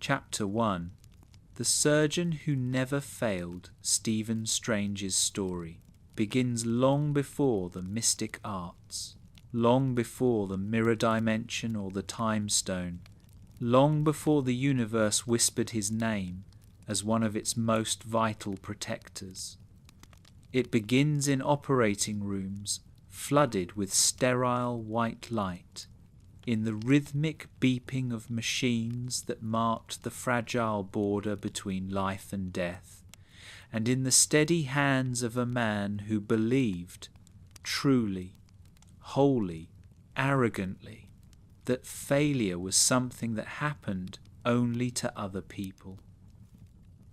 Chapter 1. The surgeon who never failed. Stephen Strange's story begins long before the mystic arts, long before the mirror dimension or the time stone, long before the universe whispered his name as one of its most vital protectors. It begins in operating rooms flooded with sterile white light, in the rhythmic beeping of machines that marked the fragile border between life and death, and in the steady hands of a man who believed, truly, wholly, arrogantly, that failure was something that happened only to other people.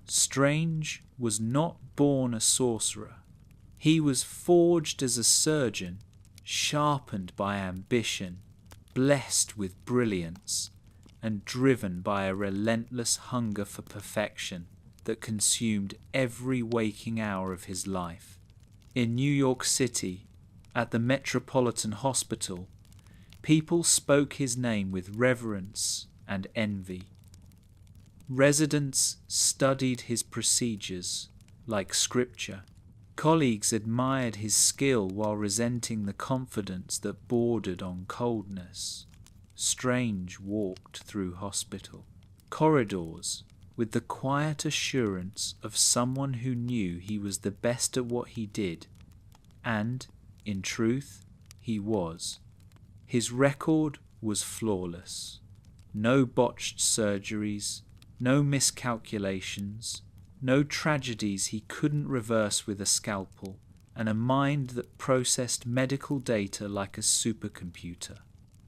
Strange was not born a sorcerer. He was forged as a surgeon, sharpened by ambition, blessed with brilliance, and driven by a relentless hunger for perfection that consumed every waking hour of his life. In New York City, at the Metropolitan Hospital, people spoke his name with reverence and envy. Residents studied his procedures like scripture. Colleagues admired his skill while resenting the confidence that bordered on coldness. Strange walked through hospital corridors with the quiet assurance of someone who knew he was the best at what he did, and, in truth, he was. His record was flawless. No botched surgeries, no miscalculations, no tragedies he couldn't reverse with a scalpel, and a mind that processed medical data like a supercomputer.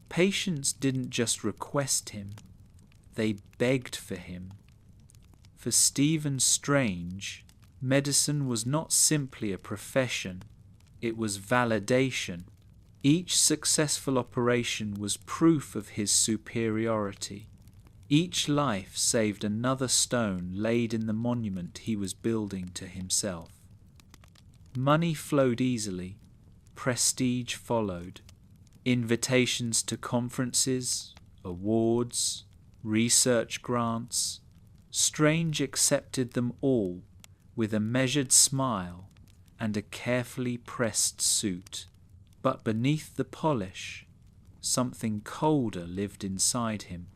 Patients didn't just request him, they begged for him. For Stephen Strange, medicine was not simply a profession, it was validation. Each successful operation was proof of his superiority. Each life saved another stone laid in the monument he was building to himself. Money flowed easily, prestige followed. Invitations to conferences, awards, research grants. Strange accepted them all with a measured smile and a carefully pressed suit. But beneath the polish, something colder lived inside him.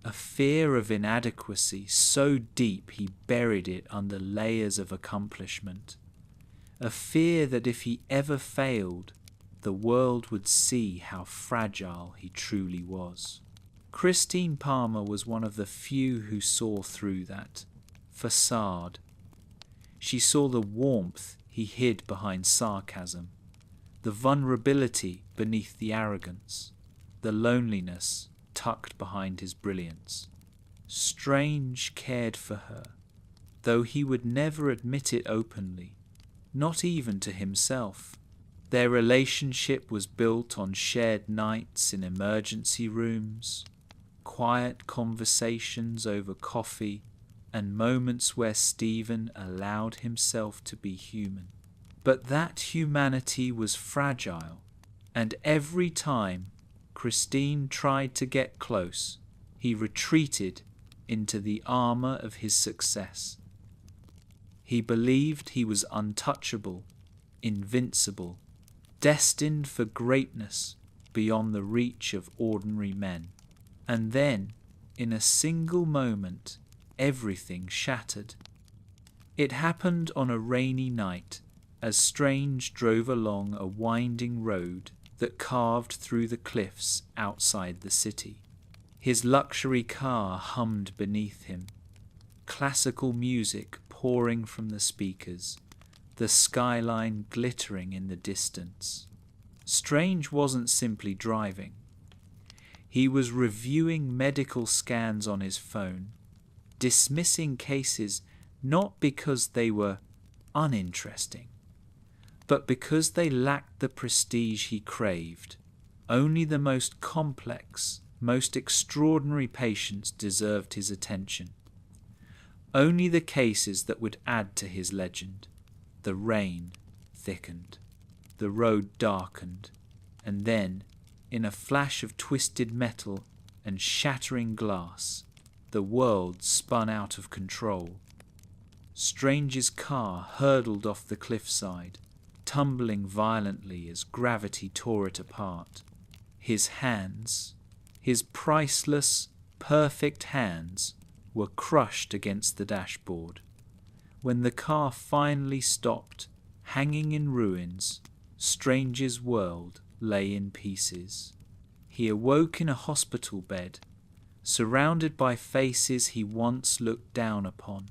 A fear of inadequacy so deep he buried it under layers of accomplishment. A fear that if he ever failed, the world would see how fragile he truly was. Christine Palmer was one of the few who saw through that facade. She saw the warmth he hid behind sarcasm, the vulnerability beneath the arrogance, the loneliness tucked behind his brilliance. Strange cared for her, though he would never admit it openly, not even to himself. Their relationship was built on shared nights in emergency rooms, quiet conversations over coffee, and moments where Stephen allowed himself to be human. But that humanity was fragile, and every time Christine tried to get close, he retreated into the armor of his success. He believed he was untouchable, invincible, destined for greatness beyond the reach of ordinary men. And then, in a single moment, everything shattered. It happened on a rainy night, as Strange drove along a winding road that carved through the cliffs outside the city. His luxury car hummed beneath him, classical music pouring from the speakers, the skyline glittering in the distance. Strange wasn't simply driving. He was reviewing medical scans on his phone, dismissing cases not because they were uninteresting, but because they lacked the prestige he craved. Only the most complex, most extraordinary patients deserved his attention. Only the cases that would add to his legend. The rain thickened, the road darkened, and then, in a flash of twisted metal and shattering glass, the world spun out of control. Strange's car hurtled off the cliffside, tumbling violently as gravity tore it apart. His hands, his priceless, perfect hands, were crushed against the dashboard. When the car finally stopped, hanging in ruins, Strange's world lay in pieces. He awoke in a hospital bed, surrounded by faces he once looked down upon.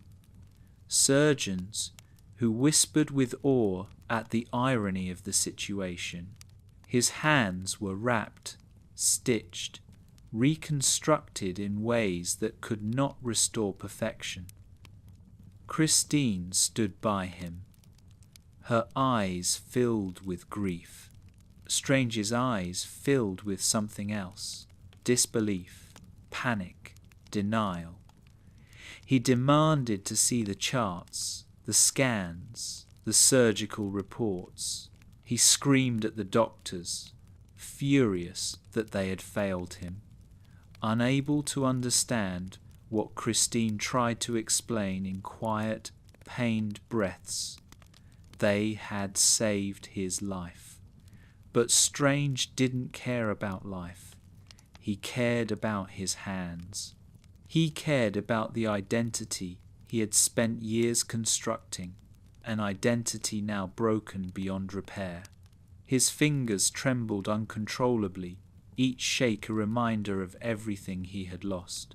Surgeons who whispered with awe at the irony of the situation. His hands were wrapped, stitched, reconstructed in ways that could not restore perfection. Christine stood by him, her eyes filled with grief. Strange's eyes filled with something else: disbelief, panic, denial. He demanded to see the charts, the scans, the surgical reports. He screamed at the doctors, furious that they had failed him, unable to understand what Christine tried to explain in quiet, pained breaths. They had saved his life. But Strange didn't care about life. He cared about his hands. He cared about the identity he had spent years constructing, an identity now broken beyond repair. His fingers trembled uncontrollably, each shake a reminder of everything he had lost.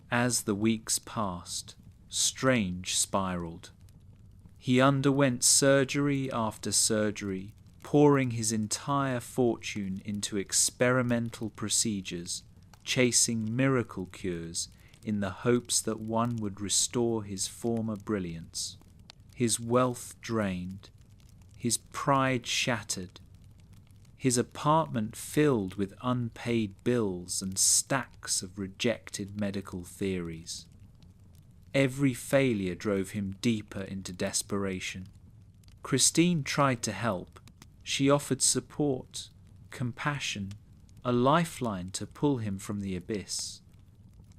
As the weeks passed, Strange spiraled. He underwent surgery after surgery, pouring his entire fortune into experimental procedures, chasing miracle cures in the hopes that one would restore his former brilliance. His wealth drained, his pride shattered, his apartment filled with unpaid bills and stacks of rejected medical theories. Every failure drove him deeper into desperation. Christine tried to help. She offered support, compassion, a lifeline to pull him from the abyss.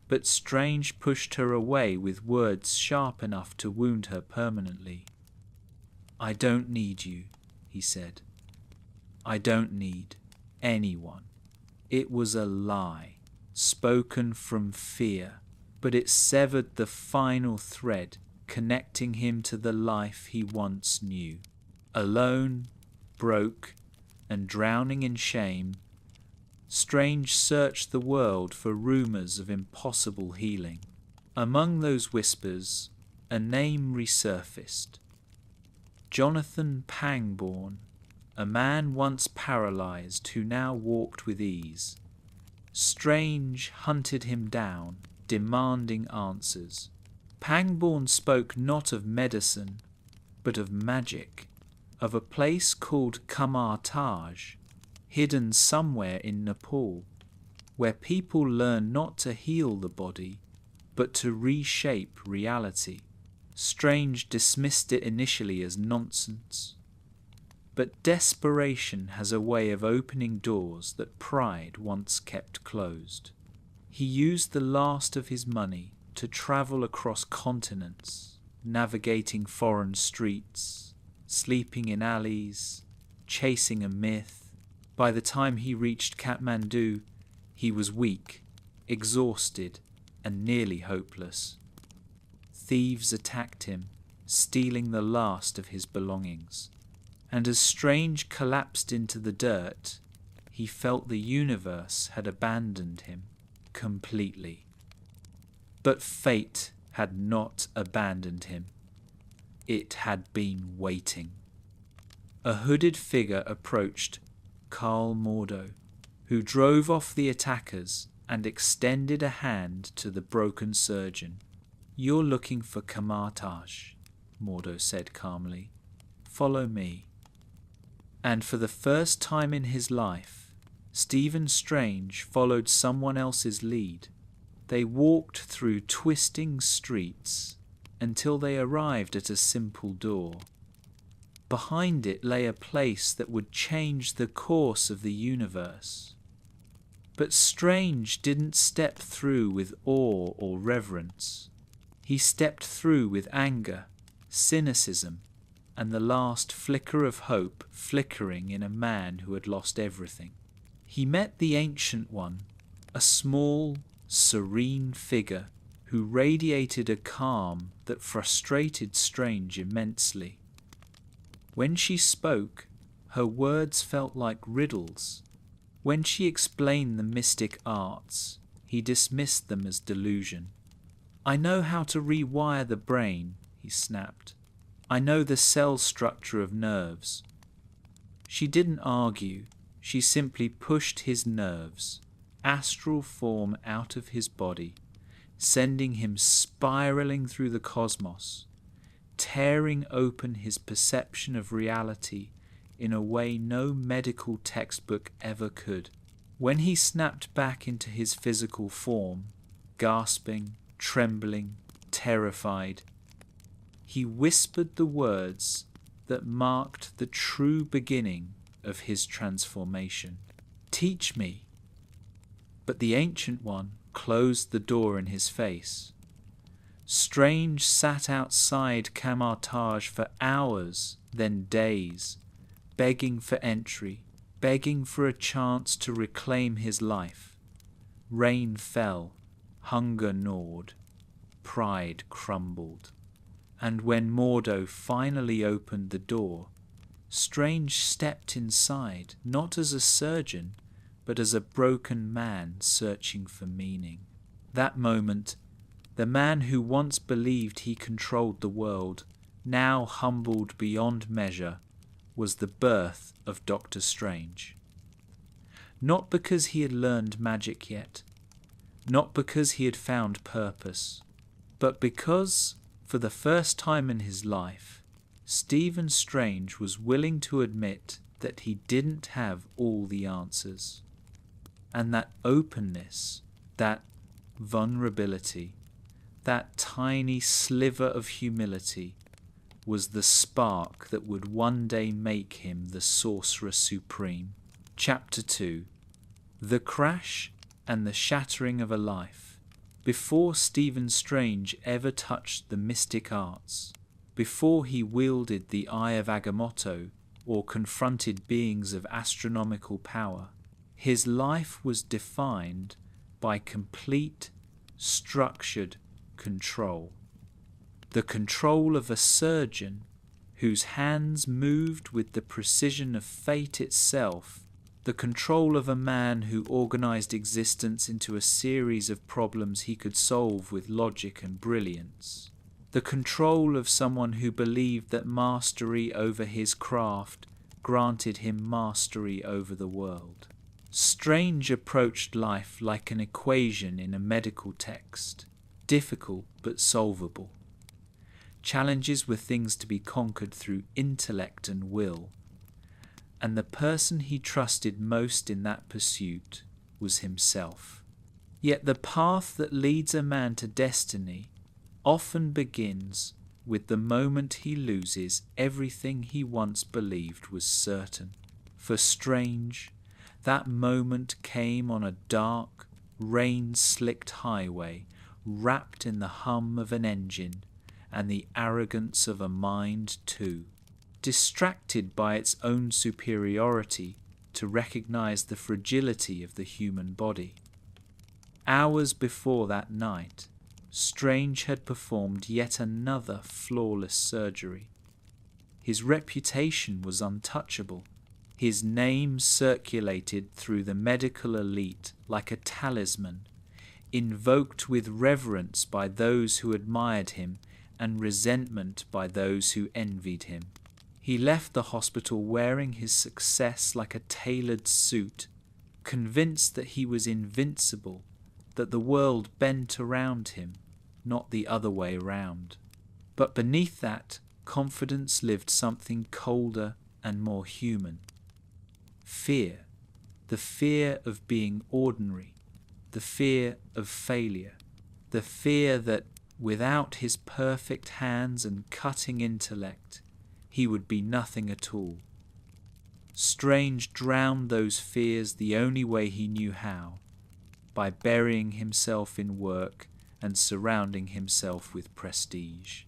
But Strange pushed her away with words sharp enough to wound her permanently. "I don't need you," he said. "I don't need anyone." It was a lie, spoken from fear, but it severed the final thread connecting him to the life he once knew. Alone, broke, and drowning in shame, Strange searched the world for rumors of impossible healing. Among those whispers, a name resurfaced. Jonathan Pangborn, a man once paralyzed who now walked with ease. Strange hunted him down, demanding answers. Pangborn spoke not of medicine, but of magic, of a place called Kamartaj, hidden somewhere in Nepal, where people learn not to heal the body, but to reshape reality. Strange dismissed it initially as nonsense. But desperation has a way of opening doors that pride once kept closed. He used the last of his money to travel across continents, navigating foreign streets, sleeping in alleys, chasing a myth. By the time he reached Kathmandu, he was weak, exhausted, and nearly hopeless. Thieves attacked him, stealing the last of his belongings. And as Strange collapsed into the dirt, he felt the universe had abandoned him completely. But fate had not abandoned him. It had been waiting. A hooded figure approached Karl Mordo, who drove off the attackers and extended a hand to the broken surgeon. "You're looking for Kamartaj," Mordo said calmly. "Follow me." And for the first time in his life, Stephen Strange followed someone else's lead. They walked through twisting streets until they arrived at a simple door. Behind it lay a place that would change the course of the universe. But Strange didn't step through with awe or reverence. He stepped through with anger, cynicism, and the last flicker of hope flickering in a man who had lost everything. He met the Ancient One, a small, serene figure who radiated a calm that frustrated Strange immensely. When she spoke, her words felt like riddles. When she explained the mystic arts, he dismissed them as delusion. "I know how to rewire the brain," he snapped. "I know the cell structure of nerves." She didn't argue. She simply pushed his nerves, astral form out of his body, sending him spiraling through the cosmos, tearing open his perception of reality in a way no medical textbook ever could. When he snapped back into his physical form, gasping, trembling, terrified, he whispered the words that marked the true beginning of his transformation. "Teach me." But the Ancient One closed the door in his face. Strange sat outside Camartage for hours, then days, begging for entry, begging for a chance to reclaim his life. Rain fell, hunger gnawed, pride crumbled. And when Mordo finally opened the door, Strange stepped inside, not as a surgeon, but as a broken man searching for meaning. That moment, the man who once believed he controlled the world, now humbled beyond measure, was the birth of Doctor Strange. Not because he had learned magic yet, not because he had found purpose, but because, for the first time in his life, Stephen Strange was willing to admit that he didn't have all the answers. And that openness, that vulnerability, that tiny sliver of humility was the spark that would one day make him the Sorcerer Supreme. Chapter 2. The Crash and the Shattering of a Life. Before Stephen Strange ever touched the mystic arts, before he wielded the Eye of Agamotto or confronted beings of astronomical power, his life was defined by complete, structured control. The control of a surgeon whose hands moved with the precision of fate itself, the control of a man who organized existence into a series of problems he could solve with logic and brilliance, the control of someone who believed that mastery over his craft granted him mastery over the world. Strange approached life like an equation in a medical text, difficult but solvable. Challenges were things to be conquered through intellect and will, and the person he trusted most in that pursuit was himself. Yet the path that leads a man to destiny often begins with the moment he loses everything he once believed was certain. For Strange, that moment came on a dark, rain-slicked highway, wrapped in the hum of an engine and the arrogance of a mind too, distracted by its own superiority to recognize the fragility of the human body. Hours before that night, Strange had performed yet another flawless surgery. His reputation was untouchable. His name circulated through the medical elite like a talisman, invoked with reverence by those who admired him and resentment by those who envied him. He left the hospital wearing his success like a tailored suit, convinced that he was invincible, that the world bent around him, not the other way round. But beneath that confidence lived something colder and more human. Fear, the fear of being ordinary, the fear of failure, the fear that without his perfect hands and cutting intellect, he would be nothing at all. Strange drowned those fears the only way he knew how, by burying himself in work and surrounding himself with prestige.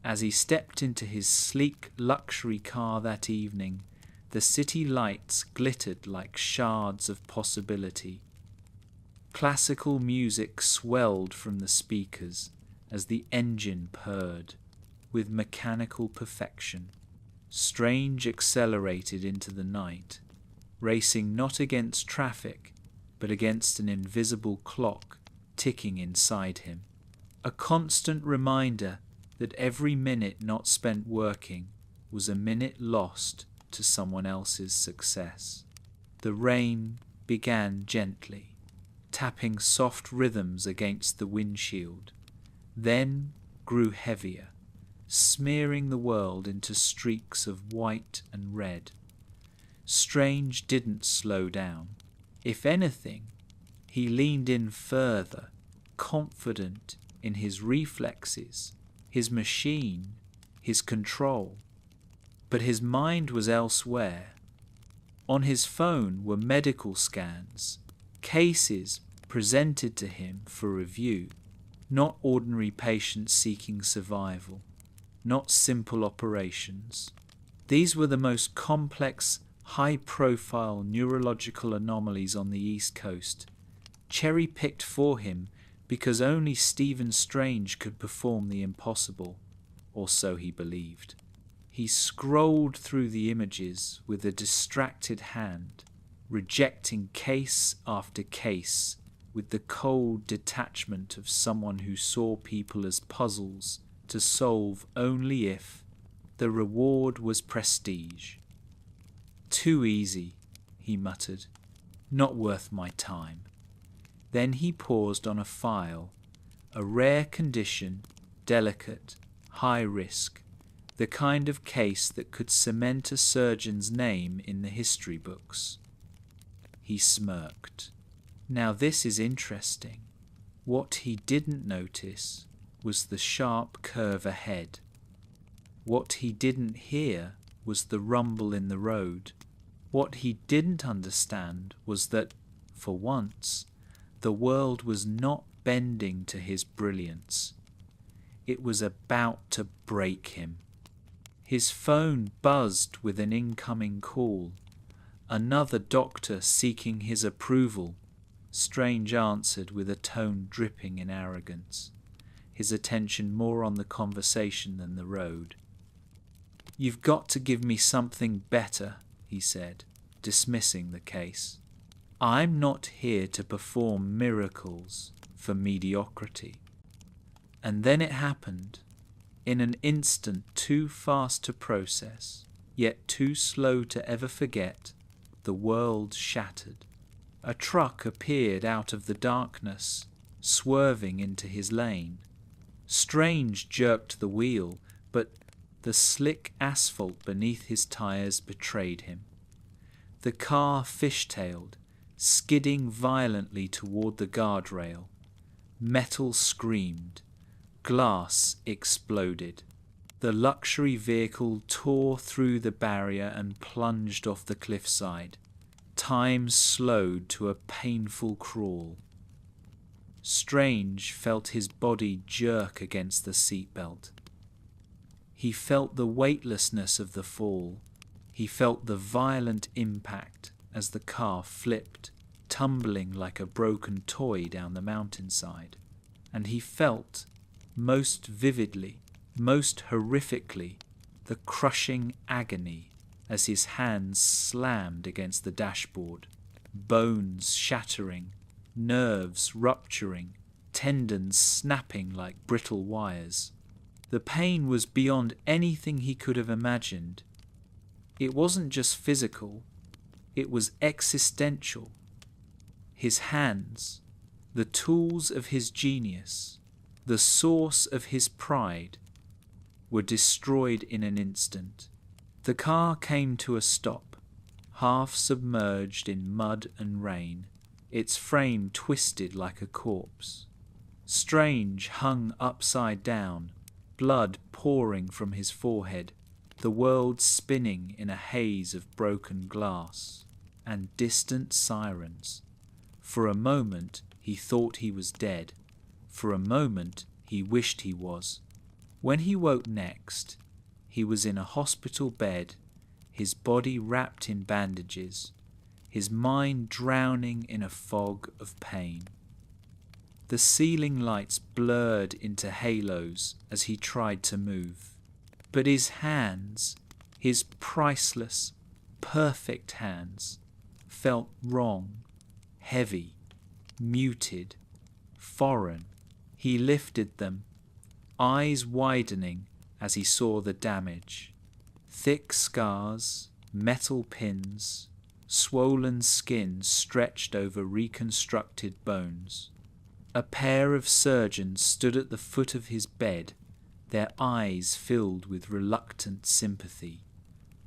As he stepped into his sleek luxury car that evening, the city lights glittered like shards of possibility. Classical music swelled from the speakers as the engine purred with mechanical perfection. Strange accelerated into the night, racing not against traffic, but against an invisible clock ticking inside him. A constant reminder that every minute not spent working was a minute lost to someone else's success. The rain began gently, tapping soft rhythms against the windshield, then grew heavier, smearing the world into streaks of white and red. Strange didn't slow down. If anything, he leaned in further, confident in his reflexes, his machine, his control. But his mind was elsewhere. On his phone were medical scans, cases presented to him for review, not ordinary patients seeking survival, not simple operations. These were the most complex, high-profile neurological anomalies on the East Coast, cherry-picked for him because only Stephen Strange could perform the impossible, or so he believed. He scrolled through the images with a distracted hand, rejecting case after case with the cold detachment of someone who saw people as puzzles to solve only if the reward was prestige. Too easy, he muttered. Not worth my time. Then he paused on a file, a rare condition, delicate, high risk, the kind of case that could cement a surgeon's name in the history books. He smirked. Now this is interesting. What he didn't notice was the sharp curve ahead. What he didn't hear was the rumble in the road. What he didn't understand was that, for once, the world was not bending to his brilliance. It was about to break him. His phone buzzed with an incoming call. Another doctor seeking his approval. Strange answered with a tone dripping in arrogance, his attention more on the conversation than the road. "You've got to give me something better," he said, dismissing the case. "I'm not here to perform miracles for mediocrity." And then it happened, in an instant too fast to process, yet too slow to ever forget. The world shattered. A truck appeared out of the darkness, swerving into his lane. Strange jerked the wheel, but the slick asphalt beneath his tires betrayed him. The car fishtailed, skidding violently toward the guardrail. Metal screamed. Glass exploded. The luxury vehicle tore through the barrier and plunged off the cliffside. Time slowed to a painful crawl. Strange felt his body jerk against the seatbelt. He felt the weightlessness of the fall. He felt the violent impact as the car flipped, tumbling like a broken toy down the mountainside. And he felt, most vividly, most horrifically, the crushing agony as his hands slammed against the dashboard, bones shattering, nerves rupturing, tendons snapping like brittle wires. The pain was beyond anything he could have imagined. It wasn't just physical, it was existential. His hands, the tools of his genius, the source of his pride, were destroyed in an instant. The car came to a stop, half submerged in mud and rain, its frame twisted like a corpse. Strange hung upside down, blood pouring from his forehead, the world spinning in a haze of broken glass and distant sirens. For a moment He thought he was dead. For a moment, he wished he was. When he woke next, he was in a hospital bed, his body wrapped in bandages, his mind drowning in a fog of pain. The ceiling lights blurred into halos as he tried to move. But his hands, his priceless, perfect hands, felt wrong, heavy, muted, foreign. He lifted them, eyes widening as he saw the damage. Thick scars, metal pins, swollen skin stretched over reconstructed bones. A pair of surgeons stood at the foot of his bed, their eyes filled with reluctant sympathy.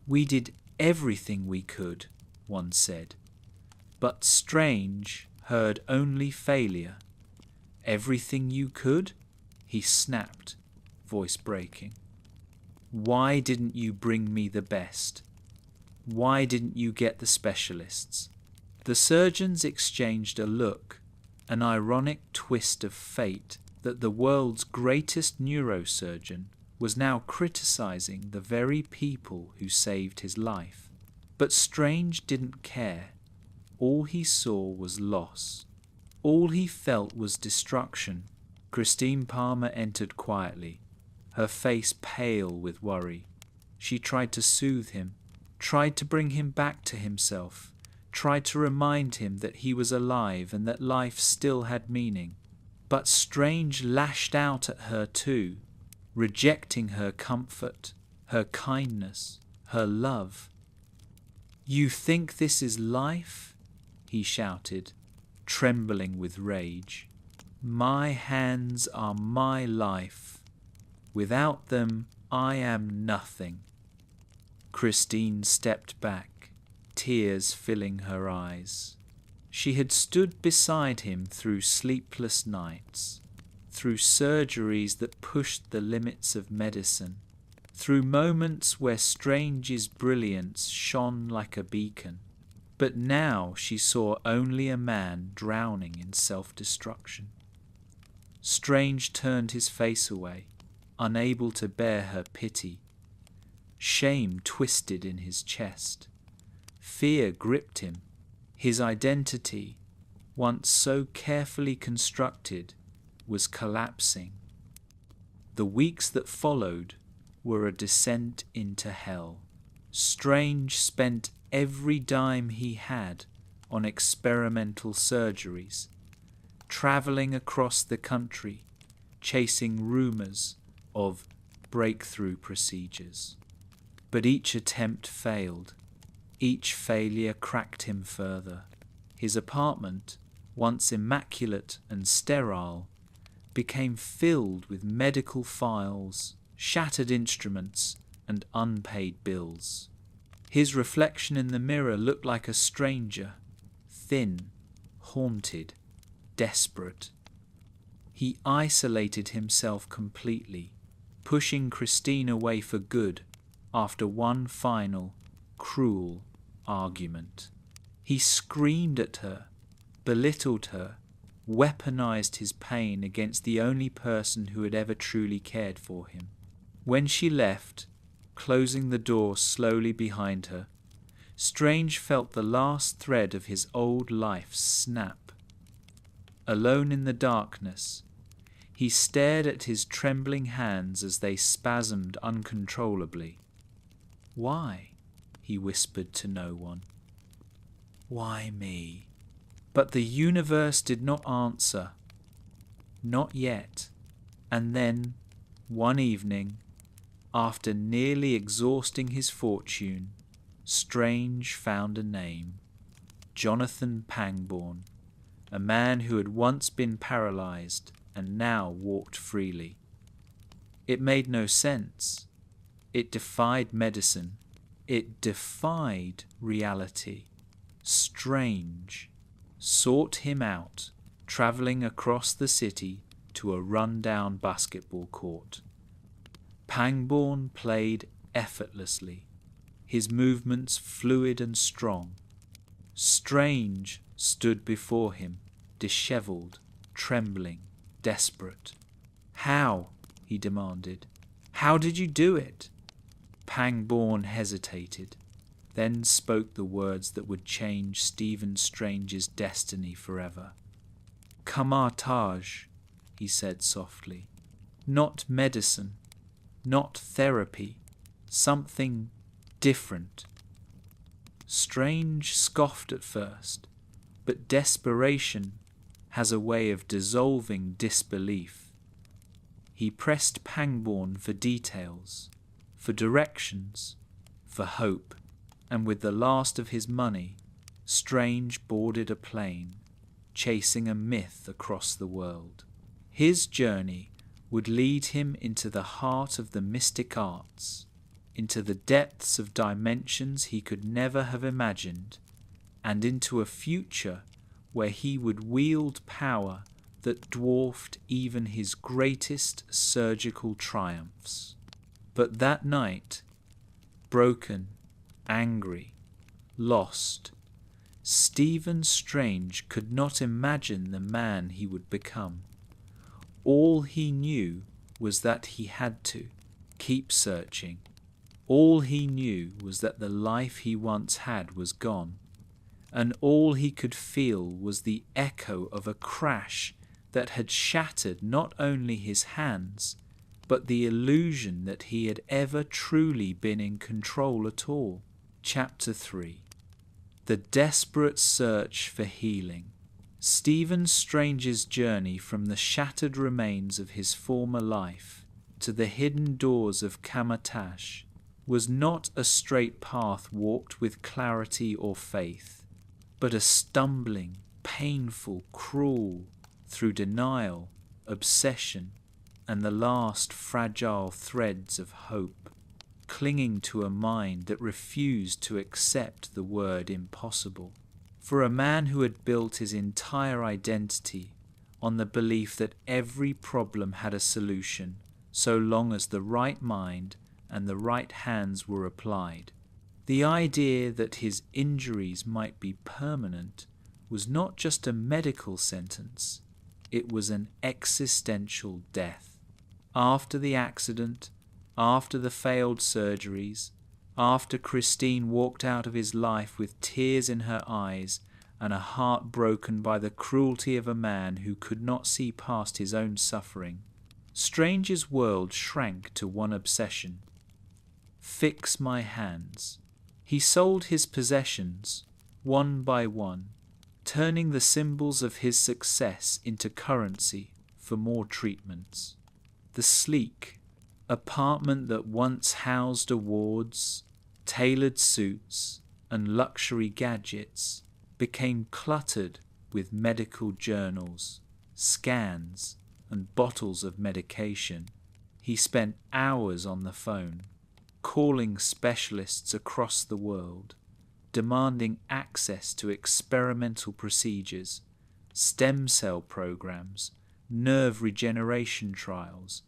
"We did everything we could," one said. But Strange heard only failure. "Everything you could?" he snapped, voice breaking. "Why didn't you bring me the best? Why didn't you get the specialists?" The surgeons exchanged a look, an ironic twist of fate that the world's greatest neurosurgeon was now criticizing the very people who saved his life. But Strange didn't care. All he saw was loss. All he felt was destruction. Christine Palmer entered quietly, her face pale with worry. She tried to soothe him, tried to bring him back to himself, tried to remind him that he was alive and that life still had meaning. But Strange lashed out at her too, rejecting her comfort, her kindness, her love. "You think this is life?" he shouted, trembling with rage. "My hands are my life. Without them, I am nothing." Christine stepped back, tears filling her eyes. She had stood beside him through sleepless nights, through surgeries that pushed the limits of medicine, through moments where Strange's brilliance shone like a beacon. But now she saw only a man drowning in self-destruction. Strange turned his face away, unable to bear her pity. Shame twisted in his chest. Fear gripped him. His identity, once so carefully constructed, was collapsing. The weeks that followed were a descent into hell. Strange spent every dime he had on experimental surgeries, traveling across the country, chasing rumors of breakthrough procedures. But each attempt failed. Each failure cracked him further. His apartment, once immaculate and sterile, became filled with medical files, shattered instruments, and unpaid bills. His reflection in the mirror looked like a stranger, thin, haunted, desperate. He isolated himself completely, pushing Christine away for good after one final, cruel argument. He screamed at her, belittled her, weaponized his pain against the only person who had ever truly cared for him. When she left, closing the door slowly behind her, Strange felt the last thread of his old life snap. Alone in the darkness, he stared at his trembling hands as they spasmed uncontrollably. "Why?" he whispered to no one. "Why me?" But the universe did not answer. Not yet. And then, one evening, after nearly exhausting his fortune, Strange found a name. Jonathan Pangborn, a man who had once been paralyzed and now walked freely. It made no sense. It defied medicine. It defied reality. Strange sought him out, traveling across the city to a run-down basketball court. Pangborn played effortlessly, his movements fluid and strong. Strange stood before him, dishevelled, trembling, desperate. "How?" he demanded. "How did you do it?" Pangborn hesitated, then spoke the words that would change Stephen Strange's destiny forever. "Kamartage," he said softly. "Not medicine, not therapy, something different." Strange scoffed at first, but desperation has a way of dissolving disbelief. He pressed Pangborn for details, for directions, for hope, and with the last of his money, Strange boarded a plane, chasing a myth across the world. His journey would lead him into the heart of the mystic arts, into the depths of dimensions he could never have imagined, and into a future where he would wield power that dwarfed even his greatest surgical triumphs. But that night, broken, angry, lost, Stephen Strange could not imagine the man he would become. All he knew was that he had to keep searching. All he knew was that the life he once had was gone, and all he could feel was the echo of a crash that had shattered not only his hands, but the illusion that he had ever truly been in control at all. Chapter 3. The desperate search for healing. Stephen Strange's journey from the shattered remains of his former life to the hidden doors of Kamartage was not a straight path walked with clarity or faith, but a stumbling, painful, cruel, through denial, obsession, and the last fragile threads of hope, clinging to a mind that refused to accept the word impossible. For a man who had built his entire identity on the belief that every problem had a solution so long as the right mind and the right hands were applied, the idea that his injuries might be permanent was not just a medical sentence, it was an existential death. After the accident, after the failed surgeries, after Christine walked out of his life with tears in her eyes and a heart broken by the cruelty of a man who could not see past his own suffering, Strange's world shrank to one obsession: fix my hands. He sold his possessions, one by one, turning the symbols of his success into currency for more treatments. The sleek apartment that once housed awards, tailored suits, and luxury gadgets became cluttered with medical journals, scans, and bottles of medication. He spent hours on the phone, calling specialists across the world, demanding access to experimental procedures, stem cell programs, nerve regeneration trials,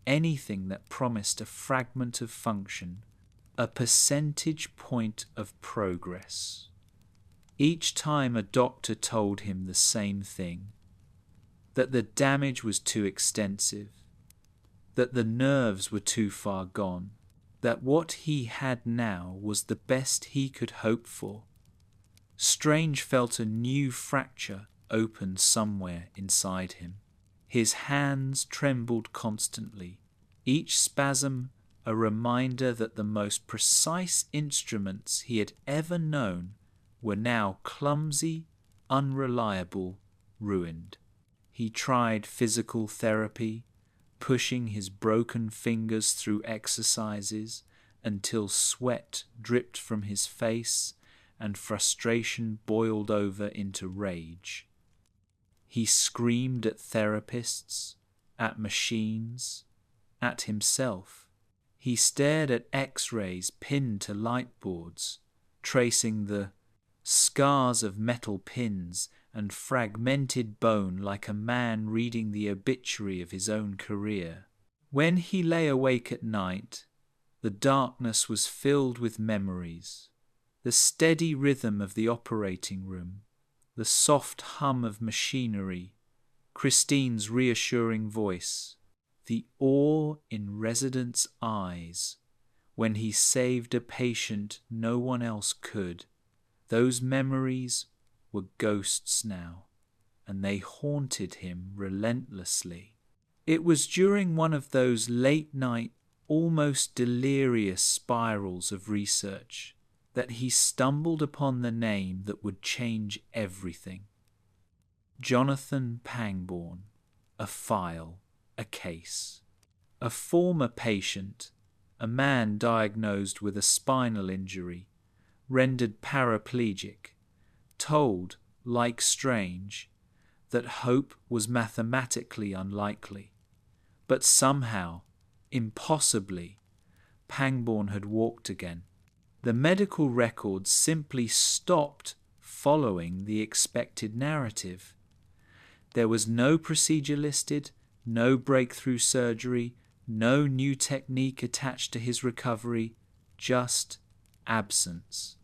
anything that promised a fragment of function, a percentage point of progress. Each time a doctor told him the same thing: that the damage was too extensive, that the nerves were too far gone, that what he had now was the best he could hope for. Strange felt a new fracture open somewhere inside him. His hands trembled constantly, each spasm a reminder that the most precise instruments he had ever known were now clumsy, unreliable, ruined. He tried physical therapy, pushing his broken fingers through exercises until sweat dripped from his face and frustration boiled over into rage. He screamed at therapists, at machines, at himself. He stared at X-rays pinned to light boards, tracing the scars of metal pins and fragmented bone like a man reading the obituary of his own career. When he lay awake at night, the darkness was filled with memories, the steady rhythm of the operating room, the soft hum of machinery, Christine's reassuring voice, the awe in residents' eyes when he saved a patient no one else could. Those memories were ghosts now, and they haunted him relentlessly. It was during one of those late-night, almost delirious spirals of research that he stumbled upon the name that would change everything. Jonathan Pangborn, a file, a case. A former patient, a man diagnosed with a spinal injury, rendered paraplegic, told, like Strange, that hope was mathematically unlikely. But somehow, impossibly, Pangborn had walked again. The medical records simply stopped following the expected narrative. There was no procedure listed, no breakthrough surgery, no new technique attached to his recovery, just absence.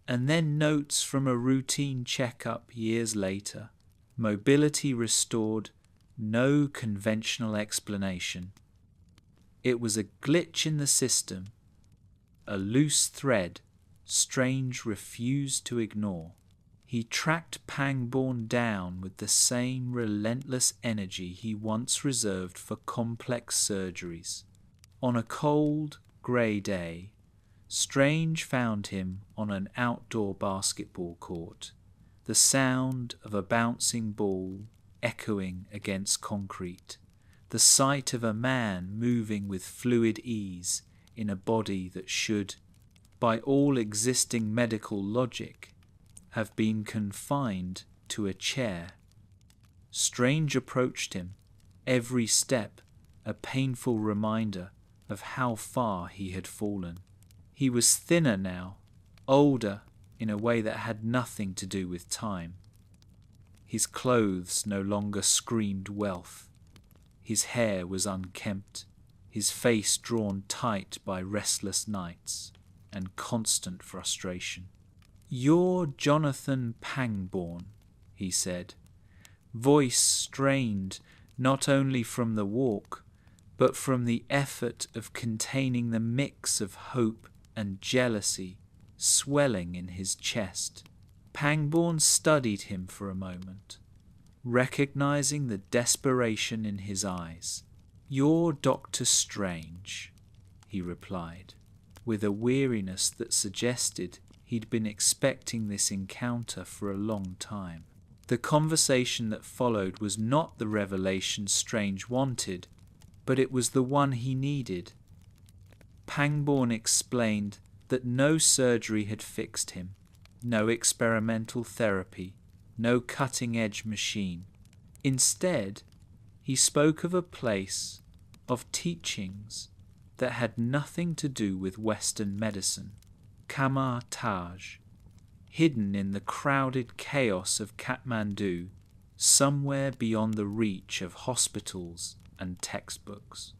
And then notes from a routine checkup years later. Mobility restored, no conventional explanation. It was a glitch in the system, a loose thread Strange refused to ignore. He tracked Pangborn down with the same relentless energy he once reserved for complex surgeries. On a cold, grey day, Strange found him on an outdoor basketball court, the sound of a bouncing ball echoing against concrete, the sight of a man moving with fluid ease in a body that should, by all existing medical logic, have been confined to a chair. Strange approached him, every step a painful reminder of how far he had fallen. He was thinner now, older in a way that had nothing to do with time. His clothes no longer screamed wealth. His hair was unkempt, his face drawn tight by restless nights and constant frustration. "You're Jonathan Pangborn," he said, voice strained not only from the walk, but from the effort of containing the mix of hope and jealousy swelling in his chest. Pangborn studied him for a moment, recognizing the desperation in his eyes. "You're Dr. Strange," he replied, with a weariness that suggested he'd been expecting this encounter for a long time. The conversation that followed was not the revelation Strange wanted, but it was the one he needed. Pangborn explained that no surgery had fixed him, no experimental therapy, no cutting-edge machine. Instead, he spoke of a place, of teachings that had nothing to do with Western medicine. Kamar Taj, hidden in the crowded chaos of Kathmandu, somewhere beyond the reach of hospitals and textbooks.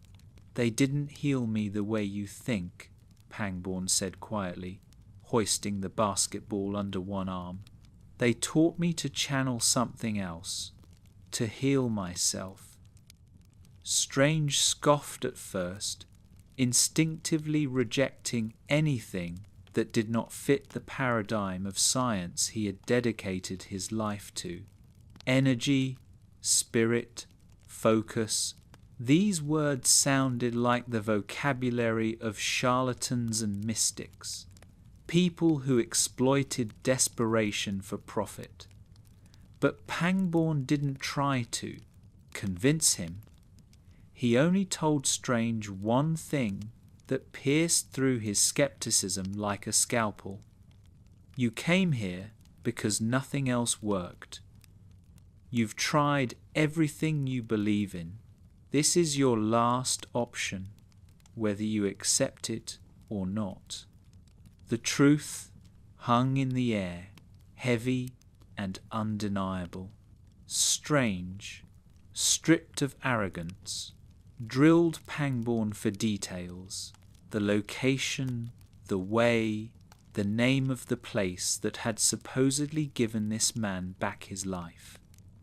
"They didn't heal me the way you think," Pangborn said quietly, hoisting the basketball under one arm. "They taught me to channel something else, to heal myself." Strange scoffed at first, instinctively rejecting anything that did not fit the paradigm of science he had dedicated his life to. Energy, spirit, focus, these words sounded like the vocabulary of charlatans and mystics, people who exploited desperation for profit. But Pangborn didn't try to convince him. He only told Strange one thing that pierced through his skepticism like a scalpel. "You came here because nothing else worked. You've tried everything you believe in. This is your last option, whether you accept it or not." The truth hung in the air, heavy and undeniable. Strange, stripped of arrogance, drilled Pangborn for details, the location, the way, the name of the place that had supposedly given this man back his life.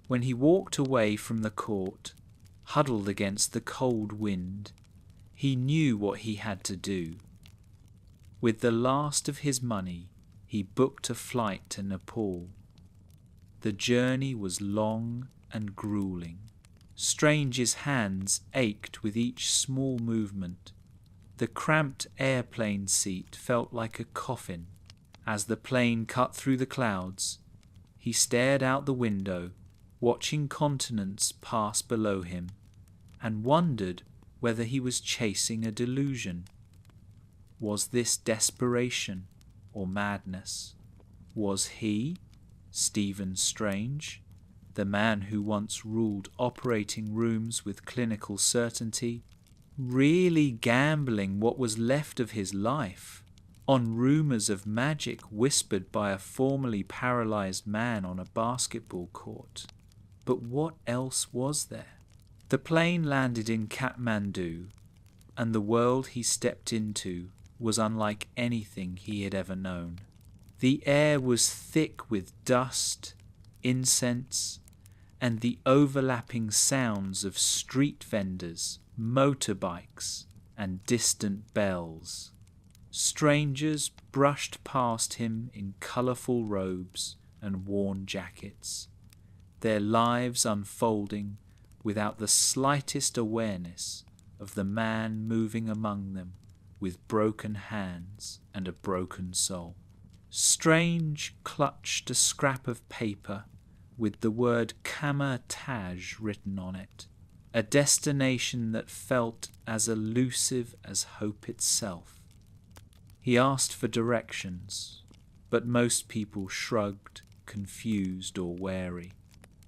When he walked away from the court, huddled against the cold wind, he knew what he had to do. With the last of his money, he booked a flight to Nepal. The journey was long and grueling. Strange's hands ached with each small movement. The cramped airplane seat felt like a coffin. As the plane cut through the clouds, he stared out the window, watching continents pass below him, and wondered whether he was chasing a delusion. Was this desperation or madness? Was he, Stephen Strange, the man who once ruled operating rooms with clinical certainty, really gambling what was left of his life on rumours of magic whispered by a formerly paralysed man on a basketball court? But what else was there? The plane landed in Kathmandu, and the world he stepped into was unlike anything he had ever known. The air was thick with dust, incense, and the overlapping sounds of street vendors, motorbikes, and distant bells. Strangers brushed past him in colourful robes and worn jackets, their lives unfolding without the slightest awareness of the man moving among them with broken hands and a broken soul. Strange clutched a scrap of paper with the word Kamar-Taj written on it, a destination that felt as elusive as hope itself. He asked for directions, but most people shrugged, confused or wary.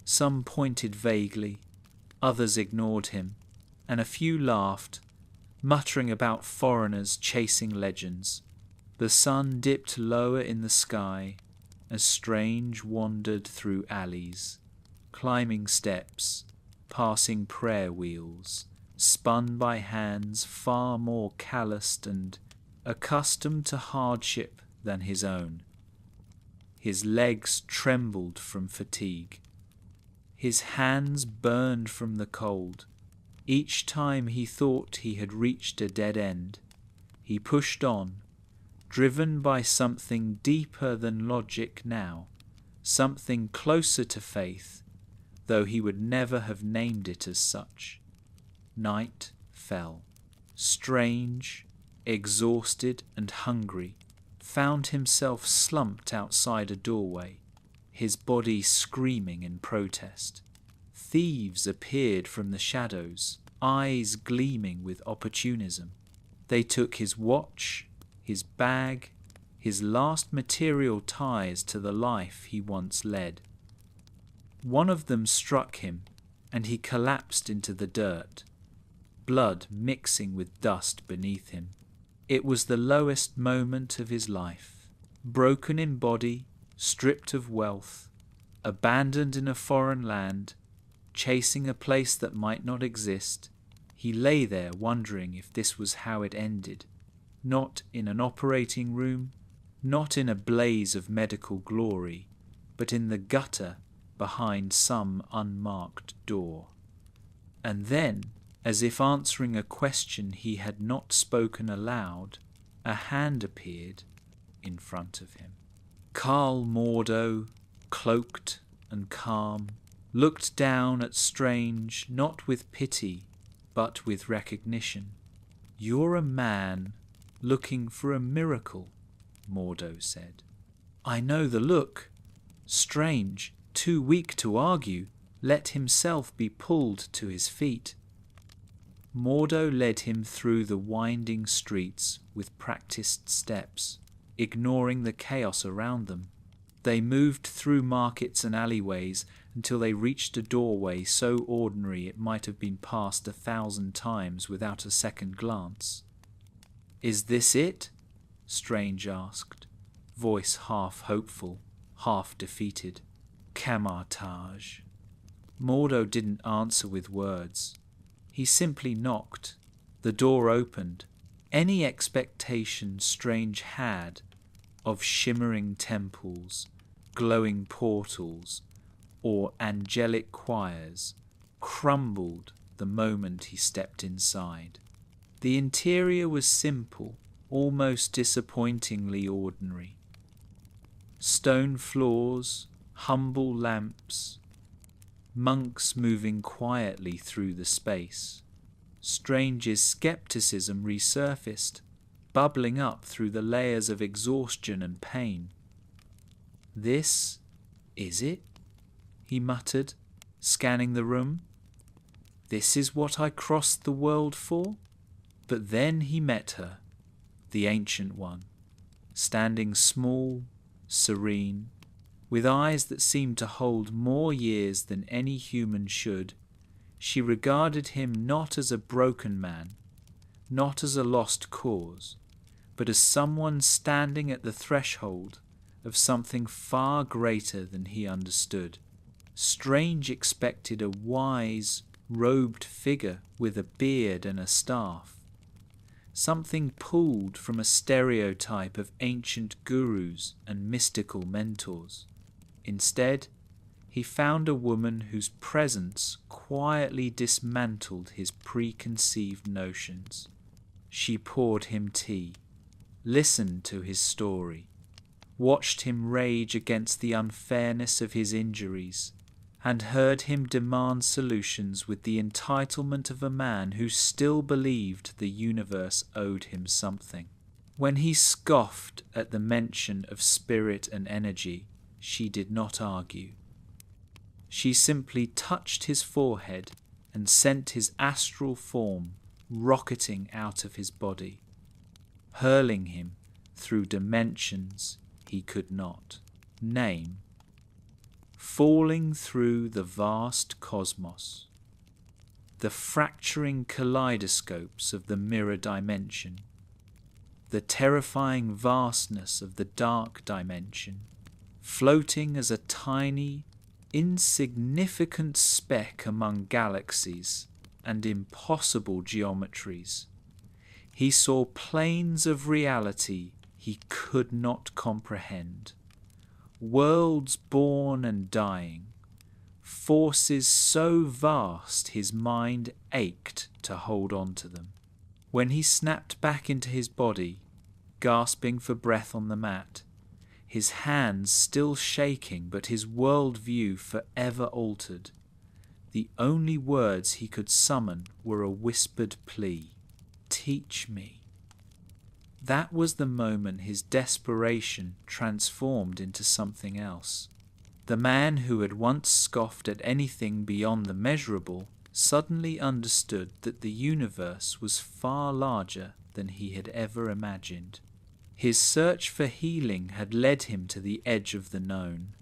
Some pointed vaguely, others ignored him, and a few laughed, muttering about foreigners chasing legends. The sun dipped lower in the sky as Strange wandered through alleys, climbing steps, passing prayer wheels, spun by hands far more calloused and accustomed to hardship than his own. His legs trembled from fatigue. His hands burned from the cold. Each time he thought he had reached a dead end, he pushed on, driven by something deeper than logic now, something closer to faith, though he would never have named it as such. Night fell. Strange, exhausted and hungry, found himself slumped outside a doorway, his body screaming in protest. Thieves appeared from the shadows, eyes gleaming with opportunism. They took his watch, his bag, his last material ties to the life he once led. One of them struck him, and he collapsed into the dirt, blood mixing with dust beneath him. It was the lowest moment of his life. Broken in body, stripped of wealth, abandoned in a foreign land, chasing a place that might not exist, he lay there wondering if this was how it ended. Not in an operating room, not in a blaze of medical glory, but in the gutter behind some unmarked door. And then, as if answering a question he had not spoken aloud, a hand appeared in front of him. Carl Mordo, cloaked and calm, looked down at Strange not with pity, but with recognition. "You're a man looking for a miracle," Mordo said. "I know the look." Strange, too weak to argue, let himself be pulled to his feet. Mordo led him through the winding streets with practiced steps, ignoring the chaos around them. They moved through markets and alleyways until they reached a doorway so ordinary it might have been passed 1,000 times without a second glance. "Is this it?" Strange asked, voice half hopeful, half defeated. "Kamar-Taj." Mordo didn't answer with words. He simply knocked. The door opened. Any expectation Strange had of shimmering temples, glowing portals, or angelic choirs crumbled the moment he stepped inside. The interior was simple, almost disappointingly ordinary. Stone floors, humble lamps, monks moving quietly through the space. Strange's skepticism resurfaced, bubbling up through the layers of exhaustion and pain. "This is it?" he muttered, scanning the room. "This is what I crossed the world for?" But then he met her, the Ancient One, standing small, serene, with eyes that seemed to hold more years than any human should. She regarded him not as a broken man, not as a lost cause, but as someone standing at the threshold of something far greater than he understood. Strange expected a wise, robed figure with a beard and a staff, something pulled from a stereotype of ancient gurus and mystical mentors. Instead, he found a woman whose presence quietly dismantled his preconceived notions. She poured him tea, listened to his story, watched him rage against the unfairness of his injuries, and heard him demand solutions with the entitlement of a man who still believed the universe owed him something. When he scoffed at the mention of spirit and energy, she did not argue. She simply touched his forehead and sent his astral form rocketing out of his body, hurling him through dimensions he could not name, falling through the vast cosmos, the fracturing kaleidoscopes of the mirror dimension, the terrifying vastness of the dark dimension, floating as a tiny, insignificant speck among galaxies and impossible geometries. He saw planes of reality he could not comprehend, worlds born and dying, forces so vast his mind ached to hold on to them. When he snapped back into his body, gasping for breath on the mat, his hands still shaking but his worldview forever altered, the only words he could summon were a whispered plea, "Teach me." That was the moment his desperation transformed into something else. The man who had once scoffed at anything beyond the measurable suddenly understood that the universe was far larger than he had ever imagined. His search for healing had led him to the edge of the known,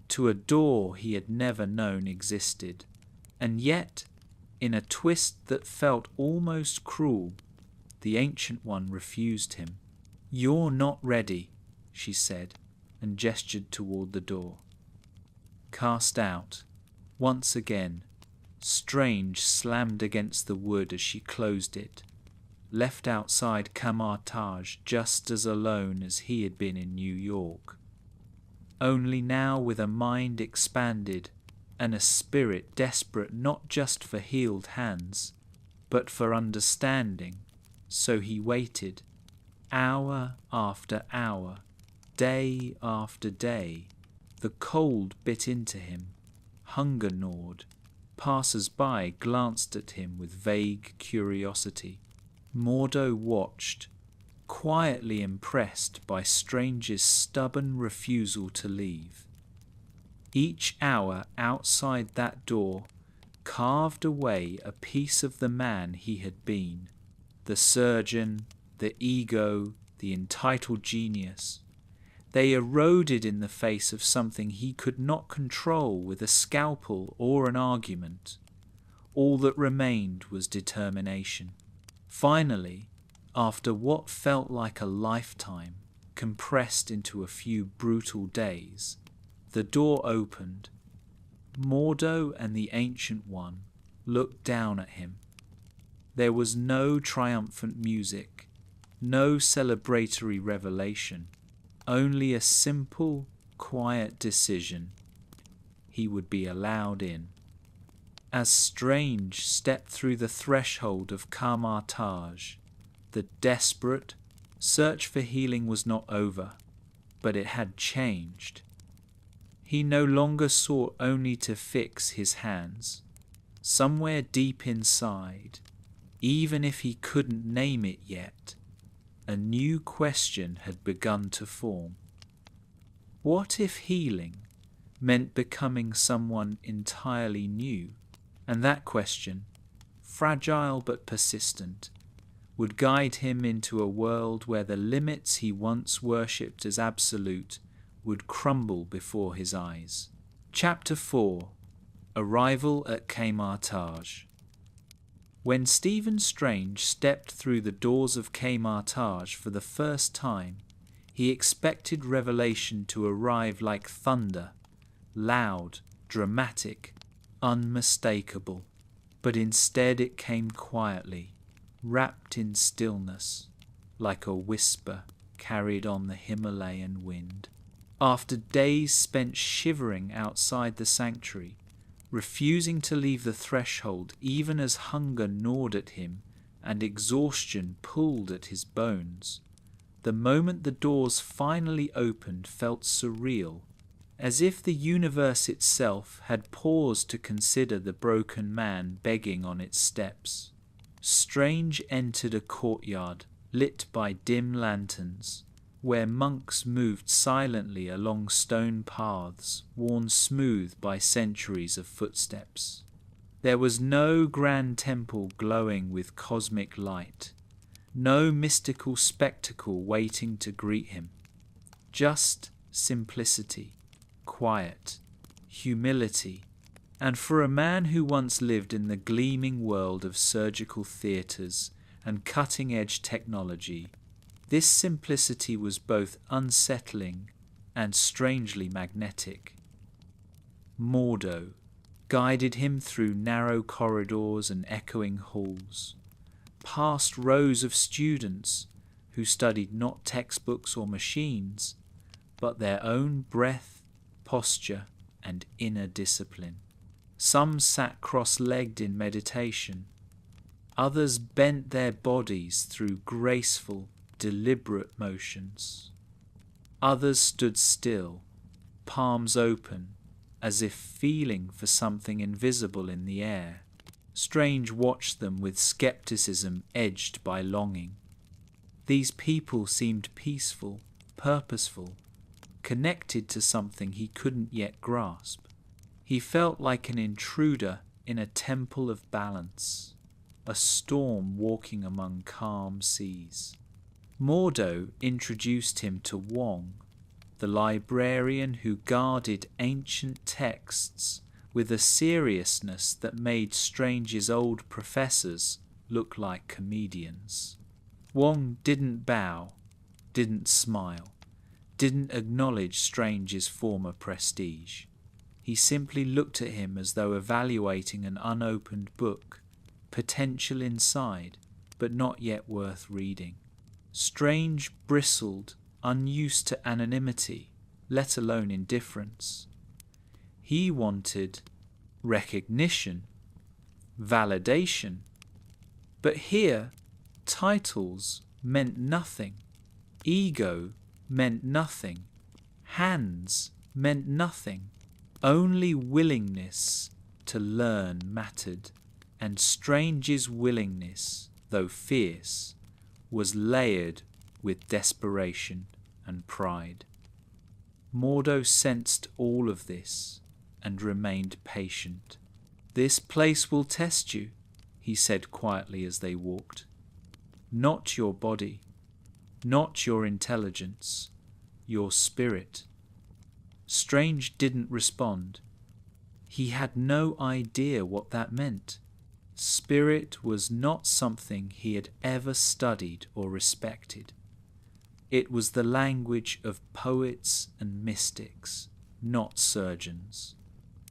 to a door he had never known existed, and yet, in a twist that felt almost cruel, the Ancient One refused him. "You're not ready," she said, and gestured toward the door. Cast out, once again, Strange slammed against the wood as she closed it, left outside Camartage just as alone as he had been in New York, only now with a mind expanded and a spirit desperate not just for healed hands, but for understanding. So he waited, hour after hour, day after day. The cold bit into him, hunger gnawed. Passers-by glanced at him with vague curiosity. Mordo watched, quietly impressed by Strange's stubborn refusal to leave. Each hour outside that door carved away a piece of the man he had been, the surgeon, the ego, the entitled genius. They eroded in the face of something he could not control with a scalpel or an argument. All that remained was determination. Finally, after what felt like a lifetime compressed into a few brutal days, the door opened. Mordo and the Ancient One looked down at him. There was no triumphant music, no celebratory revelation, only a simple, quiet decision. He would be allowed in. As Strange stepped through the threshold of Kaecilius, the desperate search for healing was not over, but it had changed. He no longer sought only to fix his hands. Somewhere deep inside, even if he couldn't name it yet, a new question had begun to form. What if healing meant becoming someone entirely new? And that question, fragile but persistent, would guide him into a world where the limits he once worshipped as absolute would crumble before his eyes. Chapter 4. Arrival at Kaecilius. When Stephen Strange stepped through the doors of Kaecilius for the first time, he expected revelation to arrive like thunder, loud, dramatic, unmistakable. But instead it came quietly, wrapped in stillness, like a whisper carried on the Himalayan wind. After days spent shivering outside the sanctuary, refusing to leave the threshold even as hunger gnawed at him and exhaustion pulled at his bones, the moment the doors finally opened felt surreal, as if the universe itself had paused to consider the broken man begging on its steps. Strange entered a courtyard lit by dim lanterns, where monks moved silently along stone paths worn smooth by centuries of footsteps. There was no grand temple glowing with cosmic light, no mystical spectacle waiting to greet him, just simplicity, quiet, humility, and for a man who once lived in the gleaming world of surgical theatres and cutting-edge technology, this simplicity was both unsettling and strangely magnetic. Mordo guided him through narrow corridors and echoing halls, past rows of students who studied not textbooks or machines, but their own breath, posture, and inner discipline. Some sat cross-legged in meditation. Others bent their bodies through graceful, deliberate motions. Others stood still, palms open, as if feeling for something invisible in the air. Strange watched them with skepticism edged by longing. These people seemed peaceful, purposeful, connected to something he couldn't yet grasp. He felt like an intruder in a temple of balance, a storm walking among calm seas. Mordo introduced him to Wong, the librarian who guarded ancient texts with a seriousness that made Strange's old professors look like comedians. Wong didn't bow, didn't smile, didn't acknowledge Strange's former prestige. He simply looked at him as though evaluating an unopened book, potential inside, but not yet worth reading. Strange bristled, unused to anonymity, let alone indifference. He wanted recognition, validation. But here, titles meant nothing. Ego meant nothing. Hands meant nothing. Only willingness to learn mattered, and Strange's willingness, though fierce, was layered with desperation and pride. Mordo sensed all of this and remained patient. "This place will test you," he said quietly as they walked. "Not your body, not your intelligence, your spirit." Strange didn't respond. He had no idea what that meant. Spirit was not something he had ever studied or respected. It was the language of poets and mystics, not surgeons.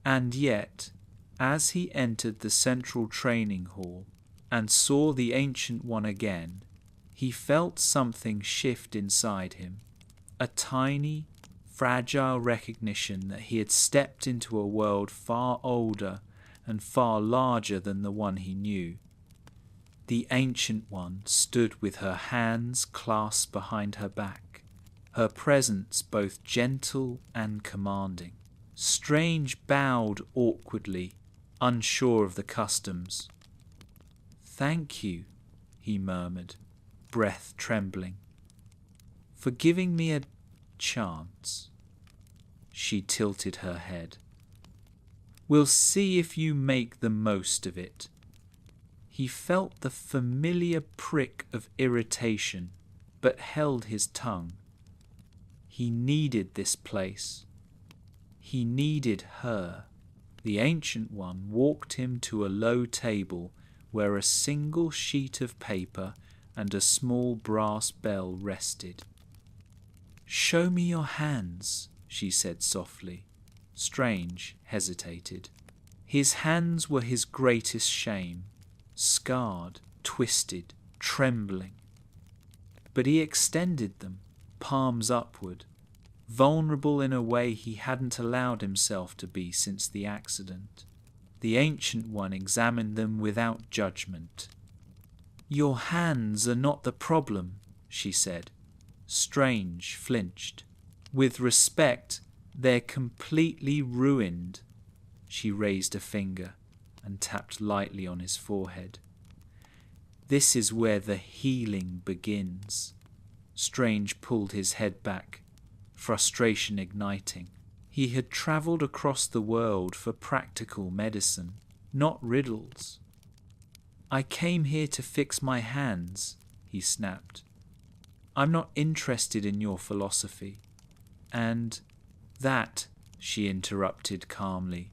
And yet, as he entered the central training hall and saw the Ancient One again, he felt something shift inside him, a tiny, fragile recognition that he had stepped into a world far older and far larger than the one he knew. The Ancient One stood with her hands clasped behind her back, her presence both gentle and commanding. Strange bowed awkwardly, unsure of the customs. "Thank you," he murmured, breath trembling, "for giving me a chance." She tilted her head. "We'll see if you make the most of it." He felt the familiar prick of irritation, but held his tongue. He needed this place. He needed her. The Ancient One walked him to a low table where a single sheet of paper and a small brass bell rested. "Show me your hands," she said softly. Strange hesitated. His hands were his greatest shame, scarred, twisted, trembling. But he extended them, palms upward, vulnerable in a way he hadn't allowed himself to be since the accident. The Ancient One examined them without judgment. "Your hands are not the problem," she said. Strange flinched. "With respect, they're completely ruined." She raised a finger and tapped lightly on his forehead. "This is where the healing begins." Strange pulled his head back, frustration igniting. He had travelled across the world for practical medicine, not riddles. "I came here to fix my hands," he snapped. "I'm not interested in your philosophy." "And that," she interrupted calmly,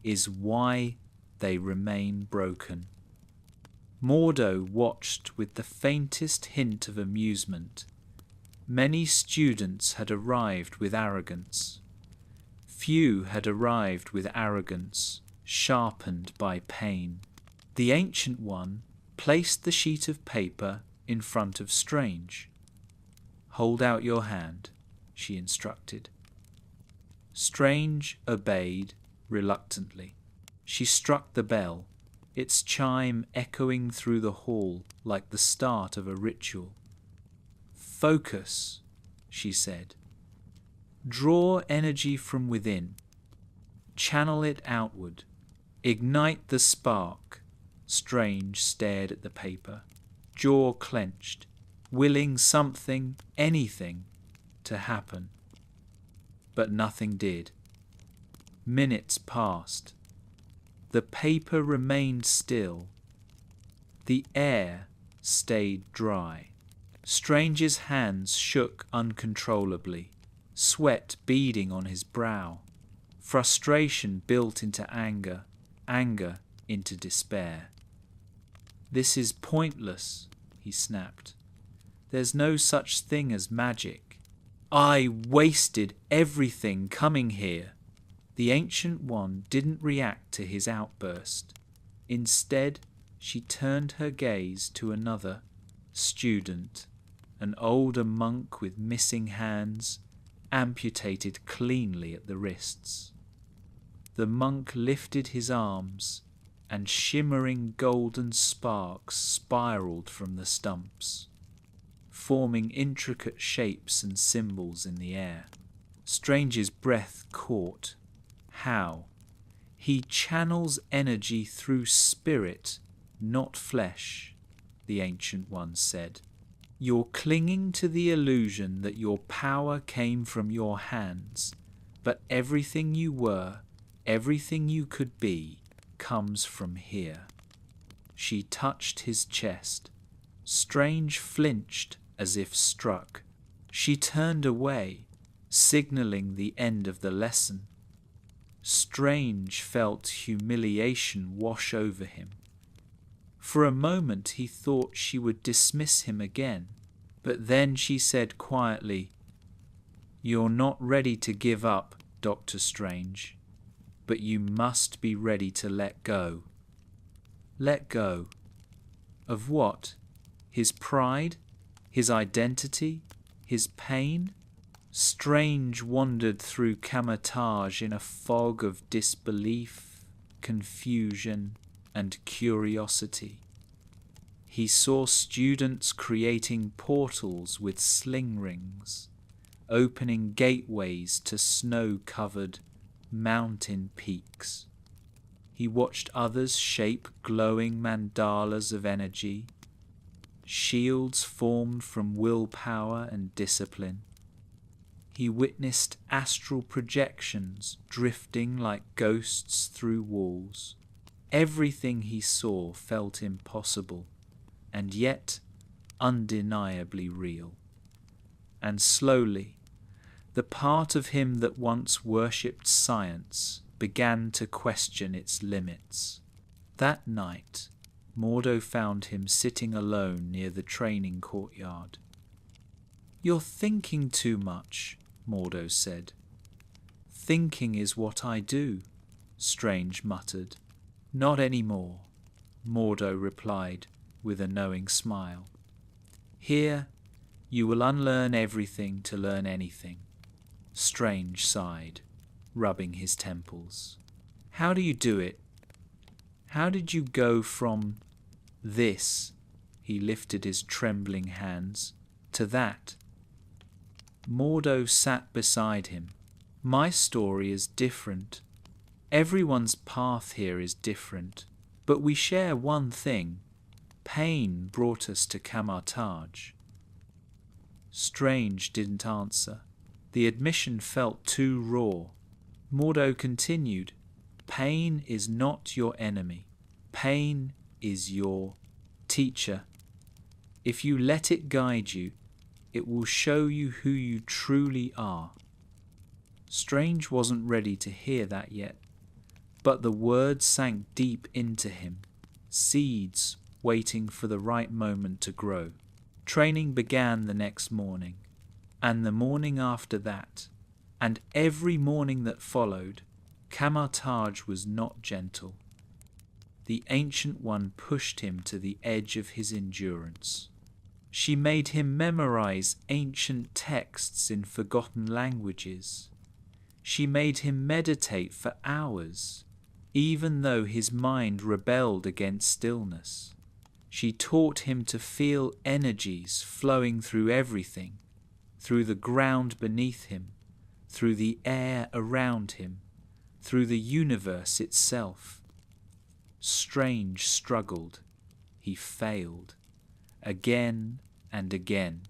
"is why they remain broken." Mordo watched with the faintest hint of amusement. Many students had arrived with arrogance. Few had arrived with arrogance, sharpened by pain. The Ancient One placed the sheet of paper in front of Strange. "Hold out your hand," she instructed. Strange obeyed reluctantly. She struck the bell, its chime echoing through the hall like the start of a ritual. "Focus," she said. "Draw energy from within. Channel it outward. Ignite the spark." Strange stared at the paper, jaw clenched, willing something, anything, to happen. But nothing did. Minutes passed. The paper remained still. The air stayed dry. Strange's hands shook uncontrollably, sweat beading on his brow. Frustration built into anger, anger into despair. "This is pointless," he snapped. "There's no such thing as magic. I wasted everything coming here." The Ancient One didn't react to his outburst. Instead, she turned her gaze to another student, an older monk with missing hands, amputated cleanly at the wrists. The monk lifted his arms, and shimmering golden sparks spiraled from the stumps, forming intricate shapes and symbols in the air. Strange's breath caught. How? "He channels energy through spirit, not flesh," the Ancient One said. "You're clinging to the illusion that your power came from your hands, but everything you were, everything you could be, comes from here." She touched his chest. Strange flinched as if struck. She turned away, signalling the end of the lesson. Strange felt humiliation wash over him. For a moment he thought she would dismiss him again, but then she said quietly, "You're not ready to give up, Dr. Strange, but you must be ready to let go." Let go? Of what? His pride? His identity? His pain? Strange wandered through Kamar-Taj in a fog of disbelief, confusion, and curiosity. He saw students creating portals with sling rings, opening gateways to snow-covered mountain peaks. He watched others shape glowing mandalas of energy, shields formed from willpower and discipline. He witnessed astral projections drifting like ghosts through walls. Everything he saw felt impossible, and yet undeniably real. And slowly, the part of him that once worshipped science began to question its limits. That night, Mordo found him sitting alone near the training courtyard. "You're thinking too much," Mordo said. "Thinking is what I do," Strange muttered. "Not any more," Mordo replied with a knowing smile. "Here, you will unlearn everything to learn anything." Strange sighed, rubbing his temples. "How do you do it? How did you go from this," he lifted his trembling hands, "to that?" Mordo sat beside him. "My story is different. Everyone's path here is different, but we share one thing. Pain brought us to Kamar-Taj." Strange didn't answer. The admission felt too raw. Mordo continued, "Pain is not your enemy. Pain is your teacher. If you let it guide you, it will show you who you truly are." Strange wasn't ready to hear that yet, but the words sank deep into him, seeds waiting for the right moment to grow. Training began the next morning, and the morning after that, and every morning that followed. Kamar-Taj was not gentle. The Ancient One pushed him to the edge of his endurance. She made him memorize ancient texts in forgotten languages. She made him meditate for hours, even though his mind rebelled against stillness. She taught him to feel energies flowing through everything, through the ground beneath him, through the air around him, through the universe itself. Strange struggled. He failed. Again and again.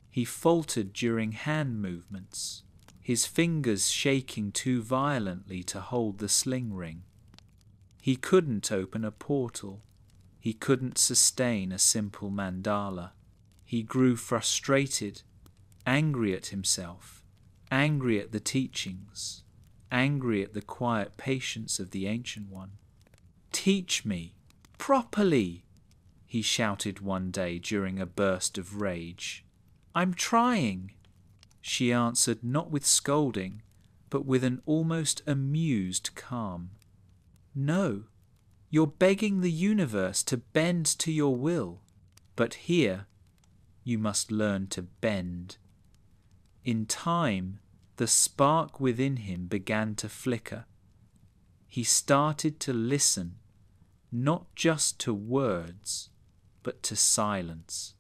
He faltered during hand movements, his fingers shaking too violently to hold the sling ring. He couldn't open a portal. He couldn't sustain a simple mandala. He grew frustrated, angry at himself, angry at the teachings, angry at the quiet patience of the Ancient One. "Teach me, properly," he shouted one day during a burst of rage. "I'm trying," she answered, not with scolding, but with an almost amused calm. "No, you're begging the universe to bend to your will, but here you must learn to bend." In time, the spark within him began to flicker. He started to listen, not just to words, but to silence.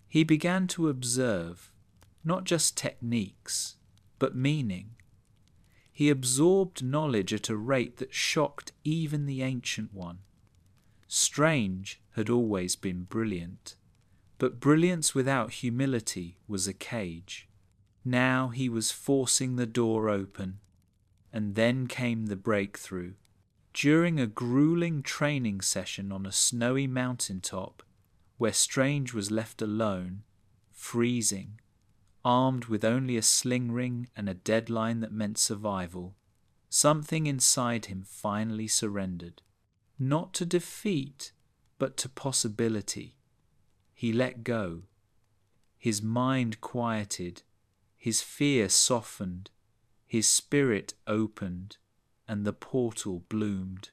He began to observe, not just techniques, but meaning. He absorbed knowledge at a rate that shocked even the Ancient One. Strange had always been brilliant, but brilliance without humility was a cage. Now he was forcing the door open, and then came the breakthrough. During a grueling training session on a snowy mountaintop, where Strange was left alone, freezing, armed with only a sling ring and a deadline that meant survival, something inside him finally surrendered. Not to defeat, but to possibility. He let go. His mind quieted, his fear softened, his spirit opened, and the portal bloomed.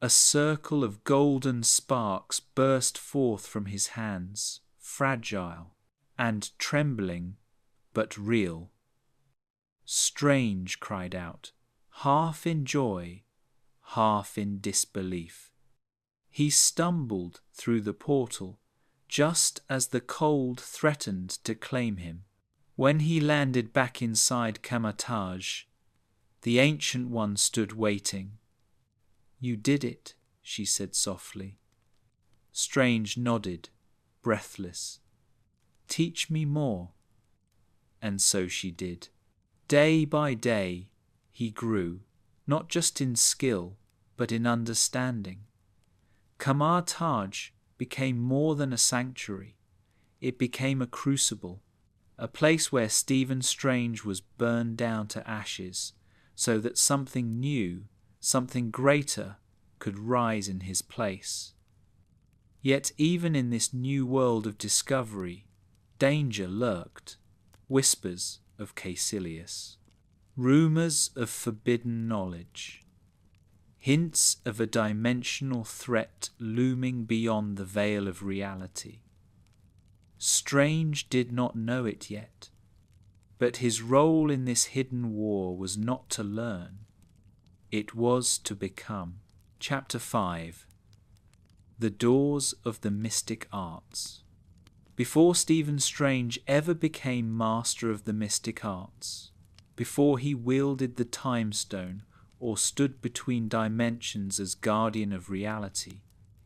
A circle of golden sparks burst forth from his hands, fragile and trembling, but real. Strange cried out, half in joy, half in disbelief. He stumbled through the portal just as the cold threatened to claim him. When he landed back inside Kaecilius, the Ancient One stood waiting. "You did it," she said softly. Strange nodded, breathless. "Teach me more." And so she did. Day by day, he grew, not just in skill, but in understanding. Kaecilius became more than a sanctuary. It became a crucible, a place where Stephen Strange was burned down to ashes, so that something new, something greater, could rise in his place. Yet even in this new world of discovery, danger lurked. Whispers of Kaecilius, rumours of forbidden knowledge, hints of a dimensional threat looming beyond the veil of reality. Strange did not know it yet, but his role in this hidden war was not to learn, it was to become. Chapter 5. The Doors of the Mystic Arts. Before Stephen Strange ever became master of the mystic arts, before he wielded the Time Stone or stood between dimensions as guardian of reality,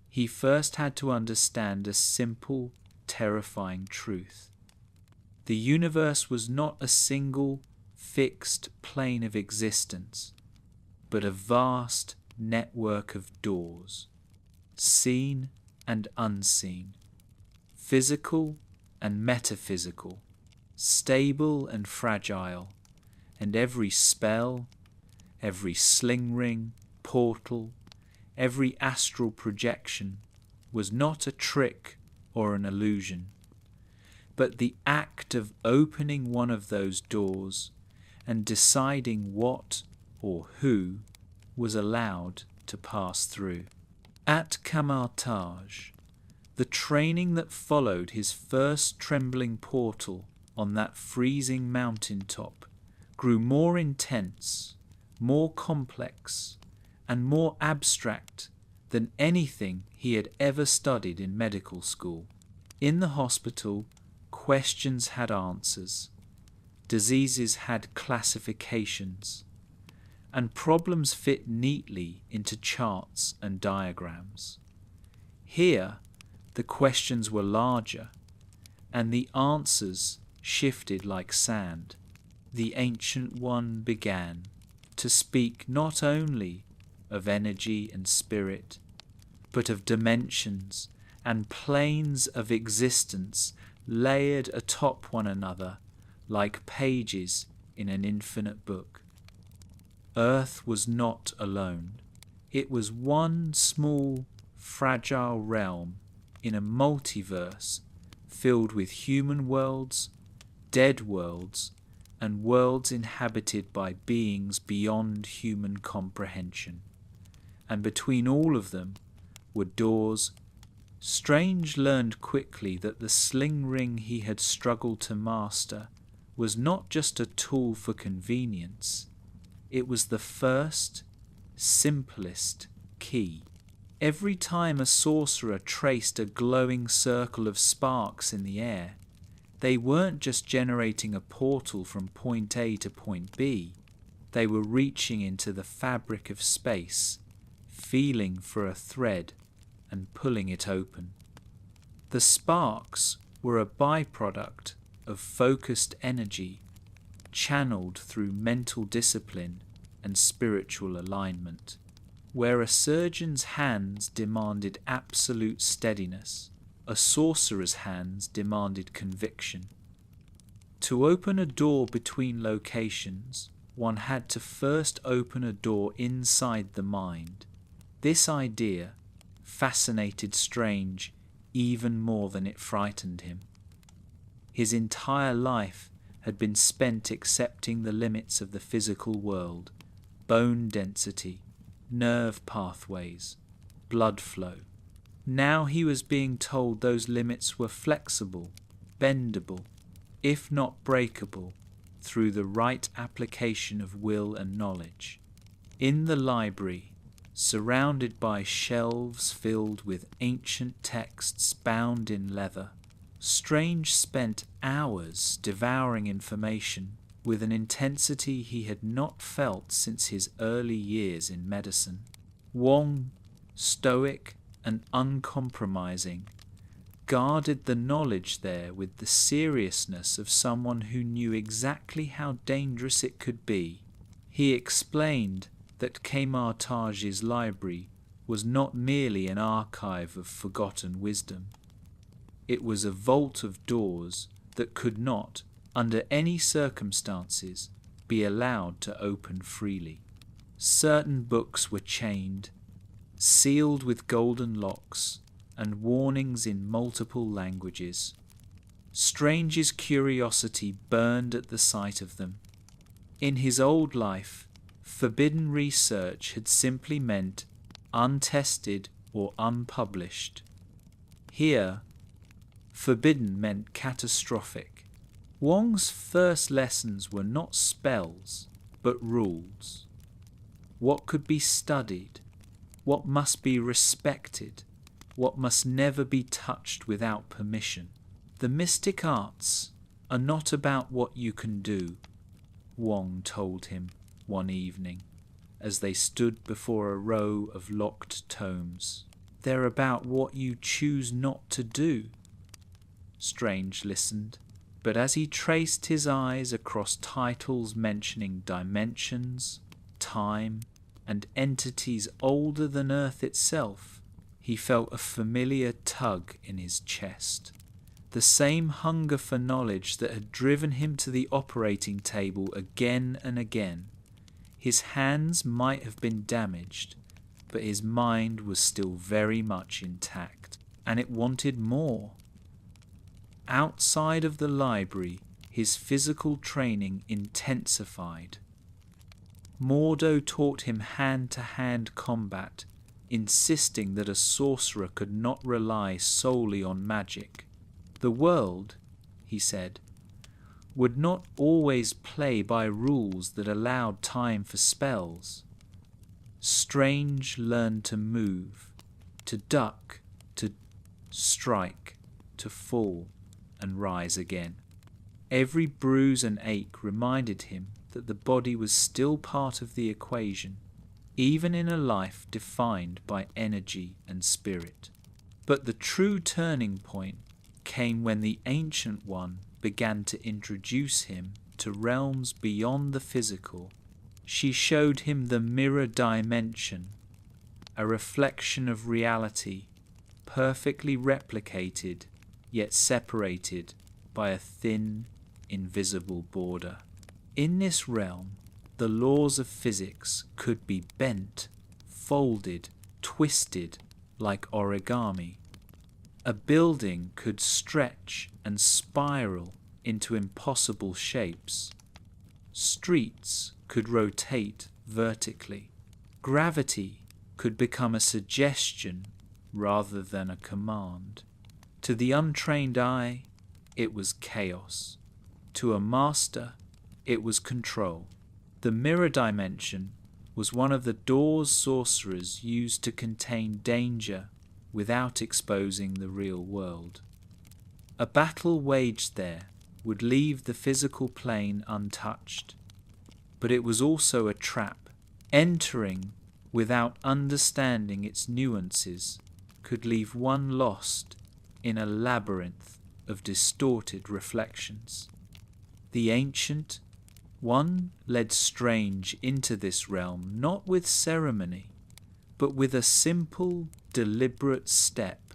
he first had to understand a simple, terrifying truth. The universe was not a single, fixed plane of existence, but a vast network of doors, seen and unseen, physical and metaphysical, stable and fragile, and every spell, every sling ring, portal, every astral projection was not a trick or an illusion, but the act of opening one of those doors and deciding what or who was allowed to pass through. At Kaecilius, the training that followed his first trembling portal on that freezing mountaintop grew more intense, more complex, and more abstract than anything he had ever studied in medical school. In the hospital, questions had answers, diseases had classifications, and problems fit neatly into charts and diagrams. Here, the questions were larger, and the answers shifted like sand. The Ancient One began to speak not only of energy and spirit, but of dimensions and planes of existence layered atop one another like pages in an infinite book. Earth was not alone. It was one small, fragile realm in a multiverse filled with human worlds, dead worlds, and worlds inhabited by beings beyond human comprehension. And between all of them were doors. Strange learned quickly that the sling ring he had struggled to master was not just a tool for convenience. It was the first, simplest key. Every time a sorcerer traced a glowing circle of sparks in the air, they weren't just generating a portal from point A to point B. They were reaching into the fabric of space, feeling for a thread and pulling it open. The sparks were a byproduct of focused energy channeled through mental discipline and spiritual alignment. Where a surgeon's hands demanded absolute steadiness, a sorcerer's hands demanded conviction. To open a door between locations, one had to first open a door inside the mind. This idea fascinated Strange even more than it frightened him. His entire life had been spent accepting the limits of the physical world, bone density, nerve pathways, blood flow. Now he was being told those limits were flexible, bendable, if not breakable, through the right application of will and knowledge. In the library, surrounded by shelves filled with ancient texts bound in leather, Strange spent hours devouring information with an intensity he had not felt since his early years in medicine. Wong, stoic and uncompromising, guarded the knowledge there with the seriousness of someone who knew exactly how dangerous it could be. He explained that Kaecilius's library was not merely an archive of forgotten wisdom. It was a vault of doors that could not, under any circumstances, be allowed to open freely. Certain books were chained, sealed with golden locks, and warnings in multiple languages. Strange's curiosity burned at the sight of them. In his old life, forbidden research had simply meant untested or unpublished. Here, forbidden meant catastrophic. Wong's first lessons were not spells, but rules. What could be studied, what must be respected, what must never be touched without permission. The mystic arts are not about what you can do, Wong told him one evening as they stood before a row of locked tomes. They're about what you choose not to do. Strange listened, but as he traced his eyes across titles mentioning dimensions, time, and entities older than Earth itself, he felt a familiar tug in his chest. The same hunger for knowledge that had driven him to the operating table again and again. His hands might have been damaged, but his mind was still very much intact, and it wanted more. Outside of the library, his physical training intensified. Mordo taught him hand-to-hand combat, insisting that a sorcerer could not rely solely on magic. The world, he said, would not always play by rules that allowed time for spells. Strange learned to move, to duck, to strike, to fall, and rise again. Every bruise and ache reminded him that the body was still part of the equation, even in a life defined by energy and spirit. But the true turning point came when the Ancient One began to introduce him to realms beyond the physical. She showed him the mirror dimension, a reflection of reality, perfectly replicated, yet separated by a thin, invisible border. In this realm, the laws of physics could be bent, folded, twisted like origami. A building could stretch and spiral into impossible shapes. Streets could rotate vertically. Gravity could become a suggestion rather than a command. To the untrained eye, it was chaos. To a master, it was control. The mirror dimension was one of the doors sorcerers used to contain danger without exposing the real world. A battle waged there would leave the physical plane untouched, but it was also a trap. Entering without understanding its nuances could leave one lost in a labyrinth of distorted reflections. The Ancient One led Strange into this realm not with ceremony, but with a simple, deliberate step.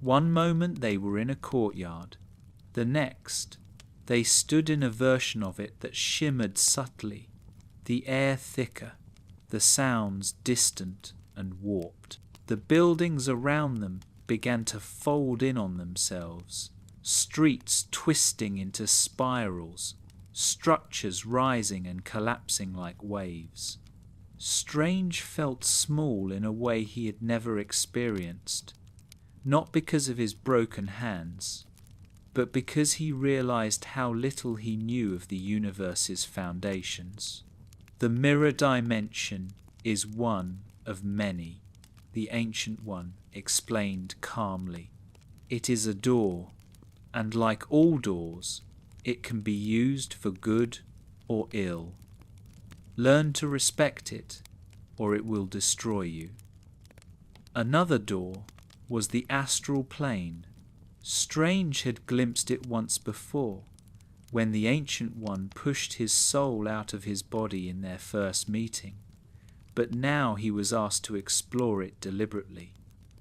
One moment they were in a courtyard, the next they stood in a version of it that shimmered subtly, the air thicker, the sounds distant and warped. The buildings around them began to fold in on themselves, streets twisting into spirals, structures rising and collapsing like waves. Strange felt small in a way he had never experienced, not because of his broken hands, but because he realized how little he knew of the universe's foundations. The mirror dimension is one of many, the Ancient One explained calmly. It is a door, and like all doors, it can be used for good or ill. Learn to respect it, or it will destroy you. Another door was the astral plane. Strange had glimpsed it once before, when the Ancient One pushed his soul out of his body in their first meeting, but now he was asked to explore it deliberately.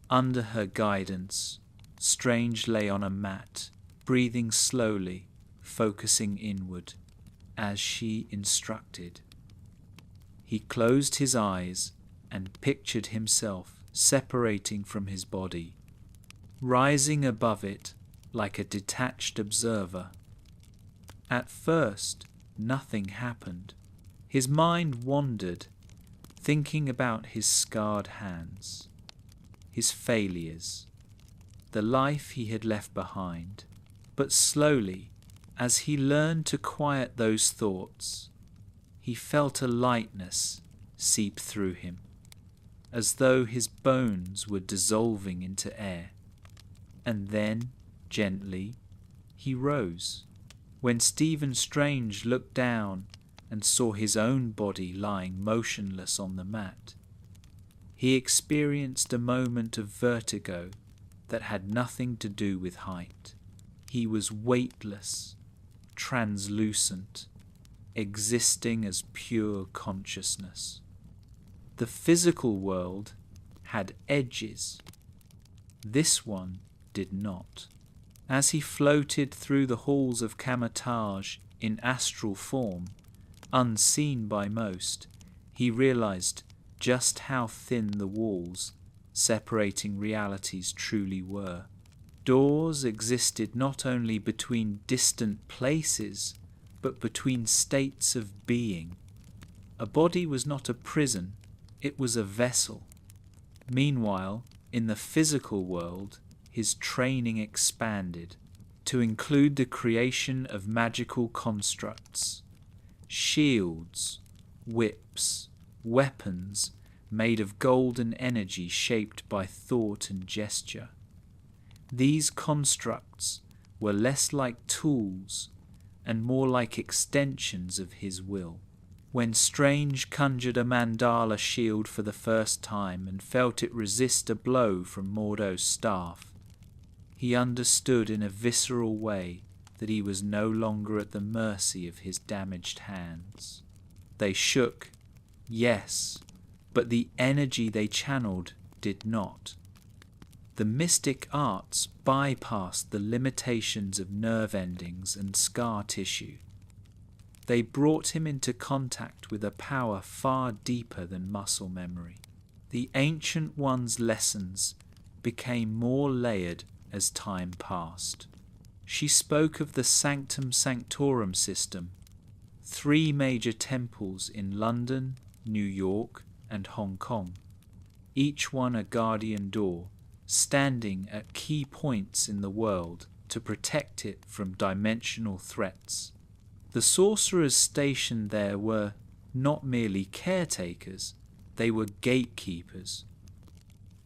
Under her guidance, Strange lay on a mat, breathing slowly, focusing inward, as she instructed. He closed his eyes and pictured himself separating from his body, rising above it like a detached observer. At first, nothing happened. His mind wandered, thinking about his scarred hands, his failures, the life he had left behind. But slowly, as he learned to quiet those thoughts, he felt a lightness seep through him, as though his bones were dissolving into air. And then, gently, he rose. When Stephen Strange looked down and saw his own body lying motionless on the mat, he experienced a moment of vertigo that had nothing to do with height. He was weightless, translucent, existing as pure consciousness. The physical world had edges. This one did not. As he floated through the halls of Kamar-Taj in astral form, unseen by most, he realized just how thin the walls separating realities truly were. Doors existed not only between distant places, but between states of being. A body was not a prison, it was a vessel. Meanwhile, in the physical world, his training expanded to include the creation of magical constructs, shields, whips, weapons made of golden energy shaped by thought and gesture. These constructs were less like tools and more like extensions of his will. When Strange conjured a mandala shield for the first time and felt it resist a blow from Mordo's staff, he understood in a visceral way that he was no longer at the mercy of his damaged hands. They shook, yes, but the energy they channeled did not. The mystic arts bypassed the limitations of nerve endings and scar tissue. They brought him into contact with a power far deeper than muscle memory. The Ancient One's lessons became more layered as time passed. She spoke of the Sanctum Sanctorum system, 3 major temples in London, New York, and Hong Kong, each one a guardian door, standing at key points in the world to protect it from dimensional threats. The sorcerers stationed there were not merely caretakers, they were gatekeepers,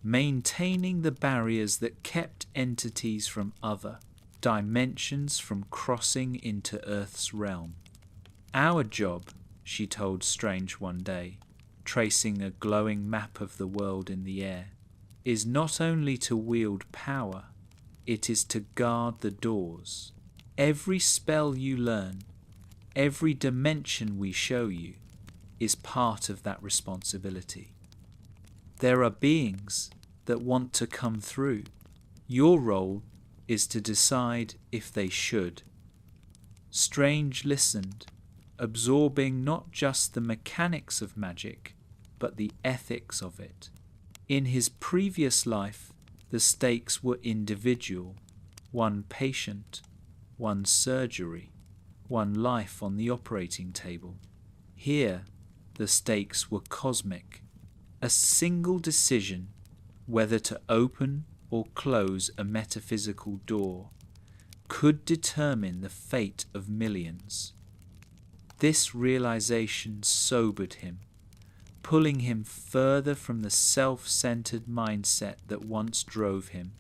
maintaining the barriers that kept entities from other dimensions from crossing into Earth's realm. Our job, she told Strange one day, tracing a glowing map of the world in the air, is not only to wield power, it is to guard the doors. Every spell you learn, every dimension we show you, is part of that responsibility. There are beings that want to come through. Your role is to decide if they should. Strange listened, absorbing not just the mechanics of magic, but the ethics of it. In his previous life, the stakes were individual, one patient, one surgery, one life on the operating table. Here, the stakes were cosmic. A single decision, whether to open or close a metaphysical door, could determine the fate of millions. This realization sobered him, pulling him further from the self-centered mindset that once drove him.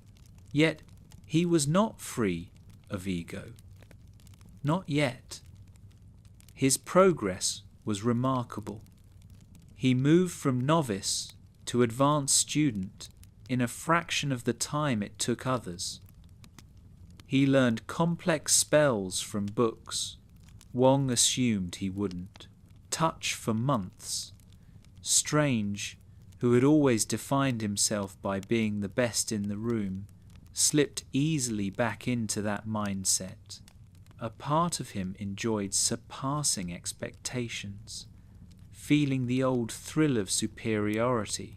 Yet he was not free of ego. Not yet. His progress was remarkable. He moved from novice to advanced student in a fraction of the time it took others. He learned complex spells from books Wong assumed he wouldn't. Touch for months. Strange, who had always defined himself by being the best in the room, slipped easily back into that mindset. A part of him enjoyed surpassing expectations, feeling the old thrill of superiority,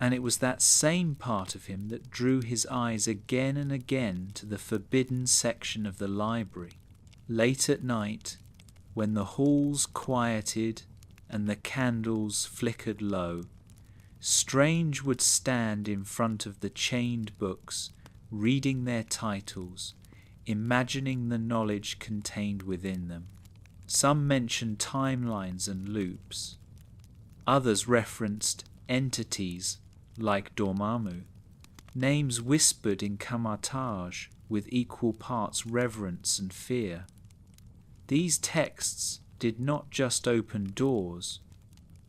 and it was that same part of him that drew his eyes again and again to the forbidden section of the library. Late at night, when the halls quieted and the candles flickered low, Strange would stand in front of the chained books, reading their titles, imagining the knowledge contained within them. Some mentioned timelines and loops. Others referenced entities like Dormammu, names whispered in Kamar-Taj with equal parts reverence and fear. These texts did not just open doors,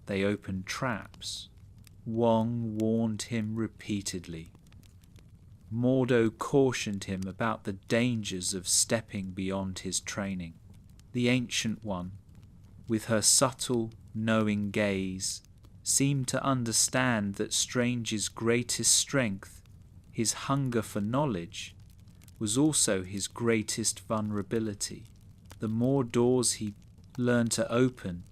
they opened traps. Wong warned him repeatedly. Mordo cautioned him about the dangers of stepping beyond his training. The Ancient One, with her subtle, knowing gaze, seemed to understand that Strange's greatest strength, his hunger for knowledge, was also his greatest vulnerability. The more doors he learned to open,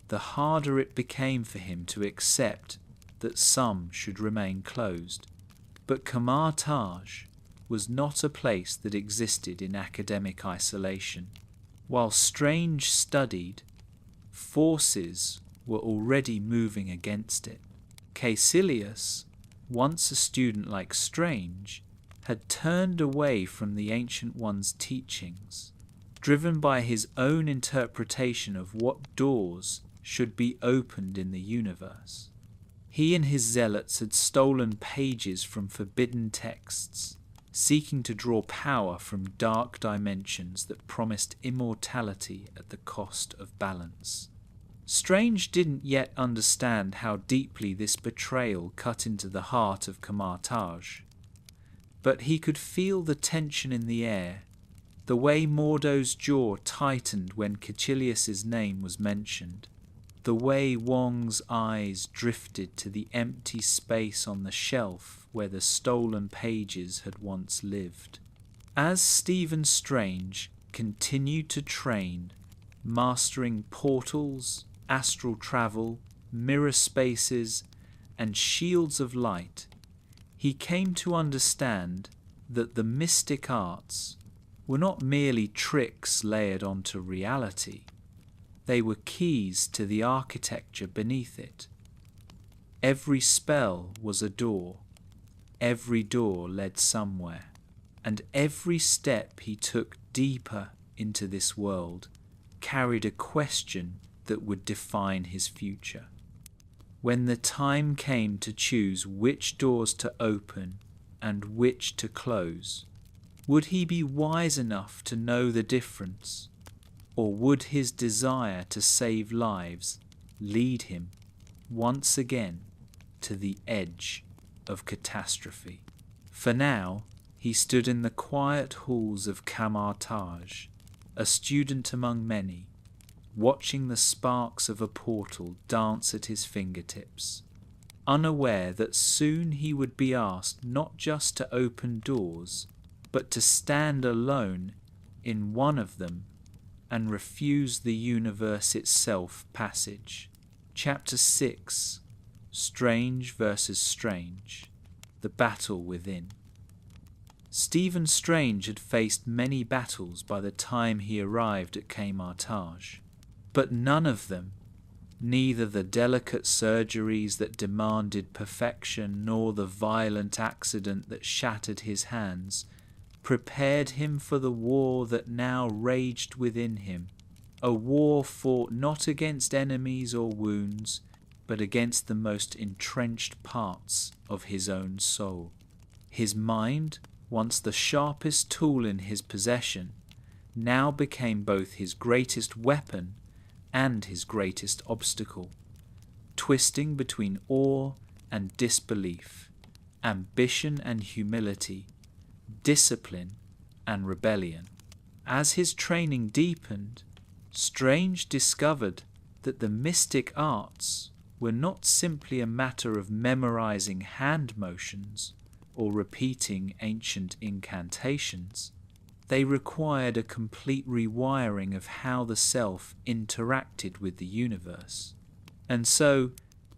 the harder it became for him to accept that some should remain closed. But Kamar-Taj was not a place that existed in academic isolation. While Strange studied, forces were already moving against it. Kaecilius, once a student like Strange, had turned away from the Ancient One's teachings, driven by his own interpretation of what doors should be opened in the universe. He and his zealots had stolen pages from forbidden texts, seeking to draw power from dark dimensions that promised immortality at the cost of balance. Strange didn't yet understand how deeply this betrayal cut into the heart of Kamar-Taj, but he could feel the tension in the air, the way Mordo's jaw tightened when Kaecilius's name was mentioned, the way Wong's eyes drifted to the empty space on the shelf where the stolen pages had once lived. As Stephen Strange continued to train, mastering portals, astral travel, mirror spaces, and shields of light, he came to understand that the mystic arts were not merely tricks layered onto reality. They were keys to the architecture beneath it. Every spell was a door. Every door led somewhere. And every step he took deeper into this world carried a question that would define his future. When the time came to choose which doors to open and which to close, would he be wise enough to know the difference? Or would his desire to save lives lead him once again to the edge of catastrophe? For now, he stood in the quiet halls of Kamar-Taj, a student among many, watching the sparks of a portal dance at his fingertips, unaware that soon he would be asked not just to open doors, but to stand alone in one of them and refuse the universe itself passage. Chapter 6, Strange versus Strange, the battle within. Stephen Strange had faced many battles by the time he arrived at Kamar-Taj, but none of them, neither the delicate surgeries that demanded perfection nor the violent accident that shattered his hands, prepared him for the war that now raged within him, a war fought not against enemies or wounds, but against the most entrenched parts of his own soul. His mind, once the sharpest tool in his possession, now became both his greatest weapon and his greatest obstacle, twisting between awe and disbelief, ambition and humility, discipline and rebellion. As his training deepened, Strange discovered that the mystic arts were not simply a matter of memorizing hand motions or repeating ancient incantations. They required a complete rewiring of how the self interacted with the universe. And so,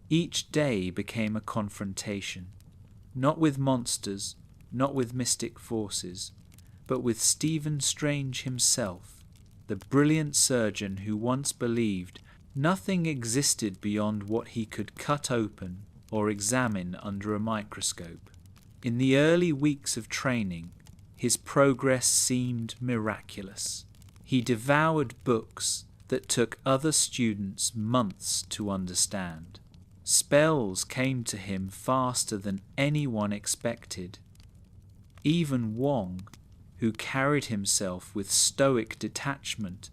each day became a confrontation, not with monsters, not with mystic forces, but with Stephen Strange himself, the brilliant surgeon who once believed nothing existed beyond what he could cut open or examine under a microscope. In the early weeks of training, his progress seemed miraculous. He devoured books that took other students months to understand. Spells came to him faster than anyone expected. Even Wong, who carried himself with stoic detachment,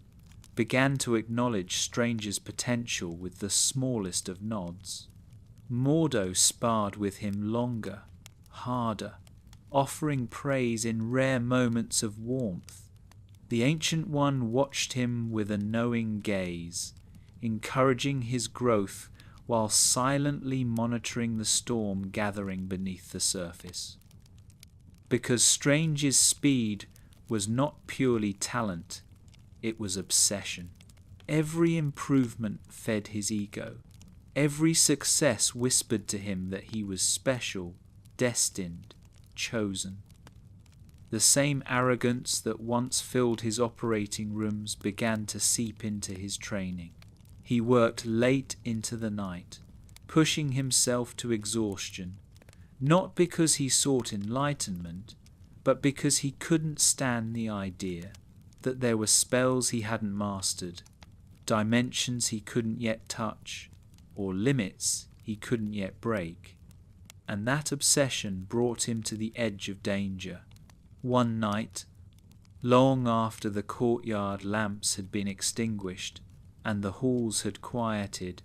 began to acknowledge Strange's potential with the smallest of nods. Mordo sparred with him longer, harder, offering praise in rare moments of warmth. The Ancient One watched him with a knowing gaze, encouraging his growth while silently monitoring the storm gathering beneath the surface. Because Strange's speed was not purely talent, it was obsession. Every improvement fed his ego. Every success whispered to him that he was special, destined, chosen. The same arrogance that once filled his operating rooms began to seep into his training. He worked late into the night, pushing himself to exhaustion, not because he sought enlightenment, but because he couldn't stand the idea that there were spells he hadn't mastered, dimensions he couldn't yet touch, or limits he couldn't yet break. And that obsession brought him to the edge of danger. One night, long after the courtyard lamps had been extinguished and the halls had quieted,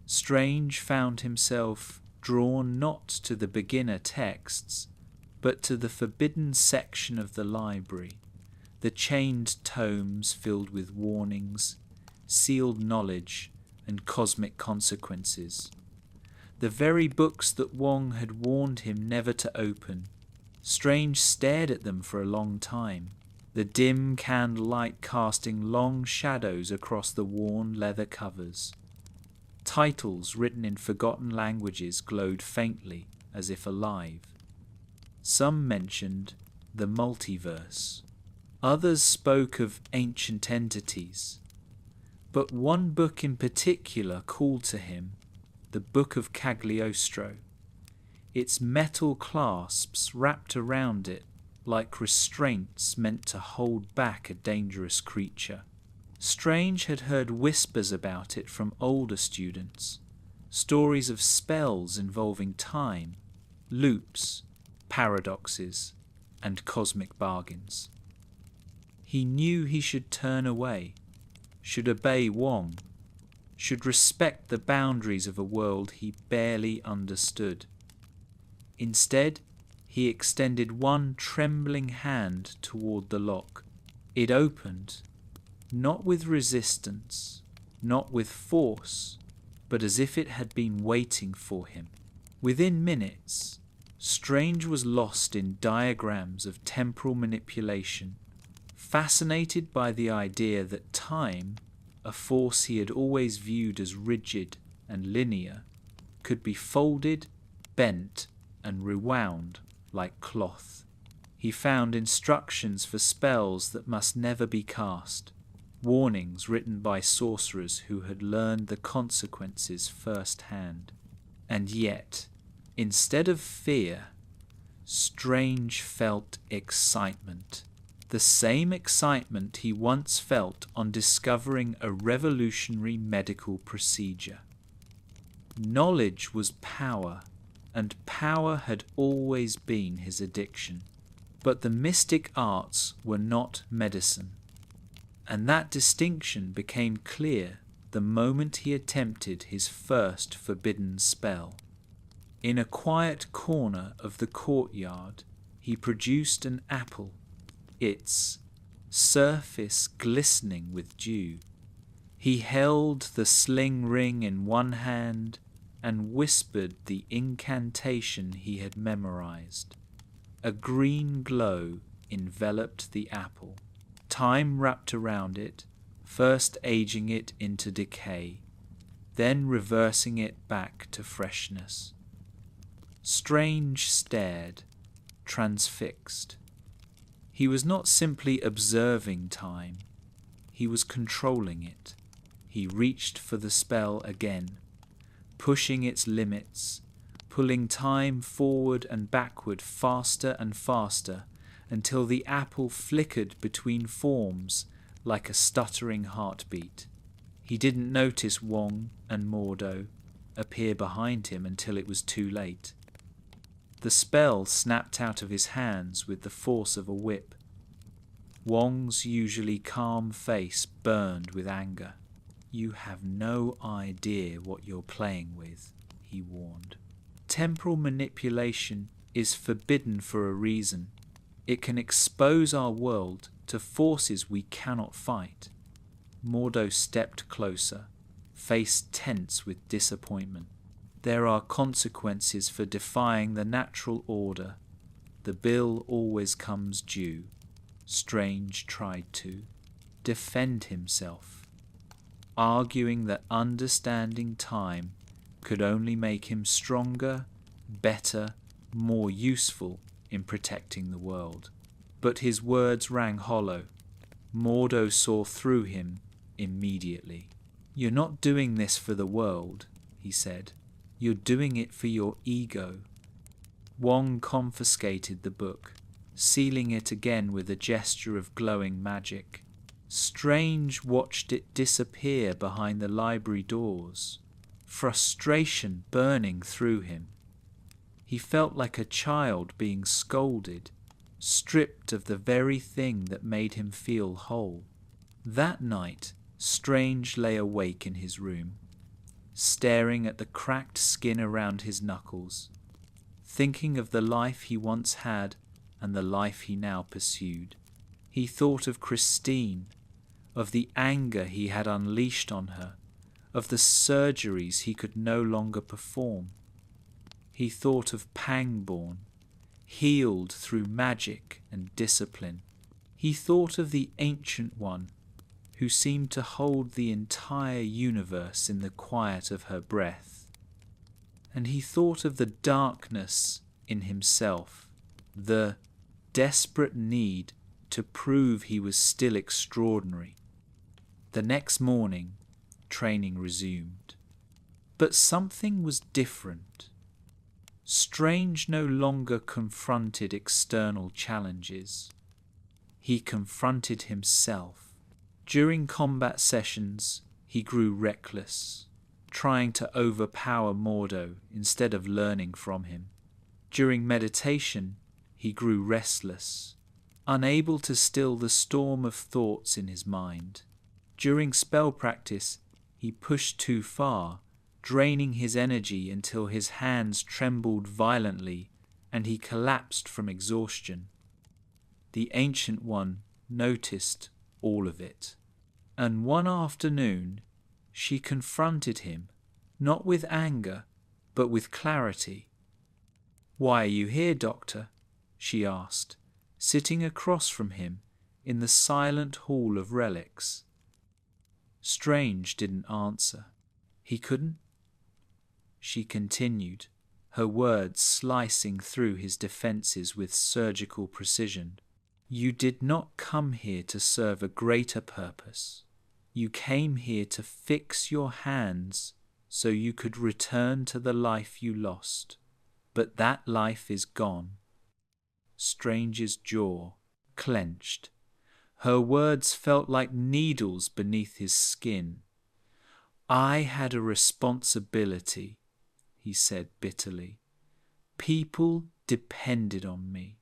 Strange found himself drawn not to the beginner texts, but to the forbidden section of the library, the chained tomes filled with warnings, sealed knowledge, and cosmic consequences. The very books that Wong had warned him never to open. Strange stared at them for a long time, the dim candlelight casting long shadows across the worn leather covers. Titles written in forgotten languages glowed faintly, as if alive. Some mentioned the Multiverse. Others spoke of ancient entities. But one book in particular called to him, the Book of Cagliostro. Its metal clasps wrapped around it like restraints meant to hold back a dangerous creature. Strange had heard whispers about it from older students, stories of spells involving time, loops, paradoxes, and cosmic bargains. He knew he should turn away, should obey Wong, should respect the boundaries of a world he barely understood. Instead, he extended one trembling hand toward the lock. It opened, not with resistance, not with force, but as if it had been waiting for him. Within minutes, Strange was lost in diagrams of temporal manipulation, fascinated by the idea that time, a force he had always viewed as rigid and linear, could be folded, bent, and rewound like cloth. He found instructions for spells that must never be cast, warnings written by sorcerers who had learned the consequences firsthand. And yet, instead of fear, Strange felt excitement. The same excitement he once felt on discovering a revolutionary medical procedure. Knowledge was power, and power had always been his addiction. But the mystic arts were not medicine, and that distinction became clear the moment he attempted his first forbidden spell. In a quiet corner of the courtyard, he produced an apple, its surface glistening with dew. He held the sling ring in one hand and whispered the incantation he had memorized. A green glow enveloped the apple. Time wrapped around it, first aging it into decay, then reversing it back to freshness. Strange stared, transfixed. He was not simply observing time, he was controlling it. He reached for the spell again, pushing its limits, pulling time forward and backward faster and faster until the apple flickered between forms like a stuttering heartbeat. He didn't notice Wong and Mordo appear behind him until it was too late. The spell snapped out of his hands with the force of a whip. Wong's usually calm face burned with anger. "You have no idea what you're playing with," he warned. "Temporal manipulation is forbidden for a reason. It can expose our world to forces we cannot fight." Mordo stepped closer, face tense with disappointment. "There are consequences for defying the natural order. The bill always comes due." Strange tried to defend himself, arguing that understanding time could only make him stronger, better, more useful in protecting the world. But his words rang hollow. Mordo saw through him immediately. "You're not doing this for the world," he said. "You're doing it for your ego." Wong confiscated the book, sealing it again with a gesture of glowing magic. Strange watched it disappear behind the library doors, frustration burning through him. He felt like a child being scolded, stripped of the very thing that made him feel whole. That night, Strange lay awake in his room, staring at the cracked skin around his knuckles, thinking of the life he once had and the life he now pursued. He thought of Christine, of the anger he had unleashed on her, of the surgeries he could no longer perform. He thought of Pangborn, healed through magic and discipline. He thought of the Ancient One, who seemed to hold the entire universe in the quiet of her breath. And he thought of the darkness in himself, the desperate need to prove he was still extraordinary. The next morning, training resumed. But something was different. Strange no longer confronted external challenges. He confronted himself. During combat sessions, he grew reckless, trying to overpower Mordo instead of learning from him. During meditation, he grew restless, unable to still the storm of thoughts in his mind. During spell practice, he pushed too far, draining his energy until his hands trembled violently and he collapsed from exhaustion. The Ancient One noticed all of it, and one afternoon she confronted him, not with anger, but with clarity. "Why are you here, Doctor?" she asked, sitting across from him in the silent hall of relics. Strange didn't answer. He couldn't. She continued, her words slicing through his defences with surgical precision. "You did not come here to serve a greater purpose. You came here to fix your hands so you could return to the life you lost. But that life is gone. Strange's jaw clenched. Her words felt like needles beneath his skin. I had a responsibility, he said bitterly. People depended on me.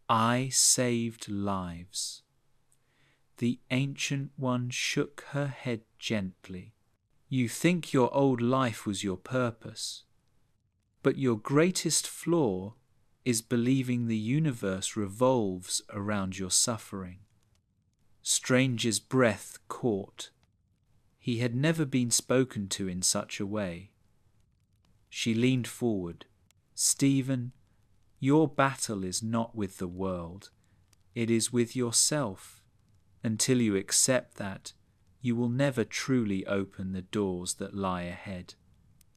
I saved lives. The Ancient One shook her head gently. You think your old life was your purpose, but your greatest flaw is believing the universe revolves around your suffering. Strange's breath caught. He had never been spoken to in such a way. She leaned forward. Stephen, your battle is not with the world. It is with yourself. Until you accept that, you will never truly open the doors that lie ahead.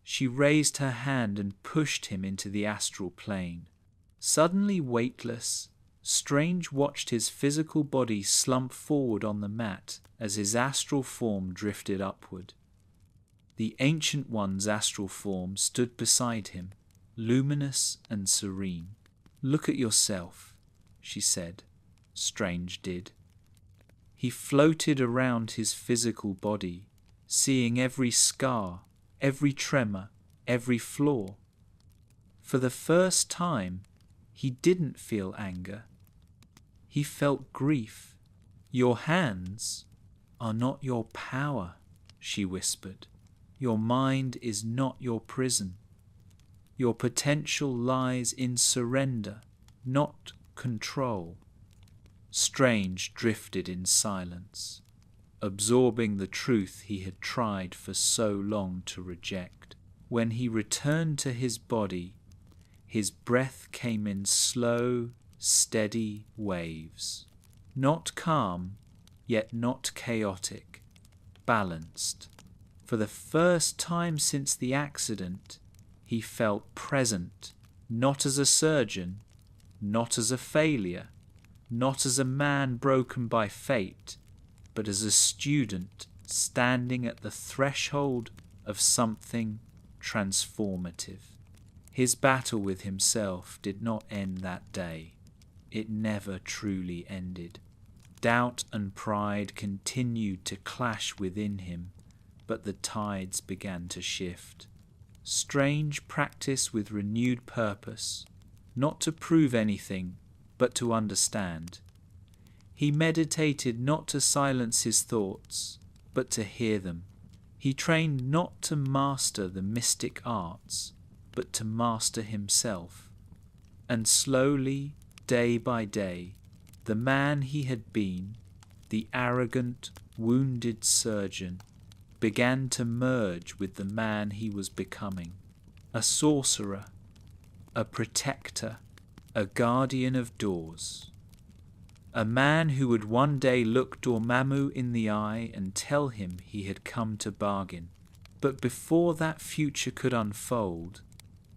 She raised her hand and pushed him into the astral plane. Suddenly weightless, Strange watched his physical body slump forward on the mat as his astral form drifted upward. The Ancient One's astral form stood beside him, luminous and serene. Look at yourself, she said. Strange did. He floated around his physical body, seeing every scar, every tremor, every flaw. For the first time, he didn't feel anger. He felt grief. Your hands are not your power, she whispered. Your mind is not your prison. Your potential lies in surrender, not control. Strange drifted in silence, absorbing the truth he had tried for so long to reject. When he returned to his body, his breath came in slow, steady waves. Not calm, yet not chaotic, balanced. For the first time since the accident, he felt present, not as a surgeon, not as a failure, not as a man broken by fate, but as a student standing at the threshold of something transformative. His battle with himself did not end that day. It never truly ended. Doubt and pride continued to clash within him, but the tides began to shift. Strange practice with renewed purpose, not to prove anything, but to understand. He meditated not to silence his thoughts, but to hear them. He trained not to master the mystic arts, but to master himself. And slowly, day by day, the man he had been, the arrogant, wounded surgeon, began to merge with the man he was becoming. A sorcerer, a protector, a guardian of doors. A man who would one day look Dormammu in the eye and tell him he had come to bargain. But before that future could unfold,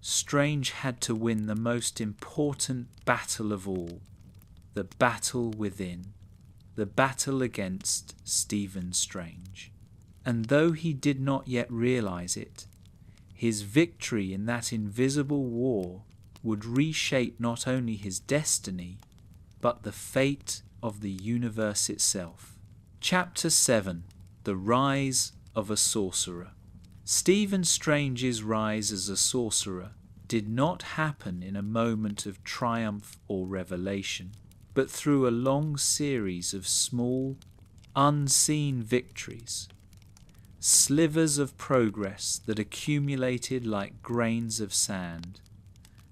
Strange had to win the most important battle of all, the battle within, the battle against Stephen Strange. And though he did not yet realize it, his victory in that invisible war would reshape not only his destiny, but the fate of the universe itself. Chapter 7. The Rise of a Sorcerer. Stephen Strange's rise as a sorcerer did not happen in a moment of triumph or revelation, but through a long series of small, unseen victories, slivers of progress that accumulated like grains of sand,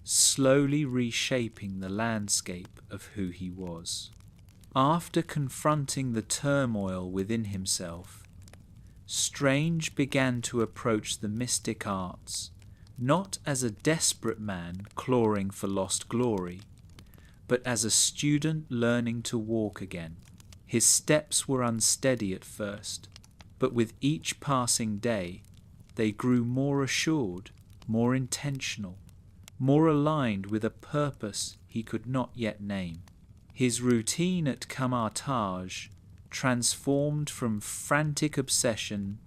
slowly reshaping the landscape of who he was. After confronting the turmoil within himself, Strange began to approach the mystic arts not as a desperate man clawing for lost glory, but as a student learning to walk again. His steps were unsteady at first, but with each passing day, they grew more assured, more intentional, more aligned with a purpose he could not yet name. His routine at Kamartage transformed from frantic obsession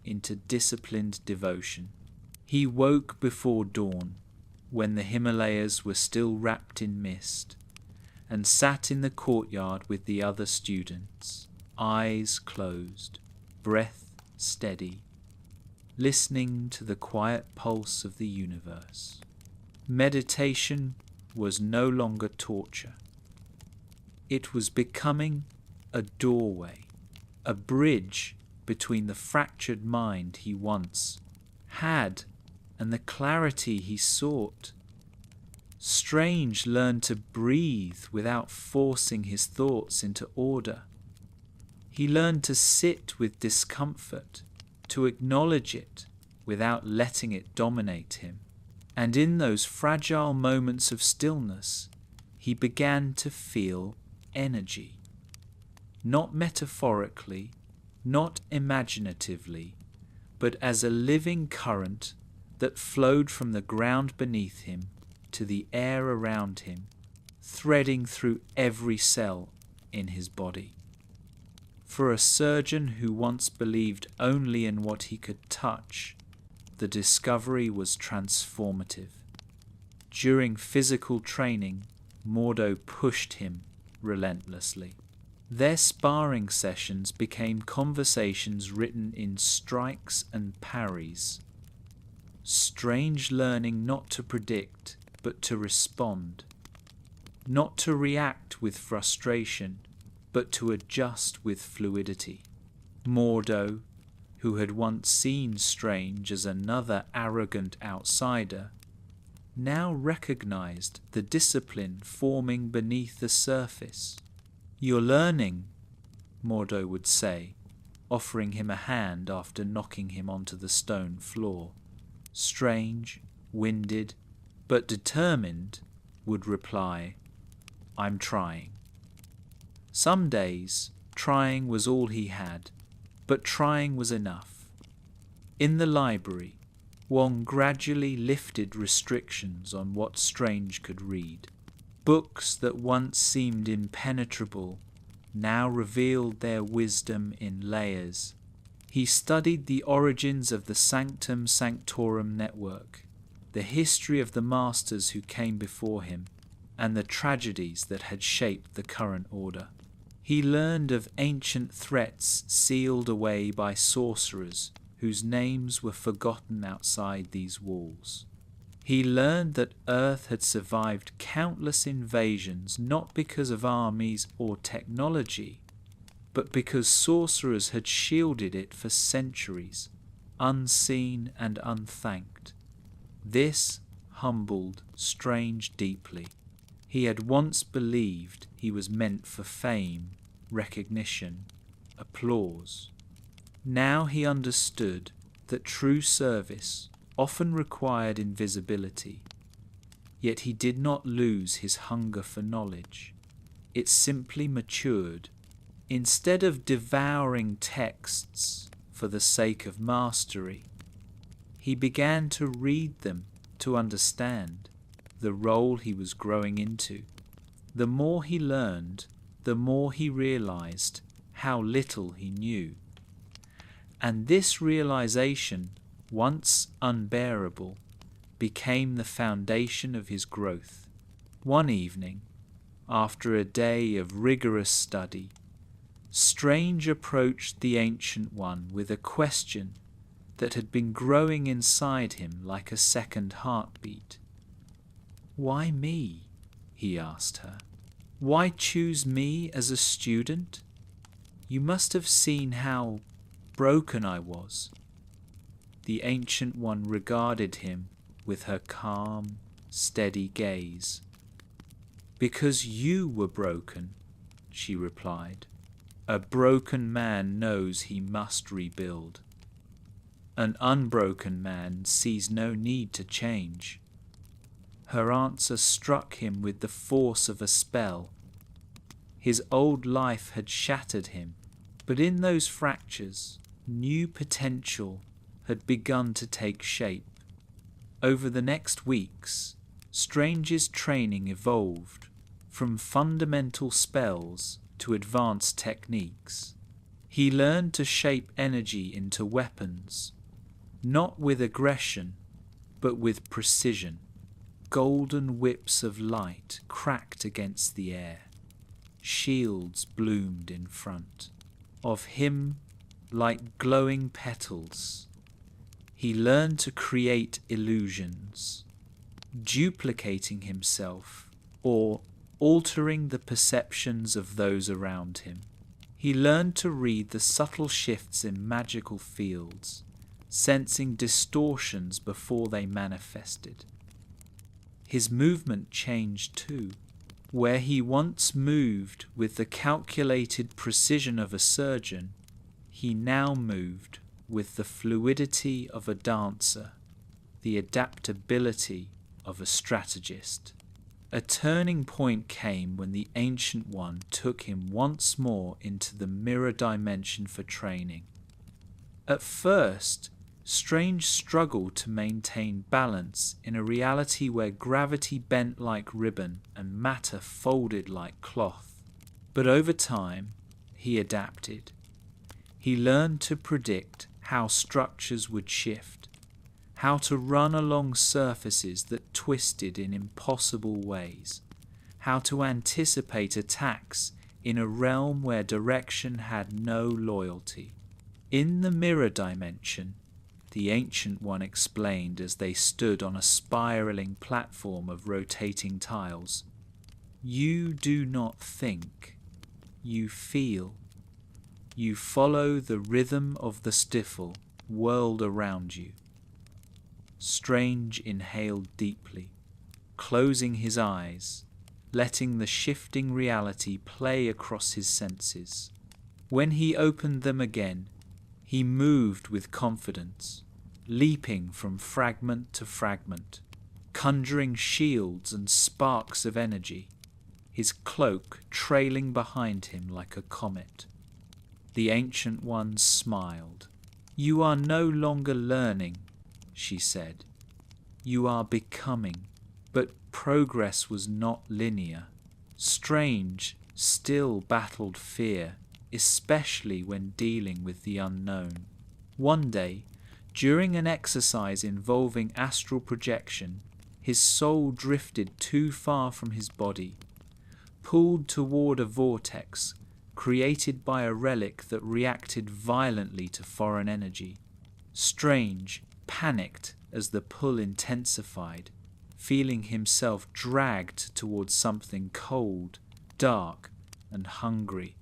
into disciplined devotion. He woke before dawn, when the Himalayas were still wrapped in mist, and sat in the courtyard with the other students, eyes closed, breath steady, listening to the quiet pulse of the universe. Meditation was no longer torture. It was becoming a doorway, a bridge between the fractured mind he once had and the clarity he sought. Strange learned to breathe without forcing his thoughts into order. He learned to sit with discomfort, to acknowledge it without letting it dominate him. And in those fragile moments of stillness, he began to feel energy. Not metaphorically, not imaginatively, but as a living current that flowed from the ground beneath him to the air around him, threading through every cell in his body. For a surgeon who once believed only in what he could touch, the discovery was transformative. During physical training, Mordo pushed him relentlessly. Their sparring sessions became conversations written in strikes and parries. Strange learning not to predict, but to respond. Not to react with frustration, but to adjust with fluidity. Mordo, who had once seen Strange as another arrogant outsider, now recognized the discipline forming beneath the surface. "You're learning," Mordo would say, offering him a hand after knocking him onto the stone floor. Strange, winded, but determined, would reply, "I'm trying." Some days, trying was all he had, but trying was enough. In the library, Wong gradually lifted restrictions on what Strange could read. Books that once seemed impenetrable now revealed their wisdom in layers. He studied the origins of the Sanctum Sanctorum network, the history of the masters who came before him, and the tragedies that had shaped the current order. He learned of ancient threats sealed away by sorcerers whose names were forgotten outside these walls. He learned that Earth had survived countless invasions not because of armies or technology, but because sorcerers had shielded it for centuries, unseen and unthanked. This humbled Strange deeply. He had once believed he was meant for fame, recognition, applause. Now he understood that true service often required invisibility, yet he did not lose his hunger for knowledge. It simply matured. Instead of devouring texts for the sake of mastery, he began to read them to understand the role he was growing into. The more he learned, the more he realized how little he knew. And this realization, once unbearable, became the foundation of his growth. One evening, after a day of rigorous study, Strange approached the Ancient One with a question that had been growing inside him like a second heartbeat. "Why me?" he asked her. "Why choose me as a student? You must have seen how broken I was." The Ancient One regarded him with her calm, steady gaze. "Because you were broken," she replied. "A broken man knows he must rebuild. An unbroken man sees no need to change." Her answer struck him with the force of a spell. His old life had shattered him, but in those fractures, new potential had begun to take shape. Over the next weeks, Strange's training evolved from fundamental spells to advanced techniques. He learned to shape energy into weapons, not with aggression, but with precision. golden whips of light cracked against the air. Shields bloomed in front of him like glowing petals. He learned to create illusions, duplicating himself or altering the perceptions of those around him. He learned to read the subtle shifts in magical fields, sensing distortions before they manifested. His movement changed too. Where he once moved with the calculated precision of a surgeon, he now moved with the fluidity of a dancer, the adaptability of a strategist. A turning point came when the Ancient One took him once more into the mirror dimension for training. At first, Strange struggled to maintain balance in a reality where gravity bent like ribbon and matter folded like cloth. But over time, he adapted. He learned to predict how structures would shift, how to run along surfaces that twisted in impossible ways, how to anticipate attacks in a realm where direction had no loyalty. In the mirror dimension, the Ancient One explained as they stood on a spiraling platform of rotating tiles, "You do not think, you feel. You follow the rhythm of the stifle whirled around you." Strange inhaled deeply, closing his eyes, letting the shifting reality play across his senses. When he opened them again, he moved with confidence, leaping from fragment to fragment, conjuring shields and sparks of energy, his cloak trailing behind him like a comet. The Ancient One smiled. "You are no longer learning," she said. "You are becoming." But progress was not linear. Strange still battled fear, especially when dealing with the unknown. One day, during an exercise involving astral projection, his soul drifted too far from his body, pulled toward a vortex created by a relic that reacted violently to foreign energy. Strange panicked as the pull intensified, feeling himself dragged towards something cold, dark, and hungry.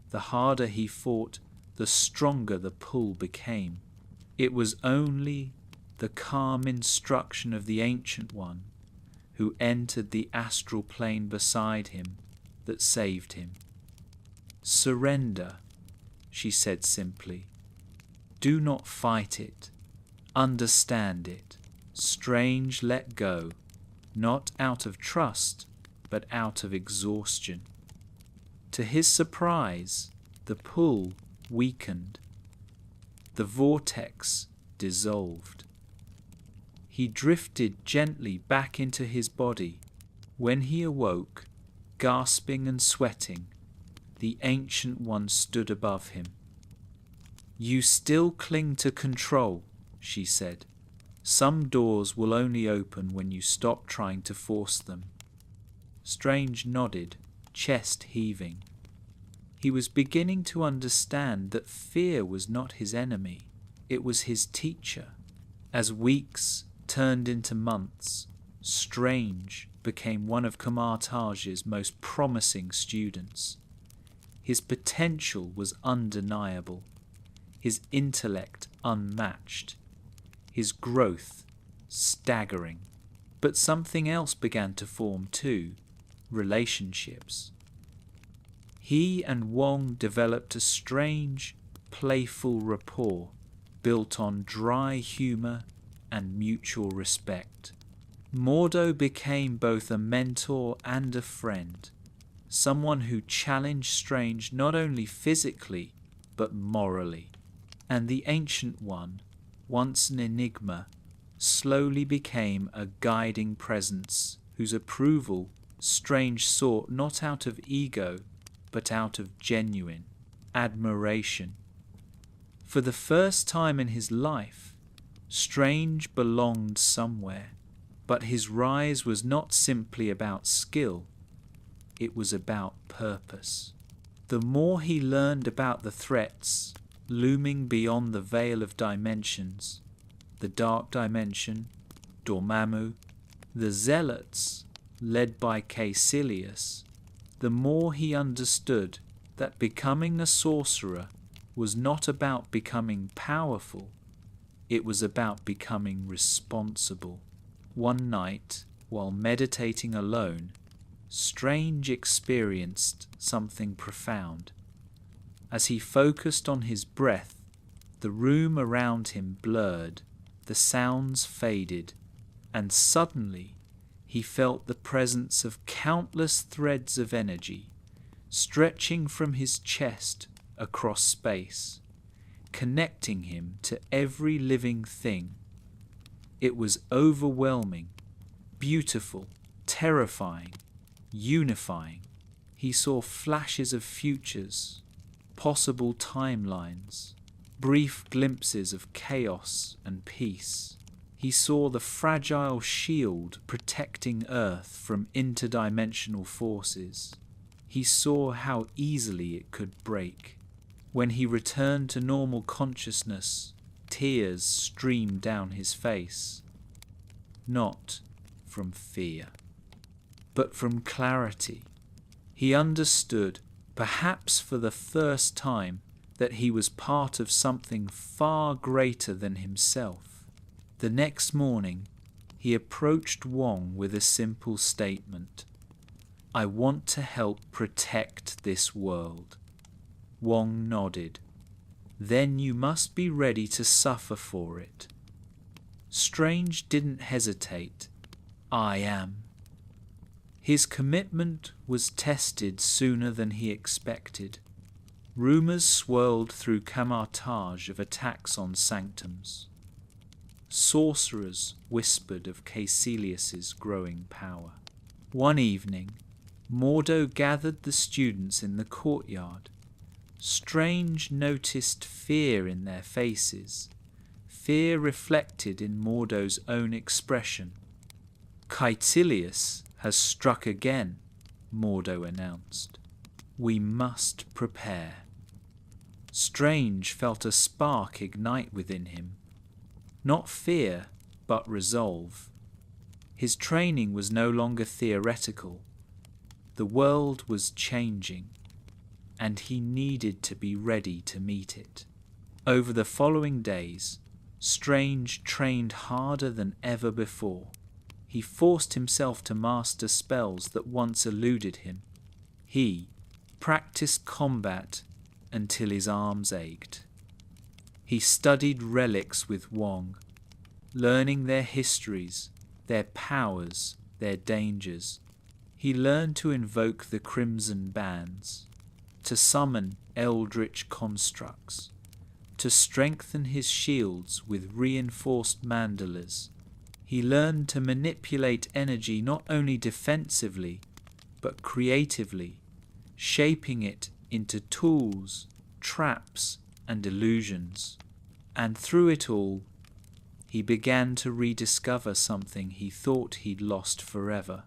The harder he fought, the stronger the pull became. It was only the calm instruction of the Ancient One, who entered the astral plane beside him, that saved him. "Surrender," she said simply. "Do not fight it. Understand it." Strange let go, not out of trust, but out of exhaustion. To his surprise, the pull weakened. The vortex dissolved. He drifted gently back into his body. When he awoke, gasping and sweating, the Ancient One stood above him. "You still cling to control," she said. "Some doors will only open when you stop trying to force them." Strange nodded, chest heaving. He was beginning to understand that fear was not his enemy, it was his teacher. As weeks turned into months, Strange became one of Kamar-Taj's most promising students. His potential was undeniable, his intellect unmatched, his growth staggering. But something else began to form too: relationships. He and Wong developed a strange, playful rapport built on dry humor and mutual respect. Mordo became both a mentor and a friend, someone who challenged Strange not only physically, but morally. And the Ancient One, once an enigma, slowly became a guiding presence whose approval Strange sought not out of ego, but out of genuine admiration. For the first time in his life, Strange belonged somewhere, But his rise was not simply about skill, it was about purpose. The more he learned about the threats looming beyond the veil of dimensions, the dark dimension, Dormammu, the zealots, led by Kaecilius, the more he understood that becoming a sorcerer was not about becoming powerful, it was about becoming responsible. One night, while meditating alone, Strage experienced something profound. As he focused on his breath, the room around him blurred, the sounds faded, and suddenly he felt the presence of countless threads of energy stretching from his chest across space, connecting him to every living thing. It was overwhelming, beautiful, terrifying, unifying. He saw flashes of futures, possible timelines, brief glimpses of chaos and peace. He saw the fragile shield protecting Earth from interdimensional forces. He saw how easily it could break. When he returned to normal consciousness, tears streamed down his face. Not from fear, but from clarity. He understood, perhaps for the first time, that he was part of something far greater than himself. The next morning, he approached Wong with a simple statement. "I want to help protect this world." Wong nodded. "Then you must be ready to suffer for it." Strage didn't hesitate. "I am." His commitment was tested sooner than he expected. Rumours swirled through Camartage of attacks on Sanctums. Sorcerers whispered of Kaecilius's growing power. One evening, Mordo gathered the students in the courtyard. Strage noticed fear in their faces, fear reflected in Mordo's own expression. "Kaecilius has struck again," Mordo announced. "We must prepare." Strage felt a spark ignite within him. Not fear, but resolve. His training was no longer theoretical. The world was changing, and he needed to be ready to meet it. Over the following days, Strage trained harder than ever before. He forced himself to master spells that once eluded him. He practiced combat until his arms ached. He studied relics with Wong, learning their histories, their powers, their dangers. He learned to invoke the crimson bands, to summon eldritch constructs, to strengthen his shields with reinforced mandalas. He learned to manipulate energy not only defensively, but creatively, shaping it into tools, traps, and illusions. And through it all, he began to rediscover something he thought he'd lost forever.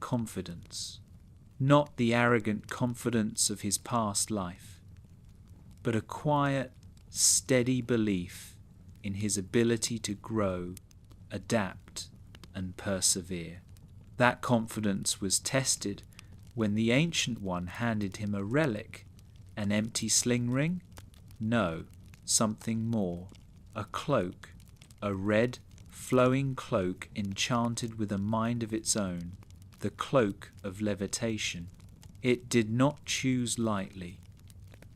Confidence. Not the arrogant confidence of his past life, but a quiet, steady belief in his ability to grow, adapt, and persevere. That confidence was tested when the Ancient One handed him a relic. An empty sling ring? No, something more. A cloak. A red, flowing cloak enchanted with a mind of its own. The cloak of levitation. It did not choose lightly.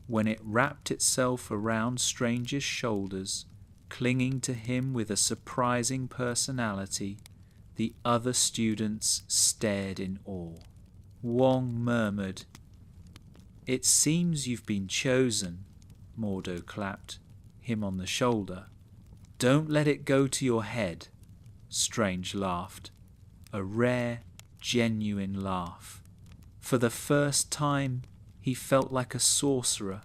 When it wrapped itself around Strage's shoulders, clinging to him with a surprising personality, the other students stared in awe. Wong murmured, "It seems you've been chosen." Mordo clapped him on the shoulder. "Don't let it go to your head." Strage laughed. A rare, genuine laugh. For the first time, he felt like a sorcerer,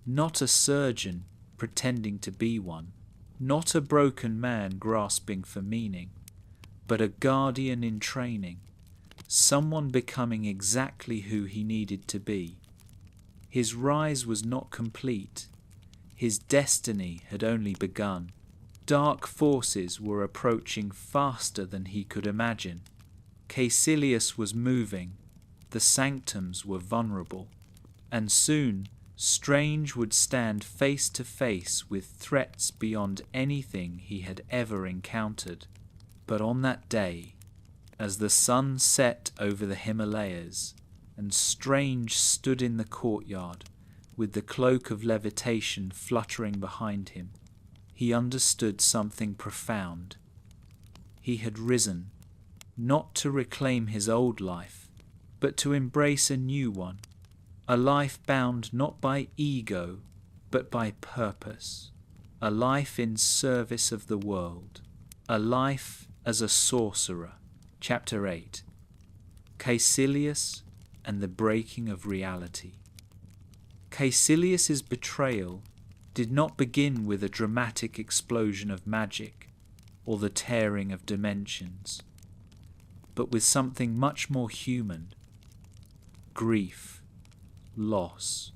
not a surgeon pretending to be one, not a broken man grasping for meaning, but a guardian in training, someone becoming exactly who he needed to be. His rise was not complete. His destiny had only begun. Dark forces were approaching faster than he could imagine. Kaecilius was moving, the Sanctums were vulnerable, and soon Strange would stand face to face with threats beyond anything he had ever encountered. But on that day, as the sun set over the Himalayas, and Strange stood in the courtyard with the cloak of levitation fluttering behind him, he understood something profound. He had risen, not to reclaim his old life, but to embrace a new one, a life bound not by ego, but by purpose, a life in service of the world, a life as a sorcerer. Chapter 8. Kaecilius and the Breaking of Reality. Kaecilius's betrayal did not begin with a dramatic explosion of magic or the tearing of dimensions, but with something much more human: grief, loss,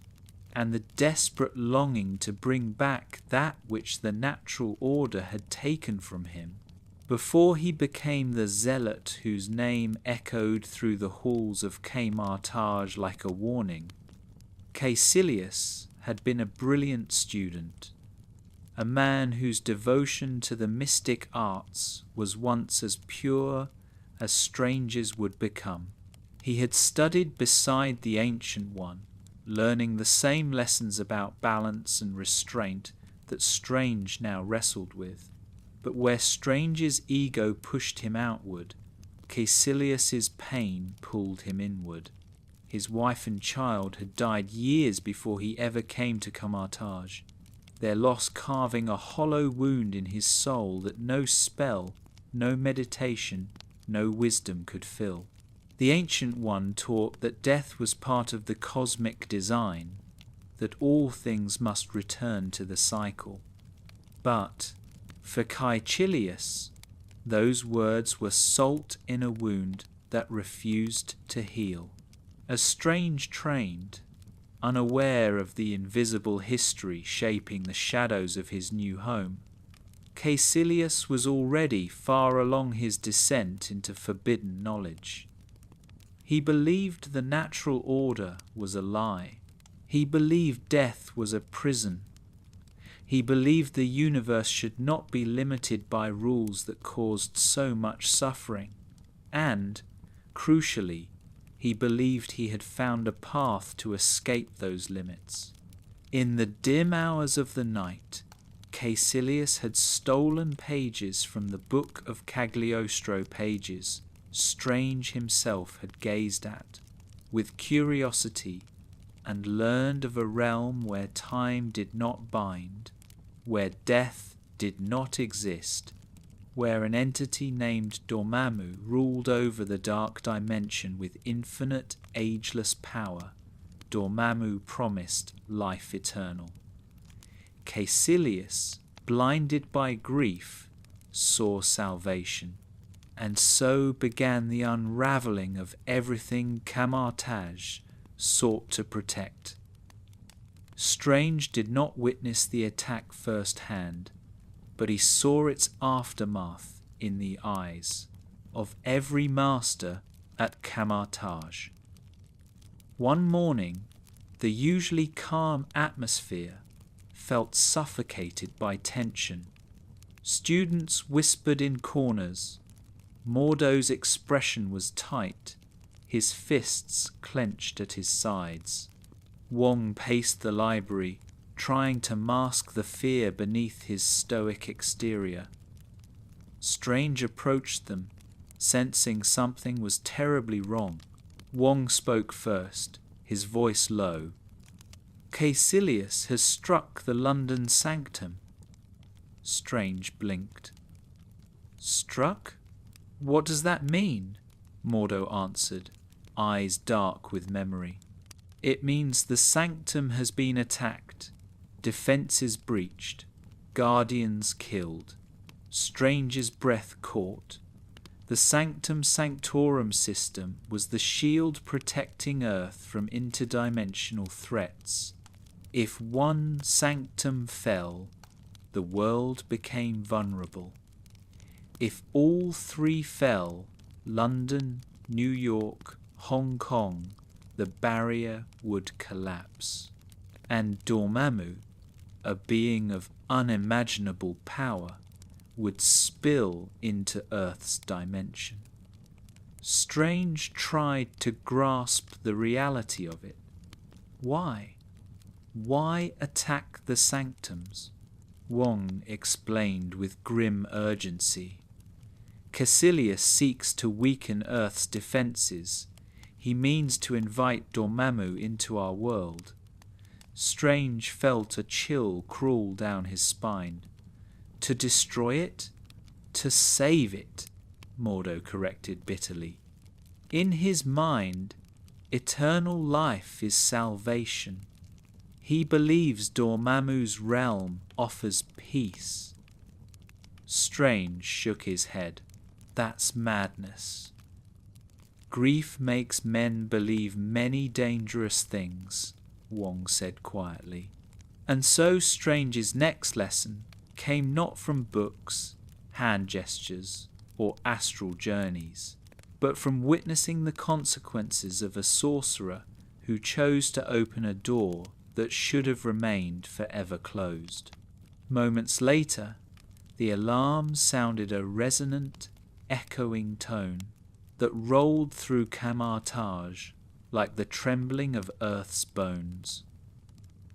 and the desperate longing to bring back that which the natural order had taken from him. Before he became the zealot whose name echoed through the halls of Kamartaj like a warning, Kaecilius had been a brilliant student, a man whose devotion to the mystic arts was once as pure as Strange's would become. He had studied beside the Ancient One, learning the same lessons about balance and restraint that Strange now wrestled with. But where Strange's ego pushed him outward, Kaecilius's pain pulled him inward. His wife and child had died years before he ever came to Kamartaj, their loss carving a hollow wound in his soul that no spell, no meditation, no wisdom could fill. The Ancient One taught that death was part of the cosmic design, that all things must return to the cycle. But for Kaecilius, those words were salt in a wound that refused to heal. As Strange trained, unaware of the invisible history shaping the shadows of his new home, Kaecilius was already far along his descent into forbidden knowledge. He believed the natural order was a lie. He believed death was a prison. He believed the universe should not be limited by rules that caused so much suffering. And, crucially, he believed he had found a path to escape those limits. In the dim hours of the night, Kaecilius had stolen pages from the Book of Cagliostro pages Strange himself had gazed at with curiosity, and learned of a realm where time did not bind, where death did not exist, where an entity named Dormammu ruled over the dark dimension with infinite, ageless power. Dormammu promised life eternal. Kaecilius, blinded by grief, saw salvation. And so began the unravelling of everything Kamartaj sought to protect. Strange did not witness the attack firsthand, but he saw its aftermath in the eyes of every master at Kamartaj. One morning, the usually calm atmosphere felt suffocated by tension. Students whispered in corners. Mordo's expression was tight, his fists clenched at his sides. Wong paced the library, trying to mask the fear beneath his stoic exterior. Strange approached them, sensing something was terribly wrong. Wong spoke first, his voice low. "Kaecilius has struck the London Sanctum." Strange blinked. "Struck? What does that mean?" Mordo answered, eyes dark with memory. "It means the Sanctum has been attacked, defences breached, guardians killed, Strange's breath caught. The Sanctum Sanctorum system was the shield protecting Earth from interdimensional threats. If one sanctum fell, the world became vulnerable. If all three fell, London, New York, Hong Kong, the barrier would collapse. And Dormammu, a being of unimaginable power, would spill into Earth's dimension. Strange tried to grasp the reality of it. Why? Why attack the sanctums? Wong explained with grim urgency. Kaecilius seeks to weaken Earth's defences. He means to invite Dormammu into our world. Strange felt a chill crawl down his spine. To destroy it? To save it, Mordo corrected bitterly. In his mind, eternal life is salvation. He believes Dormammu's realm offers peace. Strange shook his head. That's madness. Grief makes men believe many dangerous things, Wong said quietly. And so Strange's next lesson came not from books, hand gestures, or astral journeys, but from witnessing the consequences of a sorcerer who chose to open a door that should have remained forever closed. Moments later, the alarm sounded a resonant, echoing tone that rolled through Camartage like the trembling of Earth's bones.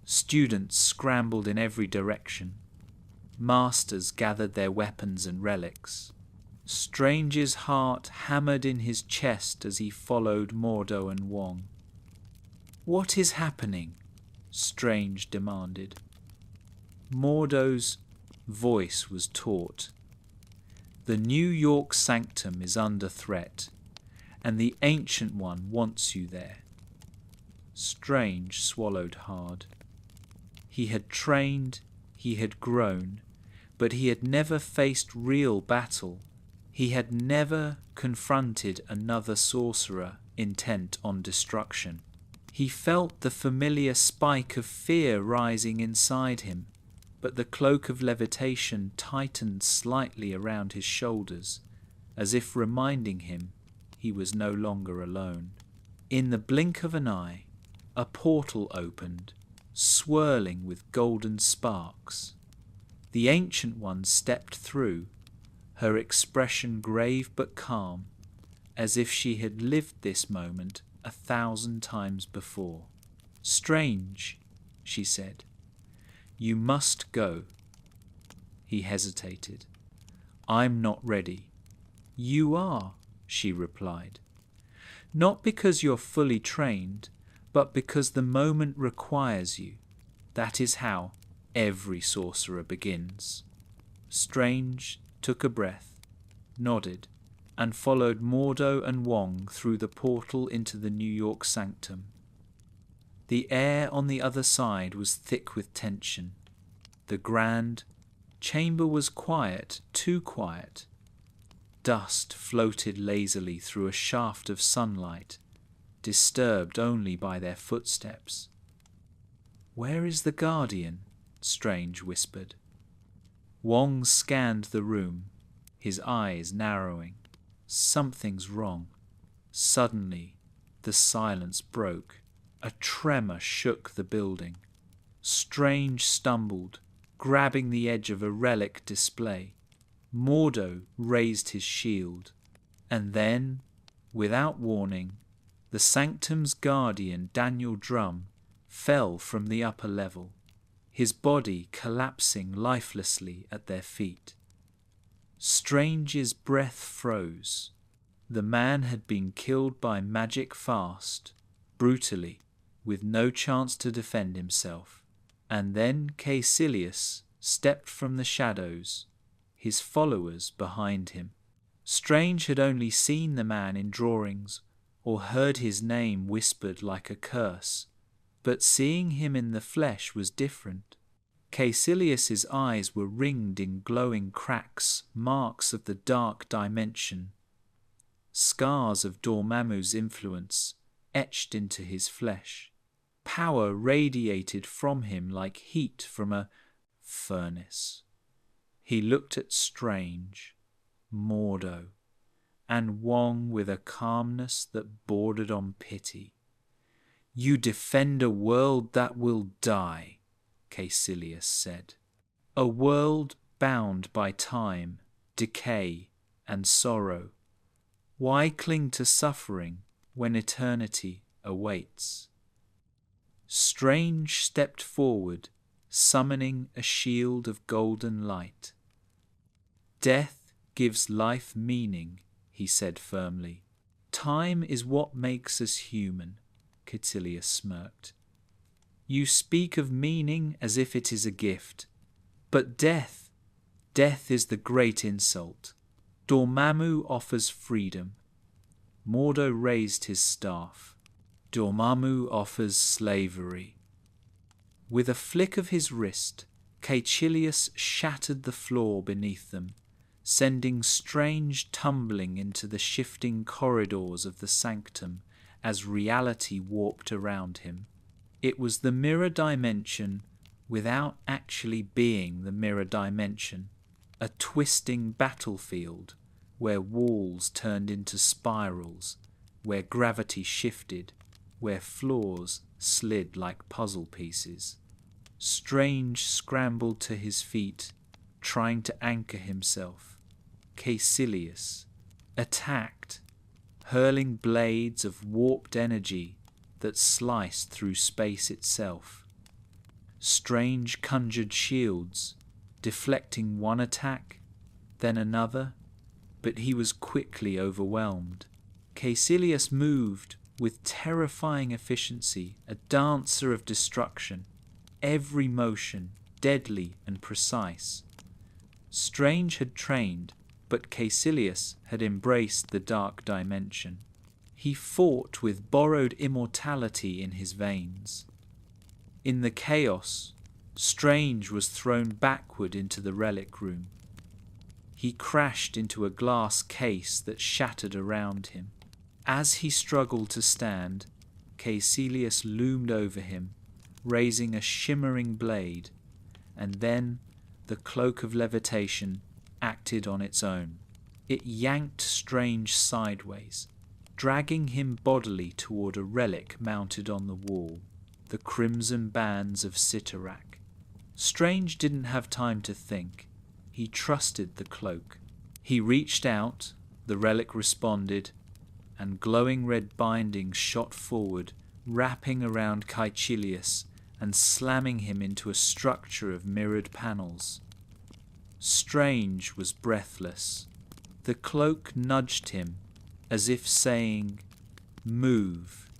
Students scrambled in every direction. Masters gathered their weapons and relics. Strange's heart hammered in his chest as he followed Mordo and Wong. "What is happening?" Strange demanded. Mordo's voice was taut. "The New York Sanctum is under threat, and the Ancient One wants you there." Strange swallowed hard. He had trained, he had grown, but he had never faced real battle. He had never confronted another sorcerer intent on destruction. He felt the familiar spike of fear rising inside him, but the cloak of levitation tightened slightly around his shoulders, as if reminding him he was no longer alone. In the blink of an eye, a portal opened, swirling with golden sparks. The Ancient One stepped through, her expression grave but calm, as if she had lived this moment 1,000 times before. "Strange," she said. "You must go." He hesitated. "I'm not ready." "You are," she replied. "Not because you're fully trained, but because the moment requires you. That is how every sorcerer begins." Strange took a breath, nodded, and followed Mordo and Wong through the portal into the New York Sanctum. The air on the other side was thick with tension. The grand chamber was quiet, too quiet. Dust floated lazily through a shaft of sunlight, disturbed only by their footsteps. "Where is the Guardian?" Strange whispered. Wong scanned the room, his eyes narrowing. Something's wrong. Suddenly, the silence broke. A tremor shook the building. Strange stumbled, grabbing the edge of a relic display. Mordo raised his shield. And then, without warning, the Sanctum's guardian, Daniel Drum, fell from the upper level, his body collapsing lifelessly at their feet. Strange's breath froze. The man had been killed by magic fast, brutally, with no chance to defend himself. And then Kaecilius stepped from the shadows, his followers behind him. Strange had only seen the man in drawings or heard his name whispered like a curse, but seeing him in the flesh was different. Kaecilius's eyes were ringed in glowing cracks, marks of the dark dimension, scars of Dormammu's influence etched into his flesh. Power radiated from him like heat from a furnace. He looked at Strange, Mordo, and Wong with a calmness that bordered on pity. "You defend a world that will die," Kaecilius said. "A world bound by time, decay, and sorrow. Why cling to suffering when eternity awaits?" Strange stepped forward, summoning a shield of golden light. "Death gives life meaning," he said firmly. "Time is what makes us human," Kaecilius smirked. "You speak of meaning as if it is a gift. But death is the great insult. Dormammu offers freedom." Mordo raised his staff. "Dormammu offers slavery." With a flick of his wrist, Kaecilius shattered the floor beneath them, sending Strange tumbling into the shifting corridors of the Sanctum as reality warped around him. It was the mirror dimension without actually being the mirror dimension, a twisting battlefield where walls turned into spirals, where gravity shifted, where floors slid like puzzle pieces. Strange scrambled to his feet, trying to anchor himself. Kaecilius attacked, hurling blades of warped energy that sliced through space itself. Strange conjured shields, deflecting one attack, then another, but he was quickly overwhelmed. Kaecilius moved with terrifying efficiency, a dancer of destruction, every motion deadly and precise. Strange had trained, but Kaecilius had embraced the dark dimension. He fought with borrowed immortality in his veins. In the chaos, Strange was thrown backward into the relic room. He crashed into a glass case that shattered around him. As he struggled to stand, Kaecilius loomed over him, raising a shimmering blade, and then the cloak of levitation acted on its own. It yanked Strange sideways, dragging him bodily toward a relic mounted on the wall, the crimson bands of Sitarak. Strange didn't have time to think. He trusted the cloak. He reached out, the relic responded, and glowing red bindings shot forward, wrapping around Kaecilius and slamming him into a structure of mirrored panels. Strange was breathless. The cloak nudged him, as if saying, "Move,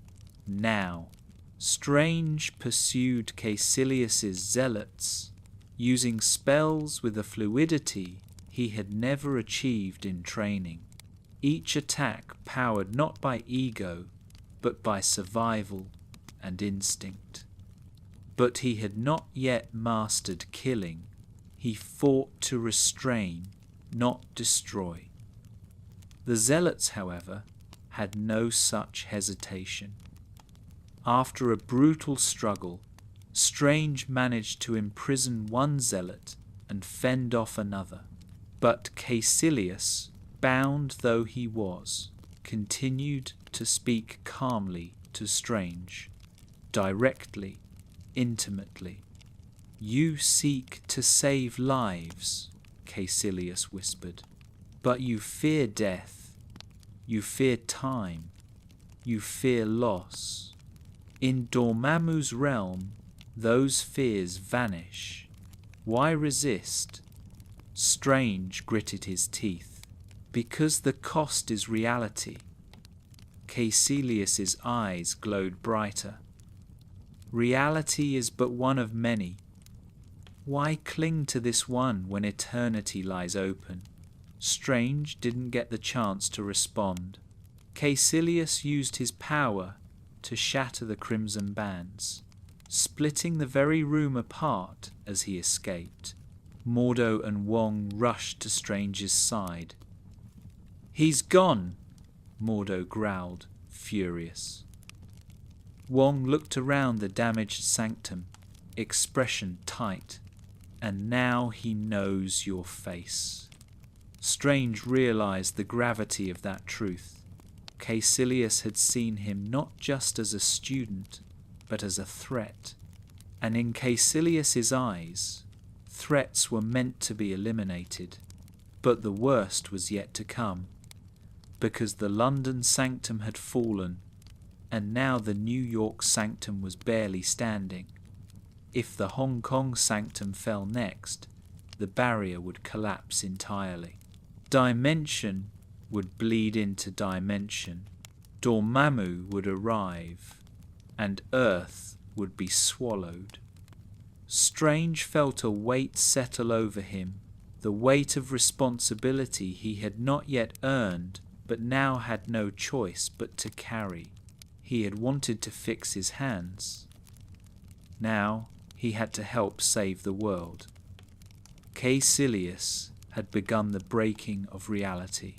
now." Strange pursued Kaecilius's zealots, using spells with a fluidity he had never achieved in training. Each attack powered not by ego, but by survival and instinct. But he had not yet mastered killing. He fought to restrain, not destroy. The zealots, however, had no such hesitation. After a brutal struggle, Strange managed to imprison one zealot and fend off another. But Kaecilius, bound though he was, continued to speak calmly to Strange, directly, intimately. "You seek to save lives," Kaecilius whispered, "but you fear death, you fear time, you fear loss. In Dormammu's realm, those fears vanish. Why resist?" Strange gritted his teeth. "Because the cost is reality." Kaecilius's eyes glowed brighter. "Reality is but one of many. Why cling to this one when eternity lies open?" Strange didn't get the chance to respond. Kaecilius used his power to shatter the crimson bands, splitting the very room apart as he escaped. Mordo and Wong rushed to Strange's side. "He's gone!" Mordo growled, furious. Wong looked around the damaged sanctum, expression tight. And now he knows your face. Strange realized the gravity of that truth. Kaecilius had seen him not just as a student, but as a threat. And in Kaecilius's eyes, threats were meant to be eliminated. But the worst was yet to come, because the London Sanctum had fallen, and now the New York Sanctum was barely standing. If the Hong Kong Sanctum fell next, the barrier would collapse entirely. Dimension would bleed into dimension. Dormammu would arrive, and Earth would be swallowed. Strange felt a weight settle over him, the weight of responsibility he had not yet earned, but now had no choice but to carry. He had wanted to fix his hands. Now he had to help save the world. Kaecilius had begun the breaking of reality,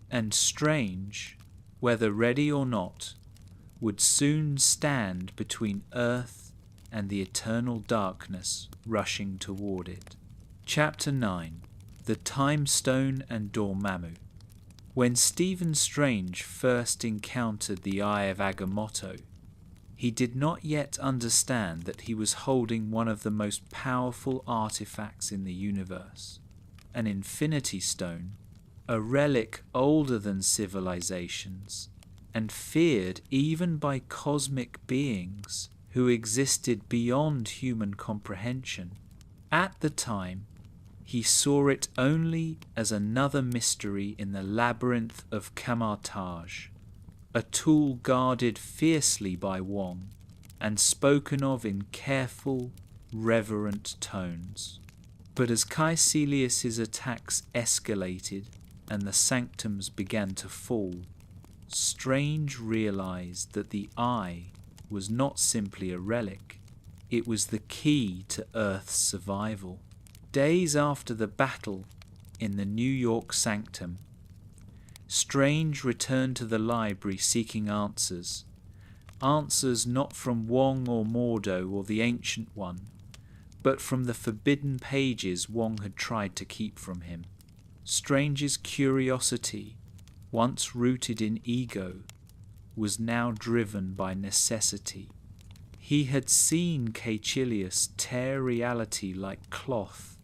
and Strange, whether ready or not, would soon stand between Earth and the eternal darkness rushing toward it. Chapter 9. The Time Stone and Dormammu. When Stephen Strange first encountered the Eye of Agamotto, he did not yet understand that he was holding one of the most powerful artifacts in the universe, an Infinity Stone, a relic older than civilizations, and feared even by cosmic beings who existed beyond human comprehension. At the time, he saw it only as another mystery in the labyrinth of Camartage, a tool guarded fiercely by Wong and spoken of in careful, reverent tones. But as Kaecilius's attacks escalated and the sanctums began to fall, Strange realized that the Eye was not simply a relic, it was the key to Earth's survival. Days after the battle in the New York Sanctum, Strange returned to the library seeking answers. Answers not from Wong or Mordo or the Ancient One, but from the forbidden pages Wong had tried to keep from him. Strange's curiosity, once rooted in ego, was now driven by necessity. He had seen Kaecilius tear reality like cloth.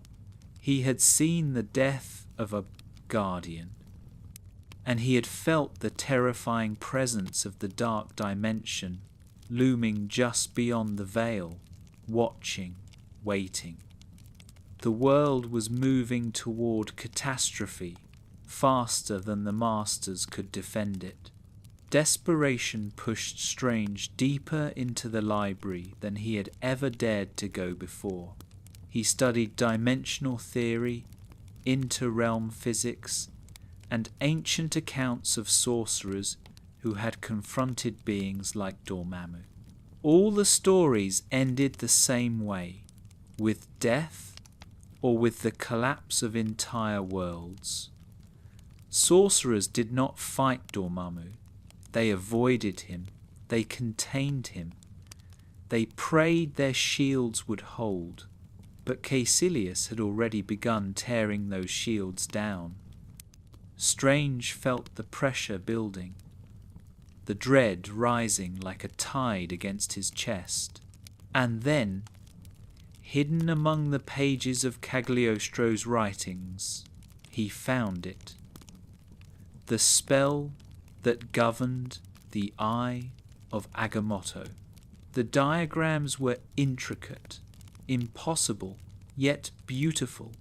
He had seen the death of a guardian, and he had felt the terrifying presence of the dark dimension looming just beyond the veil, watching, waiting. The world was moving toward catastrophe faster than the masters could defend it. Desperation pushed Strange deeper into the library than he had ever dared to go before. He studied dimensional theory, inter-realm physics, and ancient accounts of sorcerers who had confronted beings like Dormammu. All the stories ended the same way, with death or with the collapse of entire worlds. Sorcerers did not fight Dormammu. They avoided him. They contained him. They prayed their shields would hold. But Kaecilius had already begun tearing those shields down. Strange felt the pressure building, the dread rising like a tide against his chest. And then, hidden among the pages of Cagliostro's writings, he found it. The spell that governed the Eye of Agamotto. The diagrams were intricate, impossible, yet beautiful,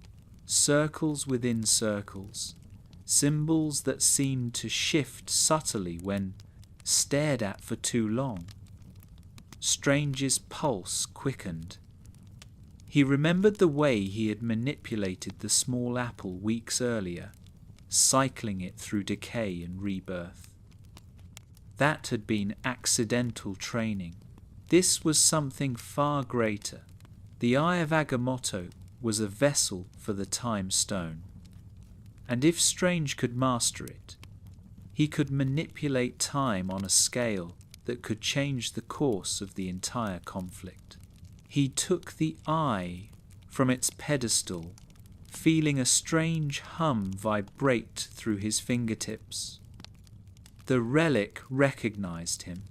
circles within circles, symbols that seemed to shift subtly when stared at for too long. Strange's pulse quickened. He remembered the way he had manipulated the small apple weeks earlier, cycling it through decay and rebirth. That had been accidental training. This was something far greater. The Eye of Agamotto was a vessel for the Time Stone, and if Strange could master it, He could manipulate time on a scale that could change the course of the entire conflict. He took the eye from its pedestal, feeling a strange hum vibrate through his fingertips. The relic recognized him,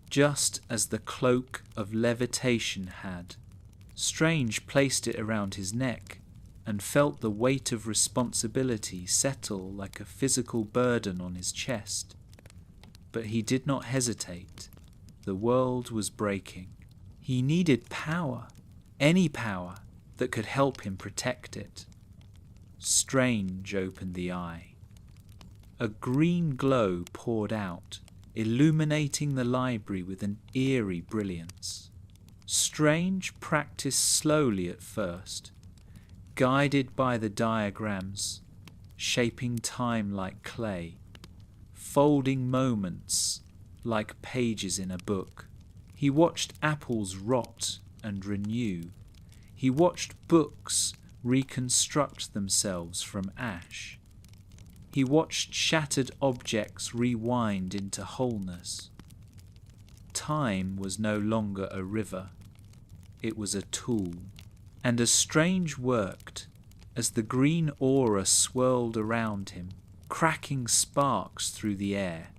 just as the cloak of levitation had. Strange placed it around his neck and felt the weight of responsibility settle like a physical burden on his chest. But he did not hesitate. The world was breaking. He needed power, any power that could help him protect it. Strange opened the eye. A green glow poured out, illuminating the library with an eerie brilliance. Strange practiced slowly at first, guided by the diagrams, shaping time like clay, folding moments like pages in a book. He watched apples rot and renew. He watched books reconstruct themselves from ash. He watched shattered objects rewind into wholeness. Time was no longer a river. It was a tool. And as Strange worked, as the green aura swirled around him, cracking sparks through the air,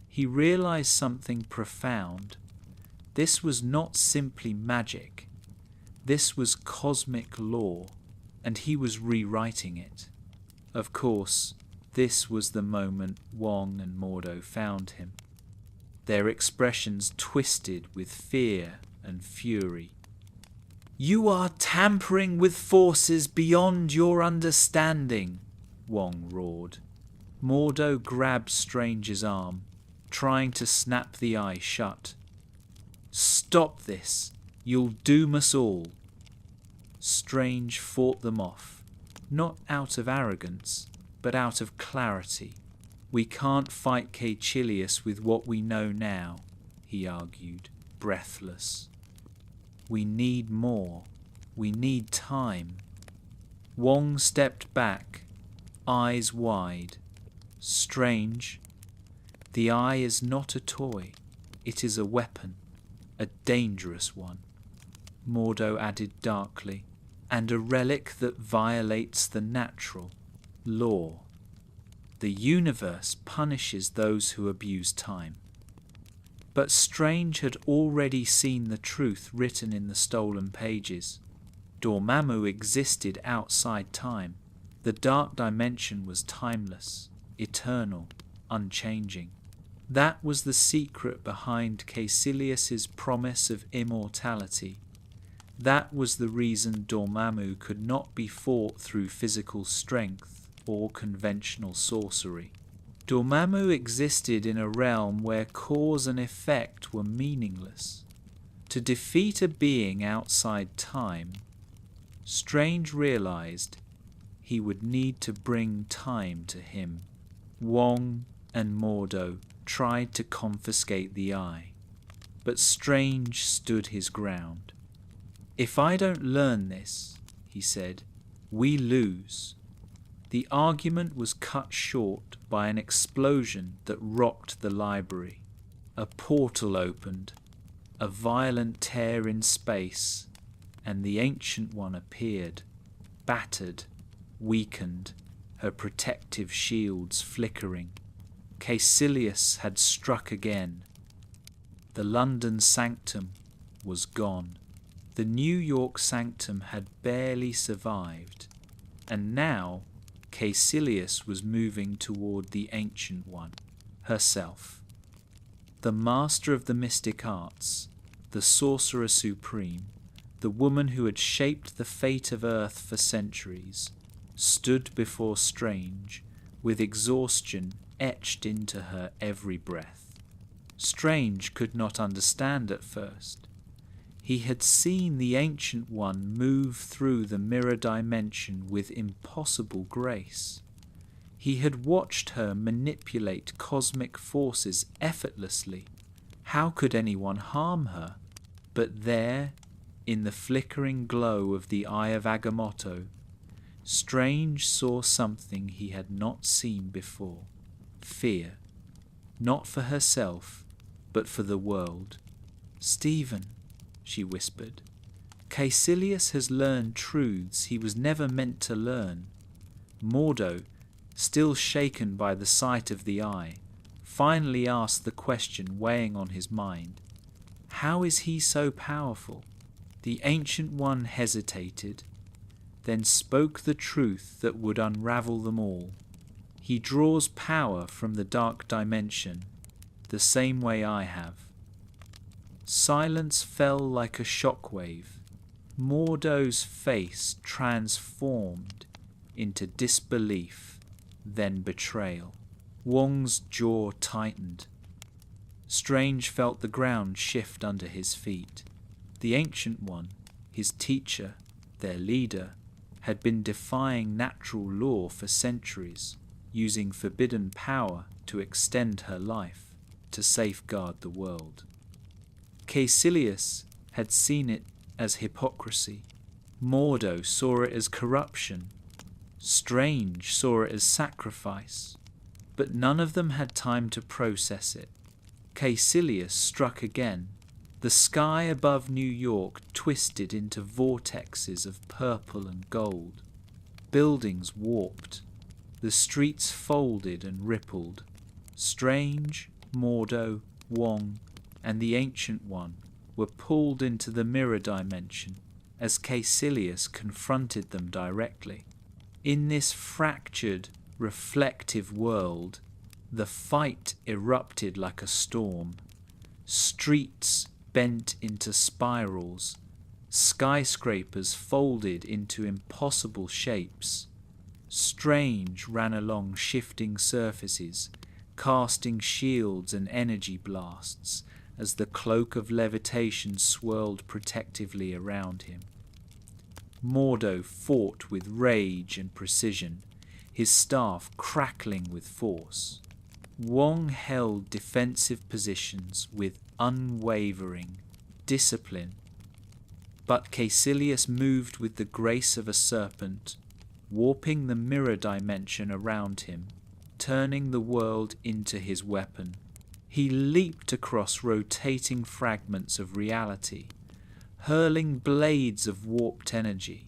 he realized something profound. This was not simply magic. This was cosmic law, and he was rewriting it. Of course, this was the moment Wong and Mordo found him. Their expressions twisted with fear and fury. "You are tampering with forces beyond your understanding," Wong roared. Mordo grabbed Strange's arm, trying to snap the eye shut. "Stop this. You'll doom us all." Strange fought them off, not out of arrogance, but out of clarity. "We can't fight Kaecilius with what we know now," he argued, breathless. "We need more. We need time." Wong stepped back, eyes wide. "Strange, the eye is not a toy. It is a weapon, a dangerous one," Mordo added darkly, "and a relic that violates the natural law. The universe punishes those who abuse time." But Strange had already seen the truth written in the stolen pages. Dormammu existed outside time. The dark dimension was timeless, eternal, unchanging. That was the secret behind Kaecilius's promise of immortality. That was the reason Dormammu could not be fought through physical strength or conventional sorcery. Dormammu existed in a realm where cause and effect were meaningless. To defeat a being outside time, Strange realized he would need to bring time to him. Wong and Mordo tried to confiscate the eye, but Strange stood his ground. "If I don't learn this," he said, "we lose." The argument was cut short by an explosion that rocked the library. A portal opened, a violent tear in space, and the Ancient One appeared, battered, weakened, her protective shields flickering. Kaecilius had struck again. The London Sanctum was gone. The New York Sanctum had barely survived, and now Kaecilius was moving toward the Ancient One, herself. The master of the mystic arts, the sorcerer supreme, the woman who had shaped the fate of Earth for centuries, stood before Strange with exhaustion etched into her every breath. Strange could not understand at first. He had seen the Ancient One move through the mirror dimension with impossible grace. He had watched her manipulate cosmic forces effortlessly. How could anyone harm her? But there, in the flickering glow of the Eye of Agamotto, Strange saw something he had not seen before. Fear. not for herself, but for the world. "Stephen," she whispered, "Kaecilius has learned truths he was never meant to learn." Mordo, still shaken by the sight of the eye, finally asked the question weighing on his mind. How is he so powerful? The Ancient One hesitated, then spoke the truth that would unravel them all. He draws power from the dark dimension, the same way I have. Silence fell like a shockwave. Mordo's face transformed into disbelief, then betrayal. Wong's jaw tightened. Strange felt the ground shift under his feet. The Ancient One, his teacher, their leader, had been defying natural law for centuries, using forbidden power to extend her life, to safeguard the world. Kaecilius had seen it as hypocrisy. Mordo saw it as corruption. Strange saw it as sacrifice. But none of them had time to process it. Kaecilius struck again. The sky above New York twisted into vortexes of purple and gold. Buildings warped. The streets folded and rippled. Strange, Mordo, Wong, and the Ancient One were pulled into the mirror dimension as Kaecilius confronted them directly. In this fractured, reflective world, the fight erupted like a storm. Streets bent into spirals, skyscrapers folded into impossible shapes. Strange ran along shifting surfaces, casting shields and energy blasts as the cloak of levitation swirled protectively around him. Mordo fought with rage and precision, his staff crackling with force. Wong held defensive positions with unwavering discipline, but Kaecilius moved with the grace of a serpent, warping the mirror dimension around him, turning the world into his weapon. He leaped across rotating fragments of reality, hurling blades of warped energy.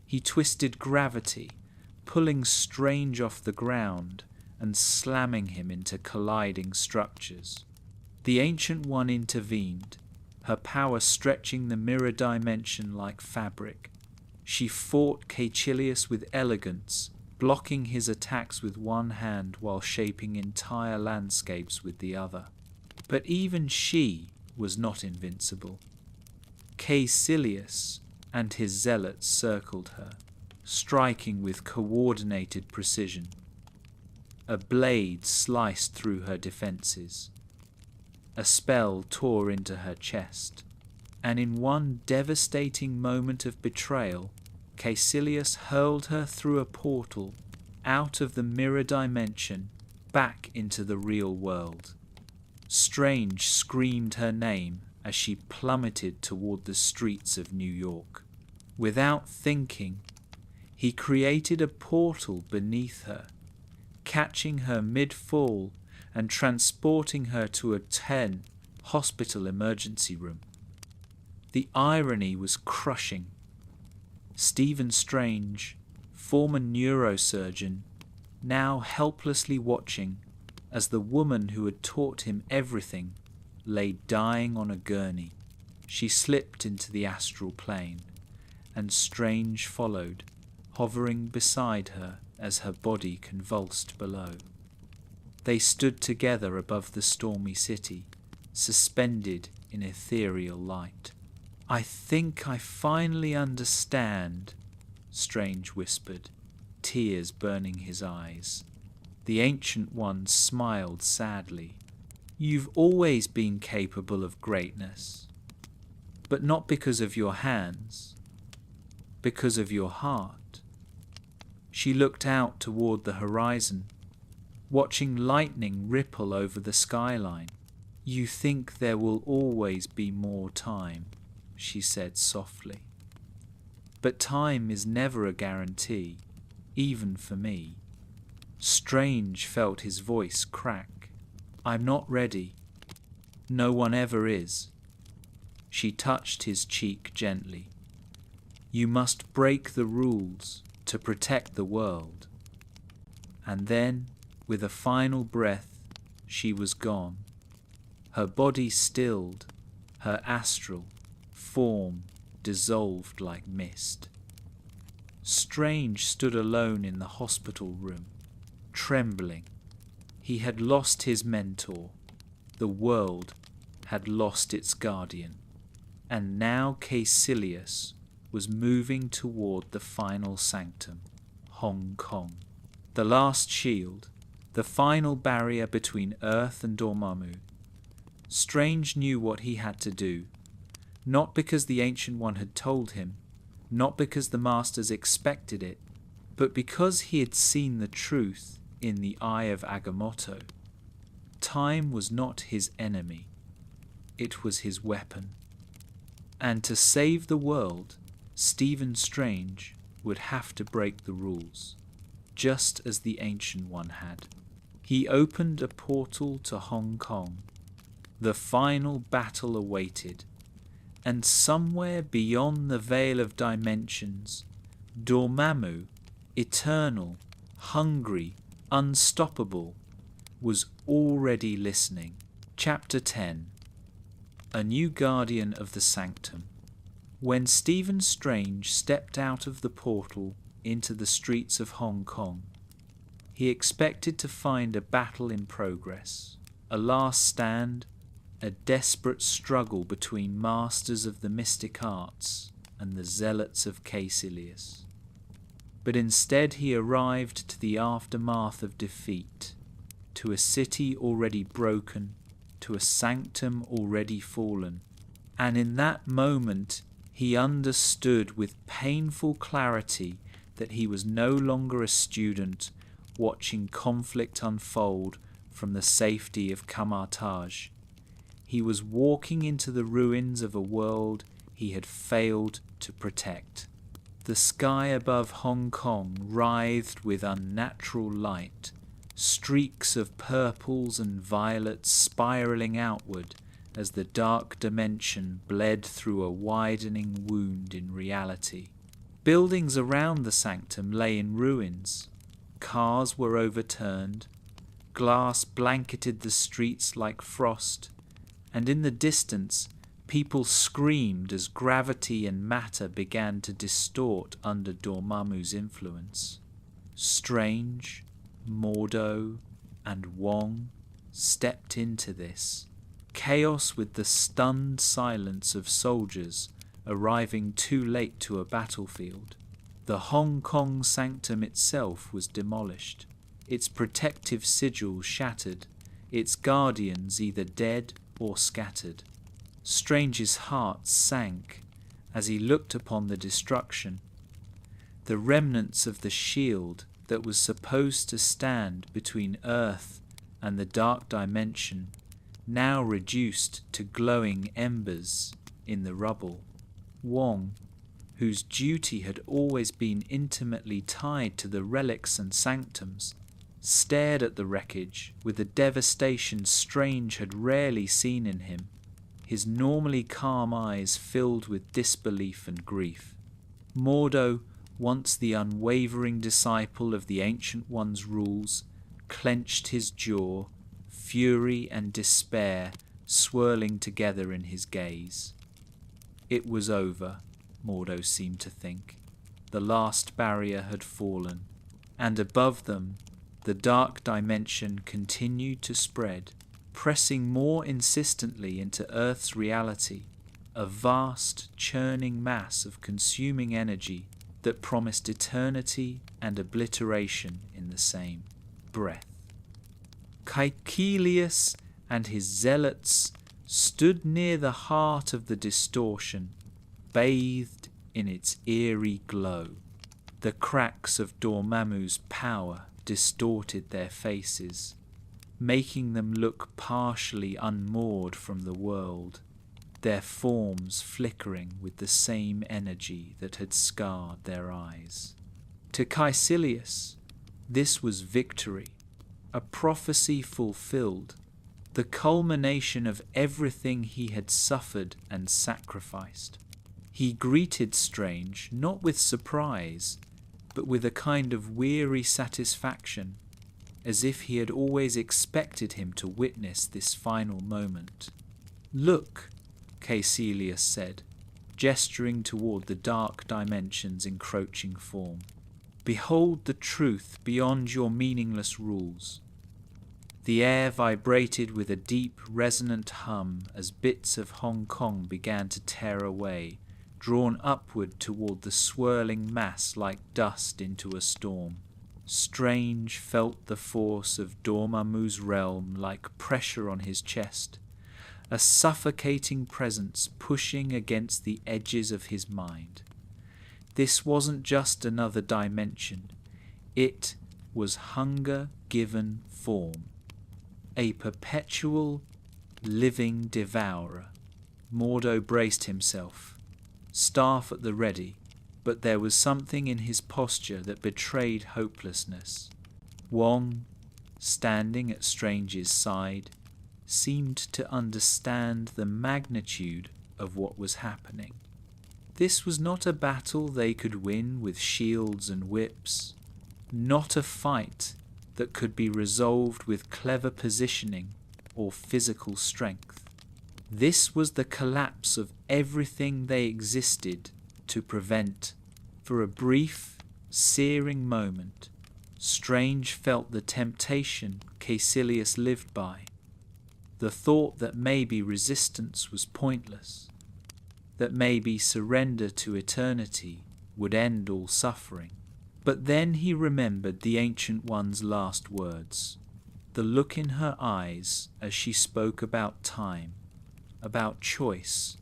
He twisted gravity, pulling Strange off the ground and slamming him into colliding structures. The Ancient One intervened, her power stretching the mirror dimension like fabric. She fought Kaecilius with elegance, blocking his attacks with one hand while shaping entire landscapes with the other. But even she was not invincible. Kaecilius and his zealots circled her, striking with coordinated precision. A blade sliced through her defenses. A spell tore into her chest, and in one devastating moment of betrayal, Kaecilius hurled her through a portal, out of the mirror dimension, back into the real world. Strange screamed her name as she plummeted toward the streets of New York. Without thinking, he created a portal beneath her, catching her mid-fall and transporting her to a 10 hospital emergency room. The irony was crushing. Stephen Strange, former neurosurgeon, now helplessly watching as the woman who had taught him everything lay dying on a gurney. She slipped into the astral plane, and Strange followed, hovering beside her as her body convulsed below. They stood together above the stormy city, suspended in ethereal light. "I think I finally understand," Strange whispered, tears burning his eyes. The Ancient One smiled sadly. "You've always been capable of greatness, but not because of your hands, because of your heart." She looked out toward the horizon, watching lightning ripple over the skyline. "You think there will always be more time," she said softly. "But time is never a guarantee, even for me." Strange felt his voice crack. I'm not ready. No one ever is. She touched his cheek gently. You must break the rules to protect the world. And then, with a final breath, she was gone. Her body stilled, her astral form dissolved like mist. Strange stood alone in the hospital room, trembling. He had lost his mentor. The world had lost its guardian. And now Kaecilius was moving toward the final sanctum, Hong Kong. The last shield, the final barrier between Earth and Dormammu. Strange knew what he had to do, not because the Ancient One had told him, not because the Masters expected it, but because he had seen the truth in the eye of Agamotto. Time was not his enemy, it was his weapon. And to save the world, Stephen Strange would have to break the rules, just as the Ancient One had. He opened a portal to Hong Kong. The final battle awaited, and somewhere beyond the veil of dimensions, Dormammu, eternal, hungry, unstoppable, was already listening. Chapter 10. A new guardian of the Sanctum. When Stephen Strange stepped out of the portal into the streets of Hong Kong, he expected to find a battle in progress, a last stand, a desperate struggle between masters of the mystic arts and the zealots of Kaecilius. But instead he arrived to the aftermath of defeat, to a city already broken, to a sanctum already fallen, and in that moment he understood with painful clarity that he was no longer a student watching conflict unfold from the safety of Kamartaj. He was walking into the ruins of a world he had failed to protect. The sky above Hong Kong writhed with unnatural light, streaks of purples and violets spiraling outward as the dark dimension bled through a widening wound in reality. Buildings around the sanctum lay in ruins. Cars were overturned. Glass blanketed the streets like frost. And in the distance, people screamed as gravity and matter began to distort under Dormammu's influence. Strange, Mordo, and Wong stepped into this. Chaos with the stunned silence of soldiers arriving too late to a battlefield. The Hong Kong sanctum itself was demolished, its protective sigil shattered, its guardians either dead or scattered. Strange's heart sank as he looked upon the destruction. The remnants of the shield that was supposed to stand between Earth and the dark dimension, now reduced to glowing embers in the rubble. Wong, whose duty had always been intimately tied to the relics and sanctums, stared at the wreckage with a devastation Strange had rarely seen in him, his normally calm eyes filled with disbelief and grief. Mordo, once the unwavering disciple of the Ancient One's rules, clenched his jaw, fury and despair swirling together in his gaze. It was over, Mordo seemed to think. The last barrier had fallen, and above them the dark dimension continued to spread, pressing more insistently into Earth's reality, a vast, churning mass of consuming energy that promised eternity and obliteration in the same breath. Kaecilius and his zealots stood near the heart of the distortion, bathed in its eerie glow. The cracks of Dormammu's power distorted their faces, making them look partially unmoored from the world, their forms flickering with the same energy that had scarred their eyes. To Kaecilius, this was victory, a prophecy fulfilled, the culmination of everything he had suffered and sacrificed. He greeted Strange not with surprise, but with a kind of weary satisfaction, as if he had always expected him to witness this final moment. "Look," Kaecilius said, gesturing toward the dark dimension's encroaching form. "Behold the truth beyond your meaningless rules." The air vibrated with a deep, resonant hum as bits of Hong Kong began to tear away, drawn upward toward the swirling mass like dust into a storm. Strange felt the force of Dormammu's realm like pressure on his chest, a suffocating presence pushing against the edges of his mind. This wasn't just another dimension. It was hunger given form. A perpetual, living devourer. Mordo braced himself, staff at the ready, but there was something in his posture that betrayed hopelessness. Wong, standing at Strange's side, seemed to understand the magnitude of what was happening. This was not a battle they could win with shields and whips, not a fight that could be resolved with clever positioning or physical strength. This was the collapse of everything they existed to prevent. For a brief, searing moment, Strange felt the temptation Kaecilius lived by, the thought that maybe resistance was pointless, that maybe surrender to eternity would end all suffering. But then he remembered the Ancient One's last words, the look in her eyes as she spoke about time, about choice,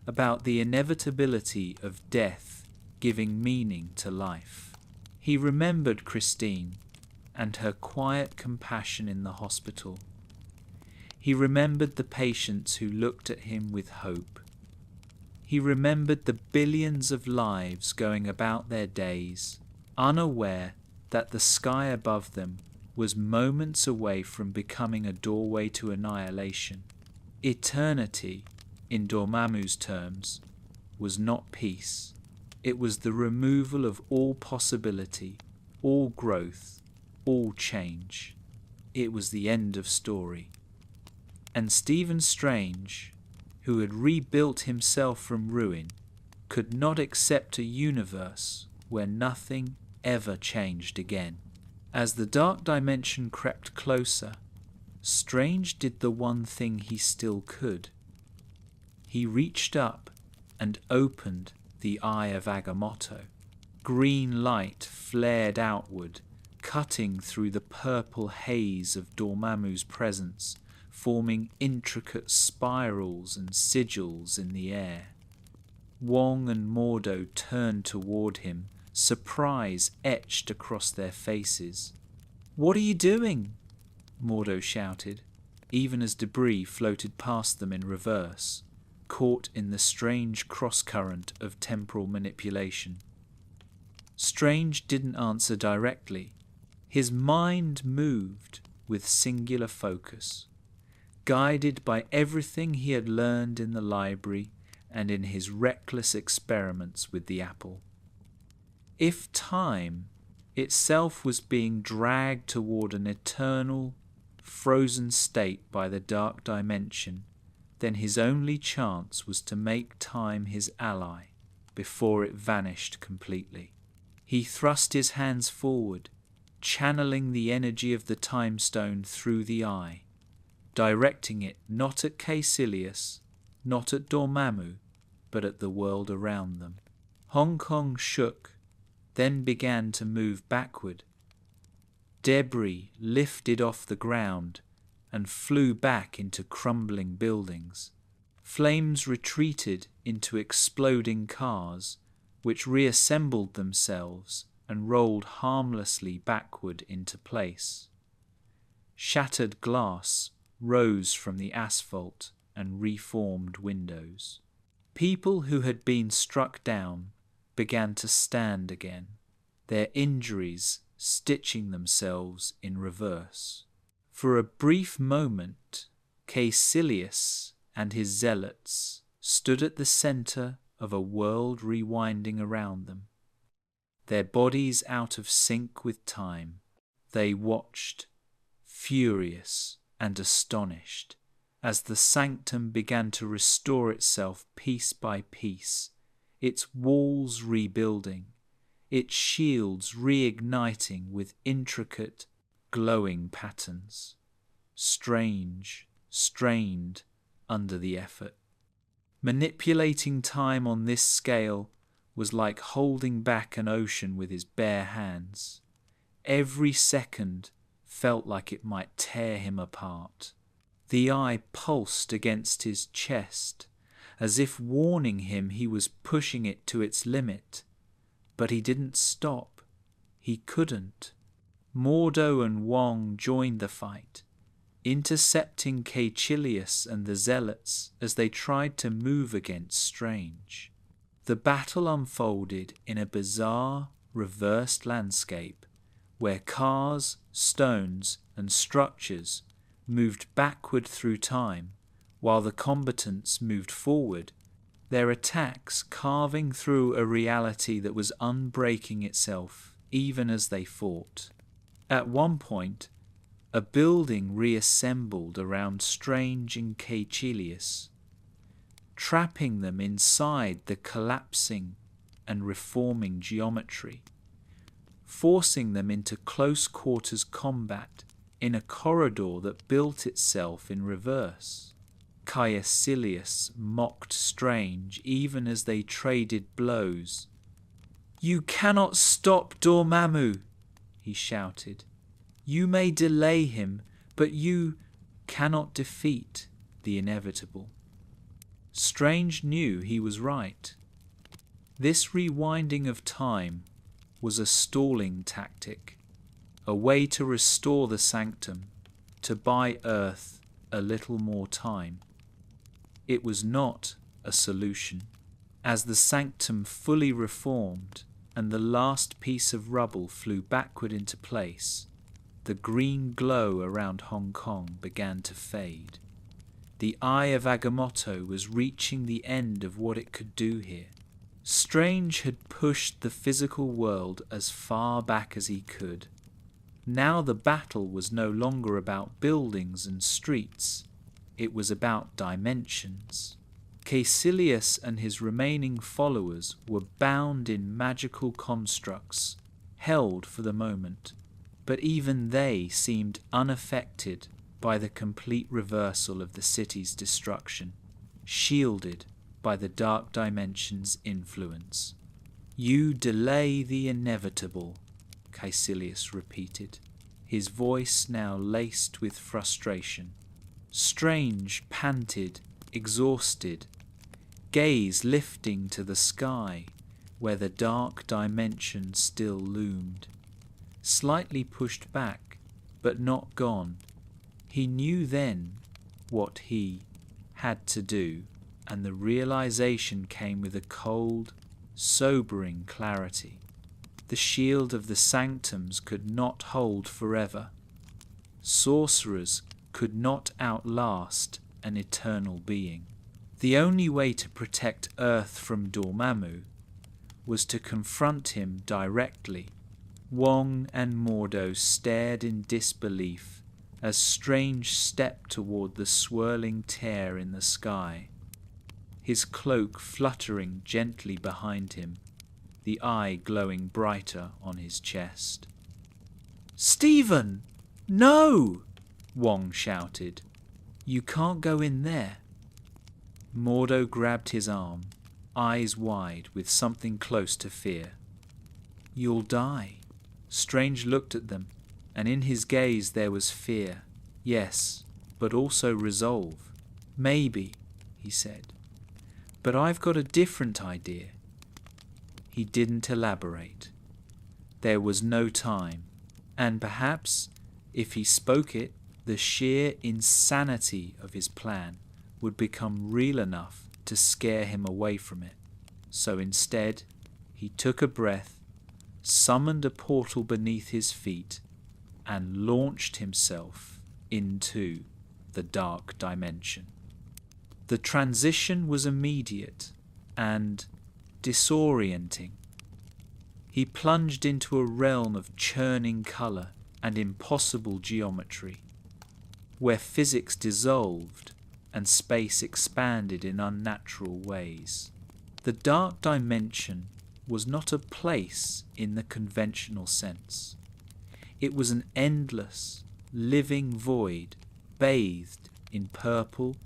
about the inevitability of death giving meaning to life. He remembered Christine and her quiet compassion in the hospital. He remembered the patients who looked at him with hope. He remembered the billions of lives going about their days, unaware that the sky above them was moments away from becoming a doorway to annihilation. Eternity, in Dormammu's terms, was not peace. It was the removal of all possibility, all growth, all change. It was the end of story. And Stephen Strange, who had rebuilt himself from ruin, could not accept a universe where nothing ever changed again. As the dark dimension crept closer, Strange did the one thing he still could. He reached up and opened the Eye of Agamotto. Green light flared outward, cutting through the purple haze of Dormammu's presence, forming intricate spirals and sigils in the air. Wong and Mordo turned toward him, surprise etched across their faces. "What are you doing?" Mordo shouted, even as debris floated past them in reverse, caught in the strange cross-current of temporal manipulation. Strange didn't answer directly. His mind moved with singular focus, guided by everything he had learned in the library and in his reckless experiments with the apple. If time itself was being dragged toward an eternal, frozen state by the dark dimension, then his only chance was to make time his ally before it vanished completely. He thrust his hands forward, channeling the energy of the time stone through the eye, directing it not at Kaecilius, not at Dormammu, but at the world around them. Hong Kong shook, then began to move backward. Debris lifted off the ground and flew back into crumbling buildings. Flames retreated into exploding cars, which reassembled themselves and rolled harmlessly backward into place. Shattered glass rose from the asphalt and reformed windows. People who had been struck down began to stand again, their injuries stitching themselves in reverse. For a brief moment, Kaecilius and his zealots stood at the center of a world rewinding around them. Their bodies out of sync with time, they watched, furious and astonished, as the Sanctum began to restore itself piece by piece, its walls rebuilding, its shields reigniting with intricate, glowing patterns. Strange, strained under the effort. Manipulating time on this scale was like holding back an ocean with his bare hands. Every second felt like it might tear him apart. The eye pulsed against his chest, as if warning him he was pushing it to its limit. But he didn't stop. He couldn't. Mordo and Wong joined the fight, intercepting Kaecilius and the Zealots as they tried to move against Strange. The battle unfolded in a bizarre, reversed landscape where cars, stones, and structures moved backward through time, while the combatants moved forward, their attacks carving through a reality that was unbreaking itself even as they fought. At one point, a building reassembled around Strange and Kaecilius, trapping them inside the collapsing and reforming geometry, forcing them into close quarters combat in a corridor that built itself in reverse. Kaecilius mocked Strange even as they traded blows. "You cannot stop Dormammu," he shouted. "You may delay him, but you cannot defeat the inevitable." Strange knew he was right. This rewinding of time was a stalling tactic, a way to restore the Sanctum, to buy Earth a little more time. It was not a solution. As the Sanctum fully reformed and the last piece of rubble flew backward into place, the green glow around Hong Kong began to fade. The Eye of Agamotto was reaching the end of what it could do here. Strange had pushed the physical world as far back as he could. Now the battle was no longer about buildings and streets. It was about dimensions. Kaecilius and his remaining followers were bound in magical constructs, held for the moment, but even they seemed unaffected by the complete reversal of the city's destruction, shielded by the dark dimension's influence. "You delay the inevitable," Kaecilius repeated, his voice now laced with frustration. Strange panted, exhausted, gaze lifting to the sky where the dark dimension still loomed. Slightly pushed back, but not gone. He knew then what he had to do, and the realization came with a cold, sobering clarity. The shield of the Sanctums could not hold forever. Sorcerers could not outlast an eternal being. The only way to protect Earth from Dormammu was to confront him directly. Wong and Mordo stared in disbelief as Strange stepped toward the swirling tear in the sky, his cloak fluttering gently behind him, the eye glowing brighter on his chest. "Stephen! No!" Wong shouted. "You can't go in there." Mordo grabbed his arm, eyes wide with something close to fear. "You'll die." Strange looked at them, and in his gaze there was fear, yes, but also resolve. "Maybe," he said, "but I've got a different idea." He didn't elaborate. There was no time, and perhaps, if he spoke it, the sheer insanity of his plan would become real enough to scare him away from it. So instead, he took a breath, summoned a portal beneath his feet, and launched himself into the dark dimension. The transition was immediate and disorienting. He plunged into a realm of churning colour and impossible geometry, where physics dissolved and space expanded in unnatural ways. The dark dimension was not a place in the conventional sense. It was an endless, living void, bathed in purple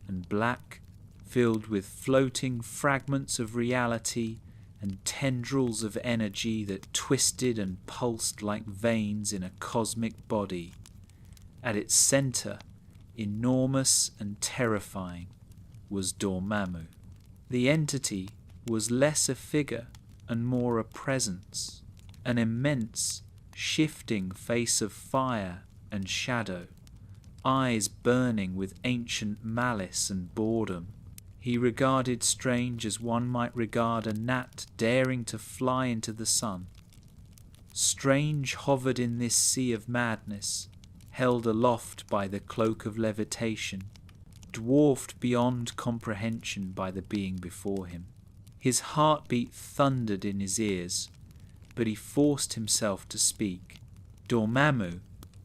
and black, filled with floating fragments of reality and tendrils of energy that twisted and pulsed like veins in a cosmic body. At its centre, enormous and terrifying, was Dormammu. The entity was less a figure and more a presence, an immense, shifting face of fire and shadow, eyes burning with ancient malice and boredom. He regarded Strange as one might regard a gnat daring to fly into the sun. Strange hovered in this sea of madness, held aloft by the cloak of levitation, dwarfed beyond comprehension by the being before him. His heartbeat thundered in his ears, but he forced himself to speak. "Dormammu,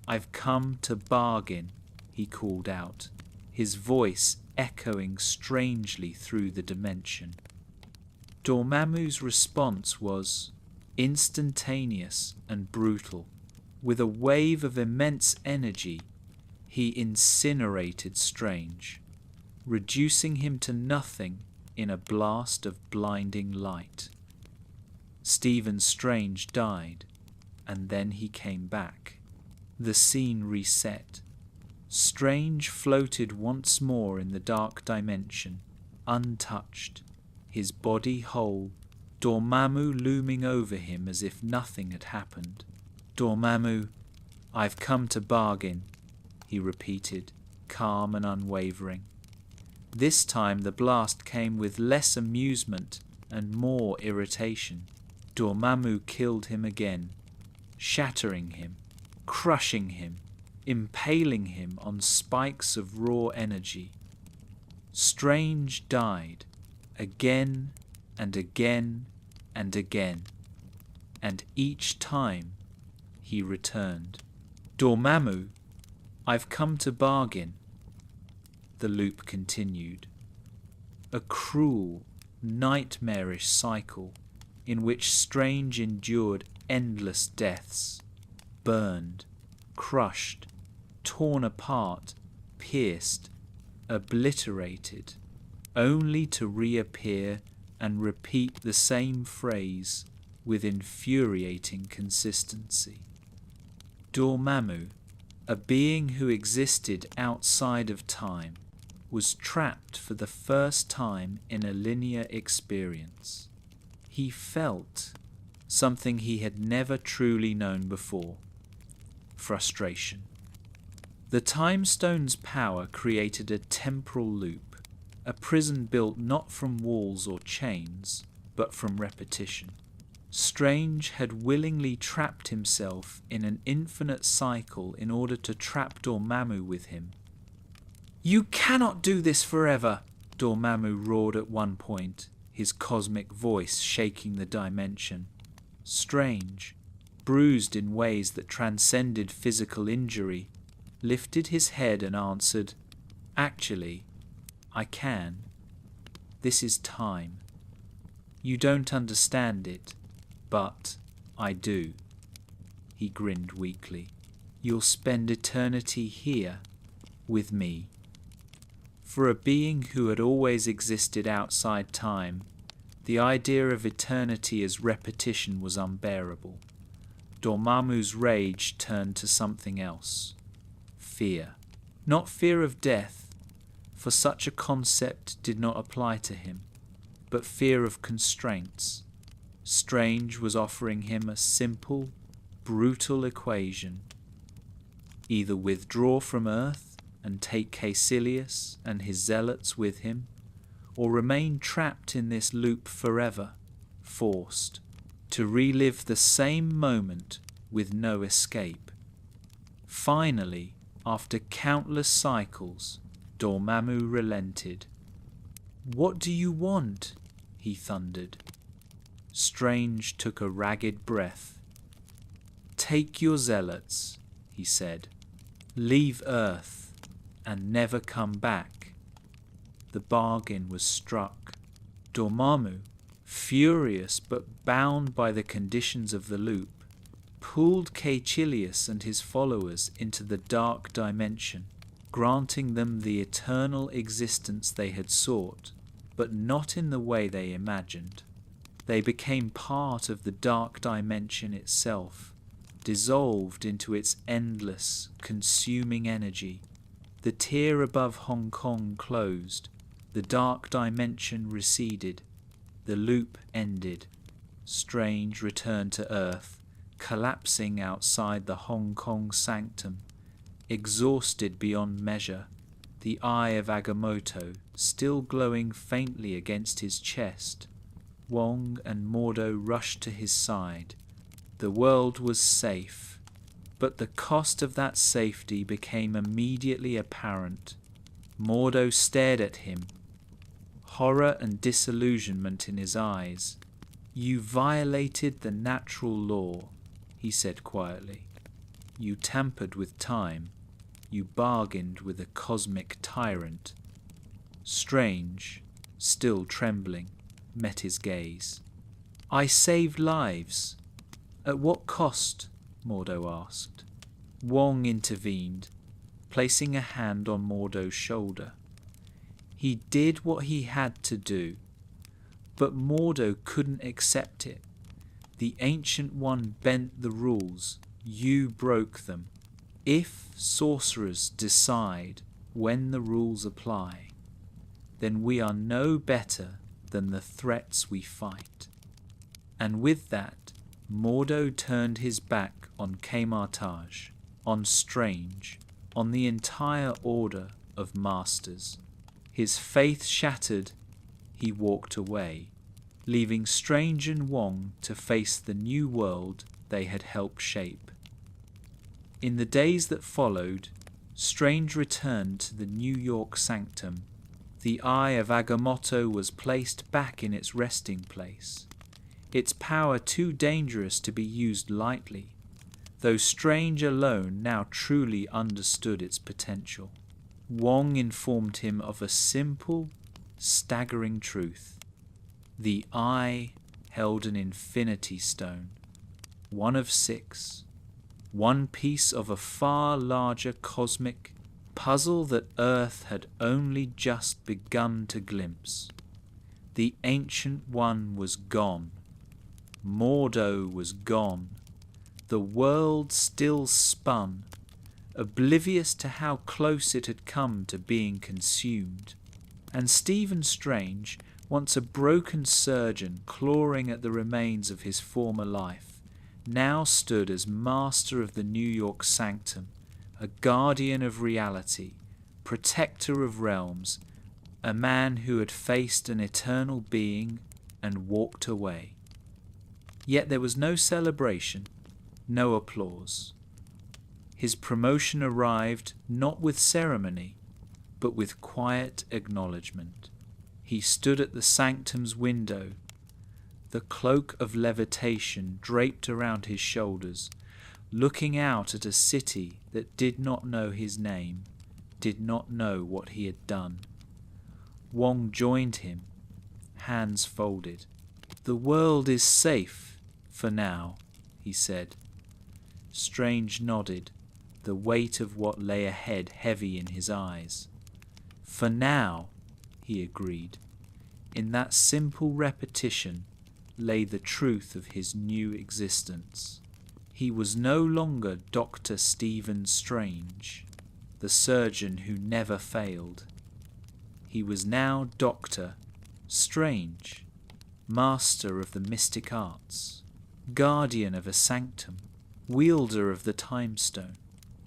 I've come to bargain," he called out, his voice echoing strangely through the dimension. Dormammu's response was instantaneous and brutal. With a wave of immense energy, he incinerated Strange, reducing him to nothing in a blast of blinding light. Stephen Strange died, and then he came back. The scene reset. Strange floated once more in the dark dimension, untouched, his body whole, Dormammu looming over him as if nothing had happened. "Dormammu, I've come to bargain," he repeated, calm and unwavering. This time the blast came with less amusement and more irritation. Dormammu killed him again, shattering him, crushing him, impaling him on spikes of raw energy. Strange died, again and again and again, and each time he returned. "Dormammu, I've come to bargain," the loop continued. A cruel, nightmarish cycle in which Strange endured endless deaths, burned, crushed, torn apart, pierced, obliterated, only to reappear and repeat the same phrase with infuriating consistency. Dormammu, a being who existed outside of time, was trapped for the first time in a linear experience. He felt something he had never truly known before: frustration. The Time Stone's power created a temporal loop, a prison built not from walls or chains, but from repetition. Strange had willingly trapped himself in an infinite cycle in order to trap Dormammu with him. "You cannot do this forever!" Dormammu roared at one point, his cosmic voice shaking the dimension. Strange, bruised in ways that transcended physical injury, lifted his head and answered, "Actually, I can. This is time. You don't understand it, but I do." He grinned weakly. "You'll spend eternity here, with me." For a being who had always existed outside time, the idea of eternity as repetition was unbearable. Dormammu's rage turned to something else. Fear. Not fear of death, for such a concept did not apply to him, but fear of constraints. Strange was offering him a simple, brutal equation. Either withdraw from Earth and take Kaecilius and his zealots with him, or remain trapped in this loop forever, forced to relive the same moment with no escape. Finally, After countless cycles, Dormammu relented. "What do you want?" he thundered. Strange took a ragged breath. "Take your zealots," he said. "Leave Earth and never come back." The bargain was struck. Dormammu, furious but bound by the conditions of the loop, pulled Kaecilius and his followers into the dark dimension, granting them the eternal existence they had sought, but not in the way they imagined. They became part of the dark dimension itself, dissolved into its endless, consuming energy. The tier above Hong Kong closed, the dark dimension receded, the loop ended. Strange returned to Earth, collapsing outside the Hong Kong Sanctum, exhausted beyond measure, the eye of Agamotto still glowing faintly against his chest. Wong and Mordo rushed to his side. The world was safe, but the cost of that safety became immediately apparent. Mordo stared at him, horror and disillusionment in his eyes. "You violated the natural law," he said quietly. "You tampered with time. You bargained with a cosmic tyrant." Strange, still trembling, met his gaze. "I saved lives. At what cost?" Mordo asked. Wong intervened, placing a hand on Mordo's shoulder. He did what he had to do, but Mordo couldn't accept it. The Ancient One bent the rules. You broke them. If sorcerers decide when the rules apply, then we are no better than the threats we fight. And with that, Mordo turned his back on Kamartaj, on Strange, on the entire order of masters. His faith shattered, he walked away, leaving Strange and Wong to face the new world they had helped shape. In the days that followed, Strange returned to the New York Sanctum. The eye of Agamotto was placed back in its resting place, its power too dangerous to be used lightly, though Strange alone now truly understood its potential. Wong informed him of a simple, staggering truth. The eye held an infinity stone, one of 6, one piece of a far larger cosmic puzzle that Earth had only just begun to glimpse. The Ancient One was gone. Mordo was gone. The world still spun, oblivious to how close it had come to being consumed. And Stephen Strange, once a broken surgeon clawing at the remains of his former life, now stood as master of the New York Sanctum, a guardian of reality, protector of realms, a man who had faced an eternal being and walked away. Yet there was no celebration, no applause. His promotion arrived not with ceremony, but with quiet acknowledgement. He stood at the sanctum's window, the cloak of levitation draped around his shoulders, looking out at a city that did not know his name, did not know what he had done. Wong joined him, hands folded. "The world is safe, for now," he said. Strange nodded, the weight of what lay ahead heavy in his eyes. "For now," he agreed. In that simple repetition lay the truth of his new existence. He was no longer Dr. Stephen Strange, the surgeon who never failed. He was now Dr. Strange, master of the mystic arts, guardian of a sanctum, wielder of the time stone,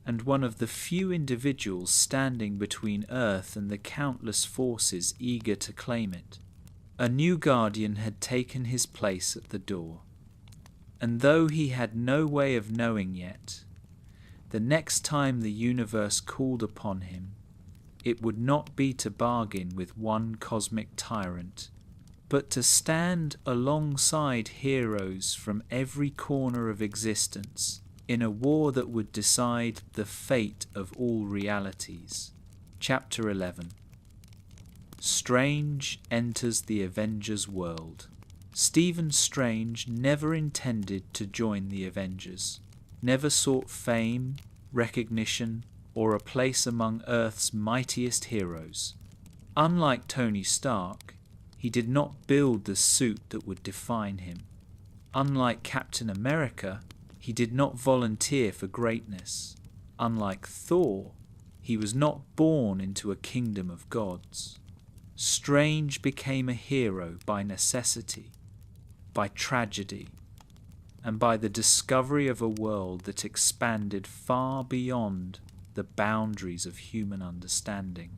and one of the few individuals standing between Earth and the countless forces eager to claim it. A new guardian had taken his place at the door, and though he had no way of knowing yet, The next time the universe called upon him, it would not be to bargain with one cosmic tyrant, but to stand alongside heroes from every corner of existence in a war that would decide the fate of all realities. Chapter 11. Strange enters the Avengers world. Stephen Strange never intended to join the Avengers, never sought fame, recognition, or a place among Earth's mightiest heroes. Unlike Tony Stark, he did not build the suit that would define him. Unlike Captain America, he did not volunteer for greatness. Unlike Thor, he was not born into a kingdom of gods. Strange became a hero by necessity, by tragedy, and by the discovery of a world that expanded far beyond the boundaries of human understanding.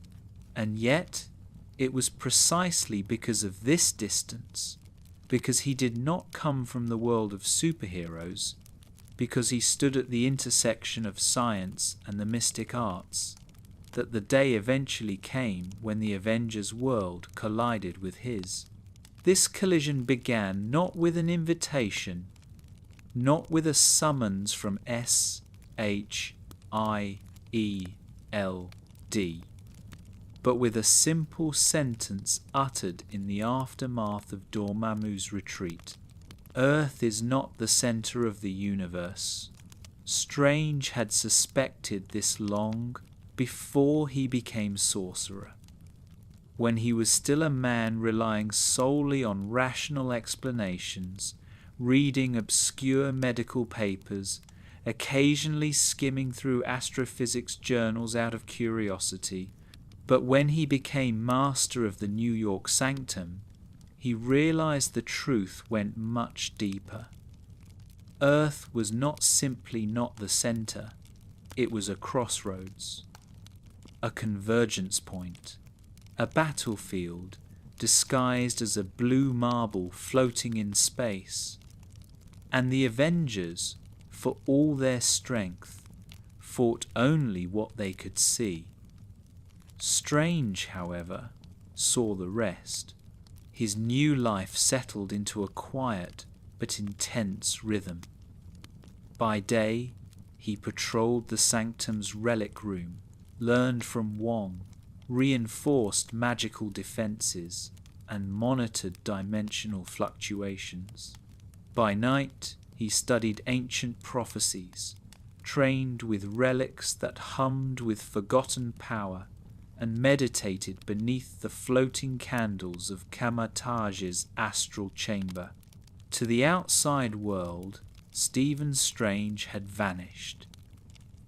And yet, it was precisely because of this distance, because he did not come from the world of superheroes, because he stood at the intersection of science and the mystic arts, that the day eventually came when the Avengers' world collided with his. This collision began not with an invitation, not with a summons from SHIELD, but with a simple sentence uttered in the aftermath of Dormammu's retreat. Earth is not the center of the universe. Strange had suspected this long before he became sorcerer. When he was still a man relying solely on rational explanations, reading obscure medical papers, occasionally skimming through astrophysics journals out of curiosity, but when he became master of the New York Sanctum, he realized the truth went much deeper. Earth was not simply not the center, it was a crossroads, a convergence point, a battlefield disguised as a blue marble floating in space. And the Avengers, for all their strength, fought only what they could see. Strange, however, saw the rest. His new life settled into a quiet but intense rhythm. By day, he patrolled the Sanctum's relic room, learned from Wong, reinforced magical defenses, and monitored dimensional fluctuations. By night, he studied ancient prophecies, trained with relics that hummed with forgotten power, and meditated beneath the floating candles of Kamar-Taj's astral chamber. To the outside world, Stephen Strange had vanished.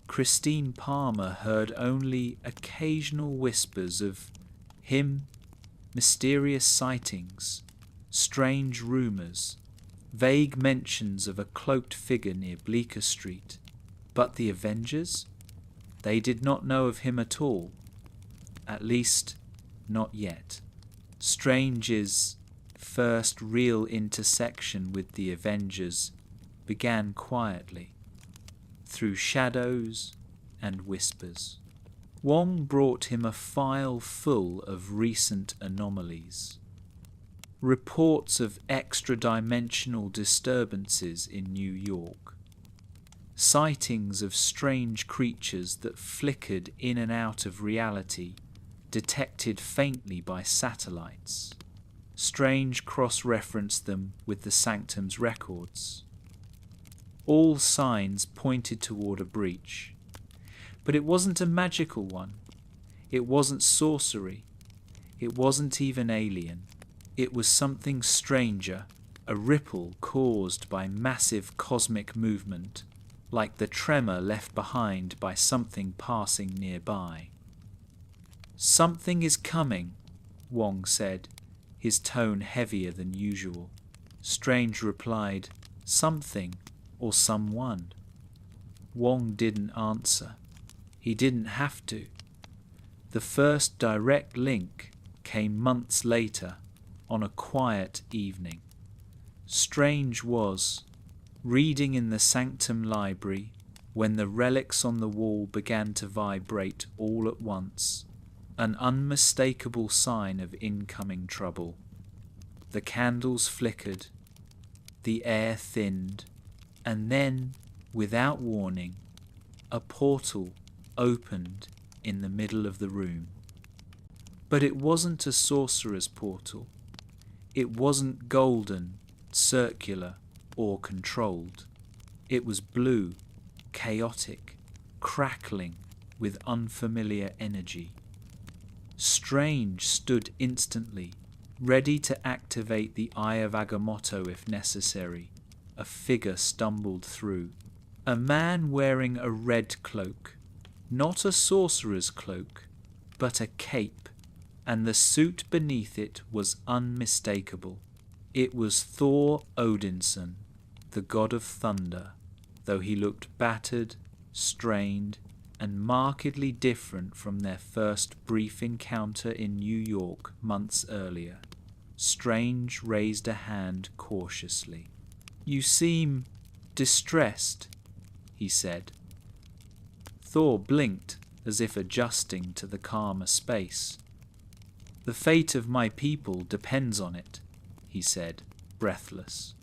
Christine Palmer heard only occasional whispers of him, mysterious sightings, strange rumours, vague mentions of a cloaked figure near Bleecker Street. But the Avengers? They did not know of him at all. At least, not yet. Strange's first real intersection with the Avengers began quietly, through shadows and whispers. Wong brought him a file full of recent anomalies. Reports of extra-dimensional disturbances in New York. Sightings of strange creatures that flickered in and out of reality, detected faintly by satellites. Strange cross-referenced them with the Sanctum's records. All signs pointed toward a breach. But it wasn't a magical one. It wasn't sorcery. It wasn't even alien. It was something stranger, a ripple caused by massive cosmic movement, like the tremor left behind by something passing nearby. "Something is coming," Wong said, his tone heavier than usual. Strange replied, "Something or someone." Wong didn't answer. He didn't have to. The first direct link came months later, on a quiet evening. Strange was reading in the Sanctum library, when the relics on the wall began to vibrate all at once, an unmistakable sign of incoming trouble. The candles flickered, the air thinned, and then, without warning, a portal opened in the middle of the room. But it wasn't a sorcerer's portal. It wasn't golden, circular, or controlled. It was blue, chaotic, crackling with unfamiliar energy. Strange stood instantly, ready to activate the Eye of Agamotto if necessary. A figure stumbled through. A man wearing a red cloak, not a sorcerer's cloak, but a cape, and the suit beneath it was unmistakable. It was Thor Odinson, the god of thunder, though he looked battered, strained, and markedly different from their first brief encounter in New York months earlier. Strange raised a hand cautiously. "You seem distressed," he said. Thor blinked as if adjusting to the calmer space. "The fate of my people depends on it," he said, breathless.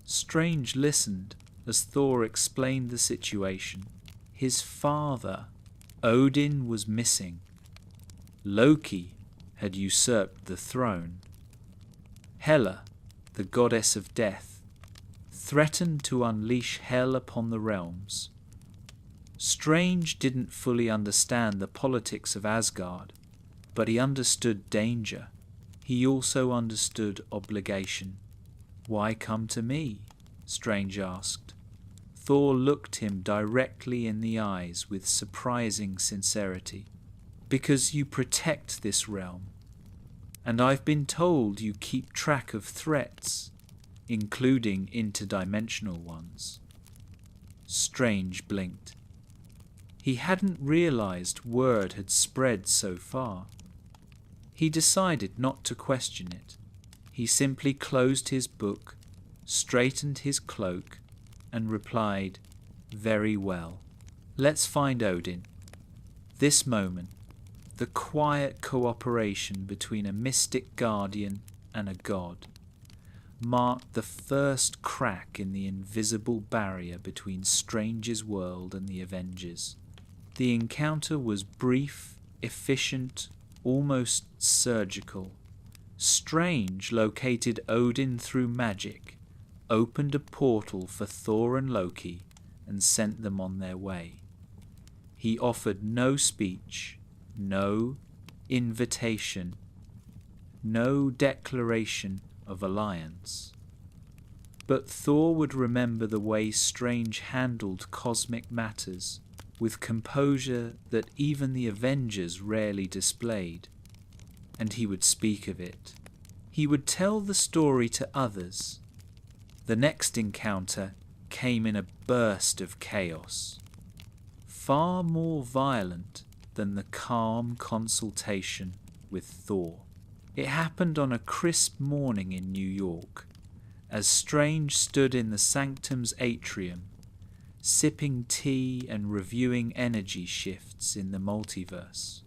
Strange listened as Thor explained the situation. His father, Odin, was missing. Loki had usurped the throne. Hela, the goddess of death, threatened to unleash hell upon the realms. Strange didn't fully understand the politics of Asgard, but he understood danger. He also understood obligation. "Why come to me?" Strange asked. Thor looked him directly in the eyes with surprising sincerity. "Because you protect this realm, and I've been told you keep track of threats, including interdimensional ones." Strange blinked. He hadn't realized word had spread so far. He decided not to question it. He simply closed his book, straightened his cloak, and replied, "Very well. Let's find Odin." This moment, the quiet cooperation between a mystic guardian and a god, marked the first crack in the invisible barrier between Strange's world and the Avengers. The encounter was brief, efficient, almost surgical. Strange located Odin through magic, opened a portal for Thor and Loki, and sent them on their way. He offered no speech, no invitation, no declaration of alliance. But Thor would remember the way Strange handled cosmic matters, with composure that even the Avengers rarely displayed, and he would speak of it. He would tell the story to others. The next encounter came in a burst of chaos, far more violent than the calm consultation with Thor. It happened on a crisp morning in New York, as Strange stood in the Sanctum's atrium, sipping tea and reviewing energy shifts in the multiverse.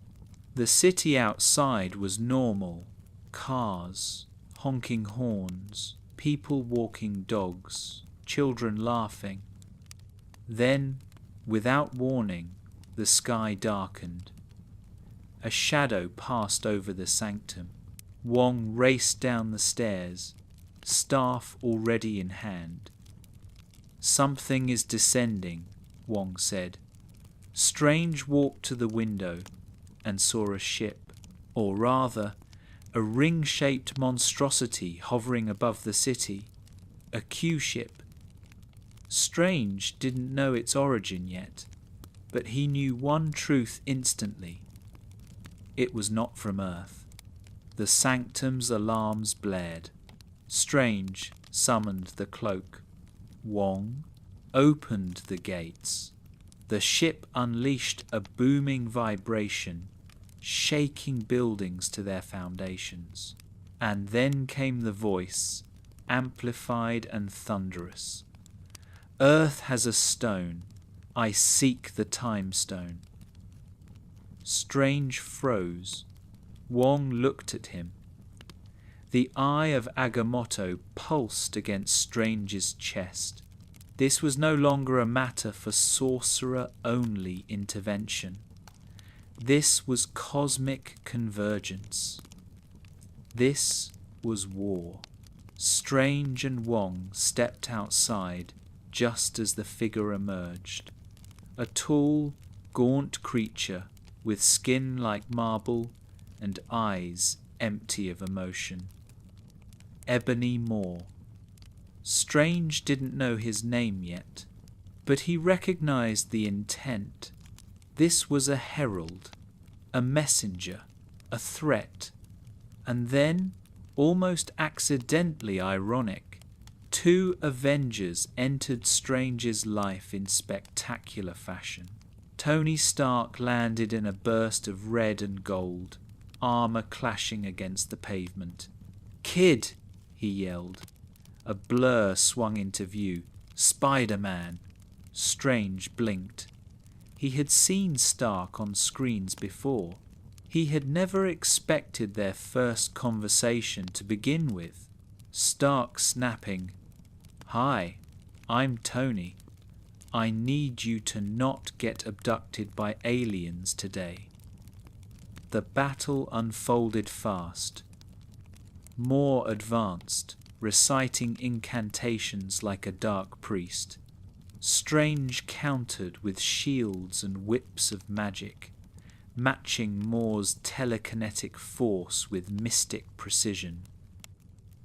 The city outside was normal: cars, honking horns, people walking dogs, children laughing. Then, without warning, the sky darkened. A shadow passed over the sanctum. Wong raced down the stairs, staff already in hand. "Something is descending," Wong said. Strange walked to the window and saw a ship, or rather, a ring-shaped monstrosity hovering above the city, a Q-ship. Strange didn't know its origin yet, but he knew one truth instantly. It was not from Earth. The Sanctum's alarms blared. Strange summoned the cloak. Wong opened the gates. The ship unleashed a booming vibration, shaking buildings to their foundations. And then came the voice, amplified and thunderous. "Earth has a stone. I seek the time stone. Strange froze. Wong looked at him. The eye of Agamotto pulsed against Strange's chest. This was no longer a matter for sorcerer-only intervention. This was cosmic convergence. This was war. Strange and Wong stepped outside just as the figure emerged. A tall, gaunt creature with skin like marble and eyes empty of emotion. Ebony Moore. Strange didn't know his name yet, but he recognized the intent. This was a herald, a messenger, a threat. And then, almost accidentally ironic, 2 Avengers entered Strange's life in spectacular fashion. Tony Stark landed in a burst of red and gold, armor clashing against the pavement. "Kid!" he yelled. A blur swung into view. "Spider-Man!" Strange blinked. He had seen Stark on screens before. He had never expected their first conversation to begin with. Stark snapping, "Hi, I'm Tony. I need you to not get abducted by aliens today." The battle unfolded fast. Moore advanced, reciting incantations like a dark priest. Strange countered with shields and whips of magic, matching Moore's telekinetic force with mystic precision.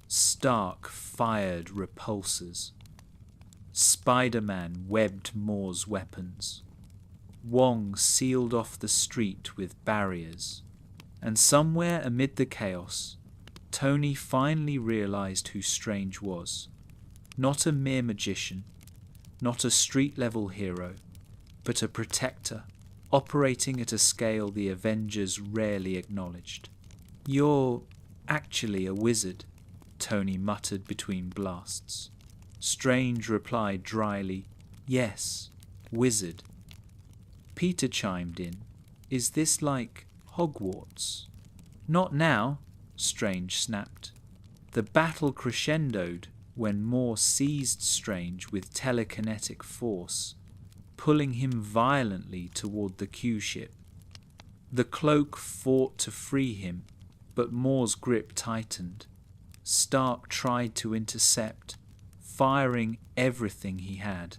Stark fired repulsors. Spider-Man webbed Moore's weapons. Wong sealed off the street with barriers. And somewhere amid the chaos, Tony finally realized who Strange was. Not a mere magician, not a street-level hero, but a protector, operating at a scale the Avengers rarely acknowledged. "You're actually a wizard," Tony muttered between blasts. Strange replied dryly, "Yes, wizard." Peter chimed in, "Is this like Hogwarts?" "Not now," Strange snapped. The battle crescendoed when Moore seized Strange with telekinetic force, pulling him violently toward the Q-ship. The cloak fought to free him, but Moore's grip tightened. Stark tried to intercept, firing everything he had.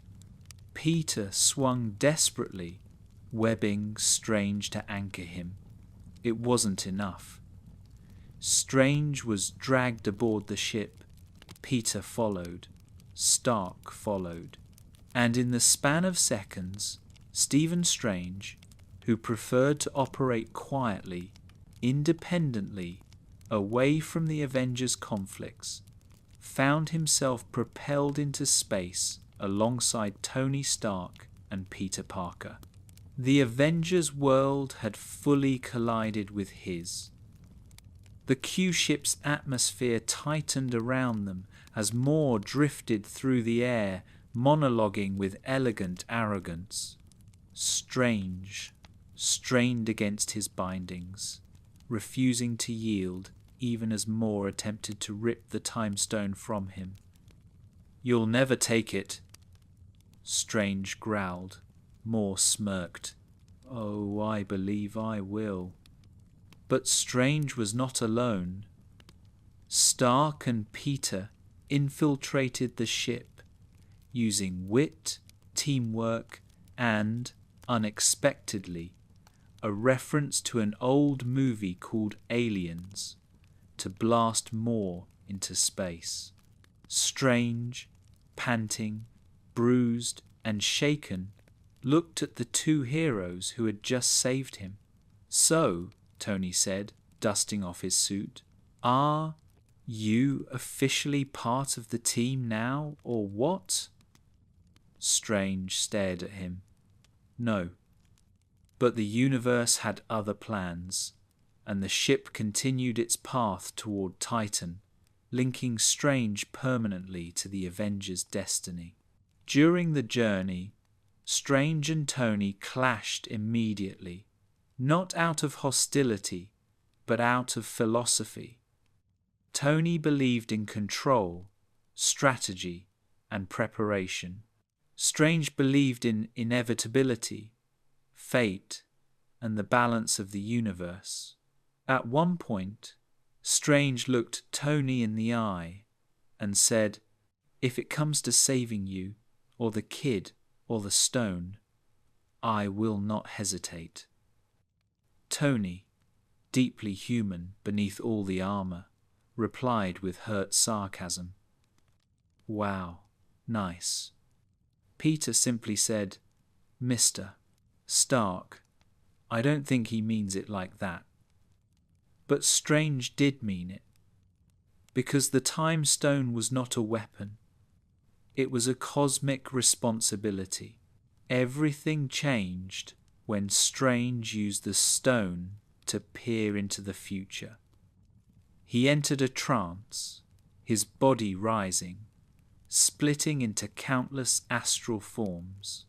Peter swung desperately, webbing Strange to anchor him. It wasn't enough. Strange was dragged aboard the ship. Peter followed. Stark followed. And in the span of seconds, Stephen Strange, who preferred to operate quietly, independently, away from the Avengers' conflicts, found himself propelled into space alongside Tony Stark and Peter Parker. The Avengers' world had fully collided with his. The Q-ship's atmosphere tightened around them as Moore drifted through the air, monologuing with elegant arrogance. Strange strained against his bindings, refusing to yield even as Moore attempted to rip the time stone from him. "You'll never take it," Strange growled. Moore smirked. "Oh, I believe I will." But Strange was not alone. Stark and Peter infiltrated the ship, using wit, teamwork, and, unexpectedly, a reference to an old movie called Aliens, to blast Moore into space. Strange, panting, bruised, and shaken, looked at the 2 heroes who had just saved him. "So," Tony said, dusting off his suit, "are you officially part of the team now, or what?" Strange stared at him. "No." But the universe had other plans, and the ship continued its path toward Titan, linking Strange permanently to the Avengers' destiny. During the journey, Strange and Tony clashed immediately, not out of hostility, but out of philosophy. Tony believed in control, strategy, and preparation. Strange believed in inevitability, fate, and the balance of the universe. At one point, Strange looked Tony in the eye and said, "If it comes to saving you, or the kid, or the stone, I will not hesitate." Tony, deeply human beneath all the armor, replied with hurt sarcasm, "Wow, nice." Peter simply said, "Mr. Stark, I don't think he means it like that." But Strange did mean it, because the Time Stone was not a weapon. It was a cosmic responsibility. Everything changed when Strange used the stone to peer into the future. He entered a trance, his body rising, splitting into countless astral forms,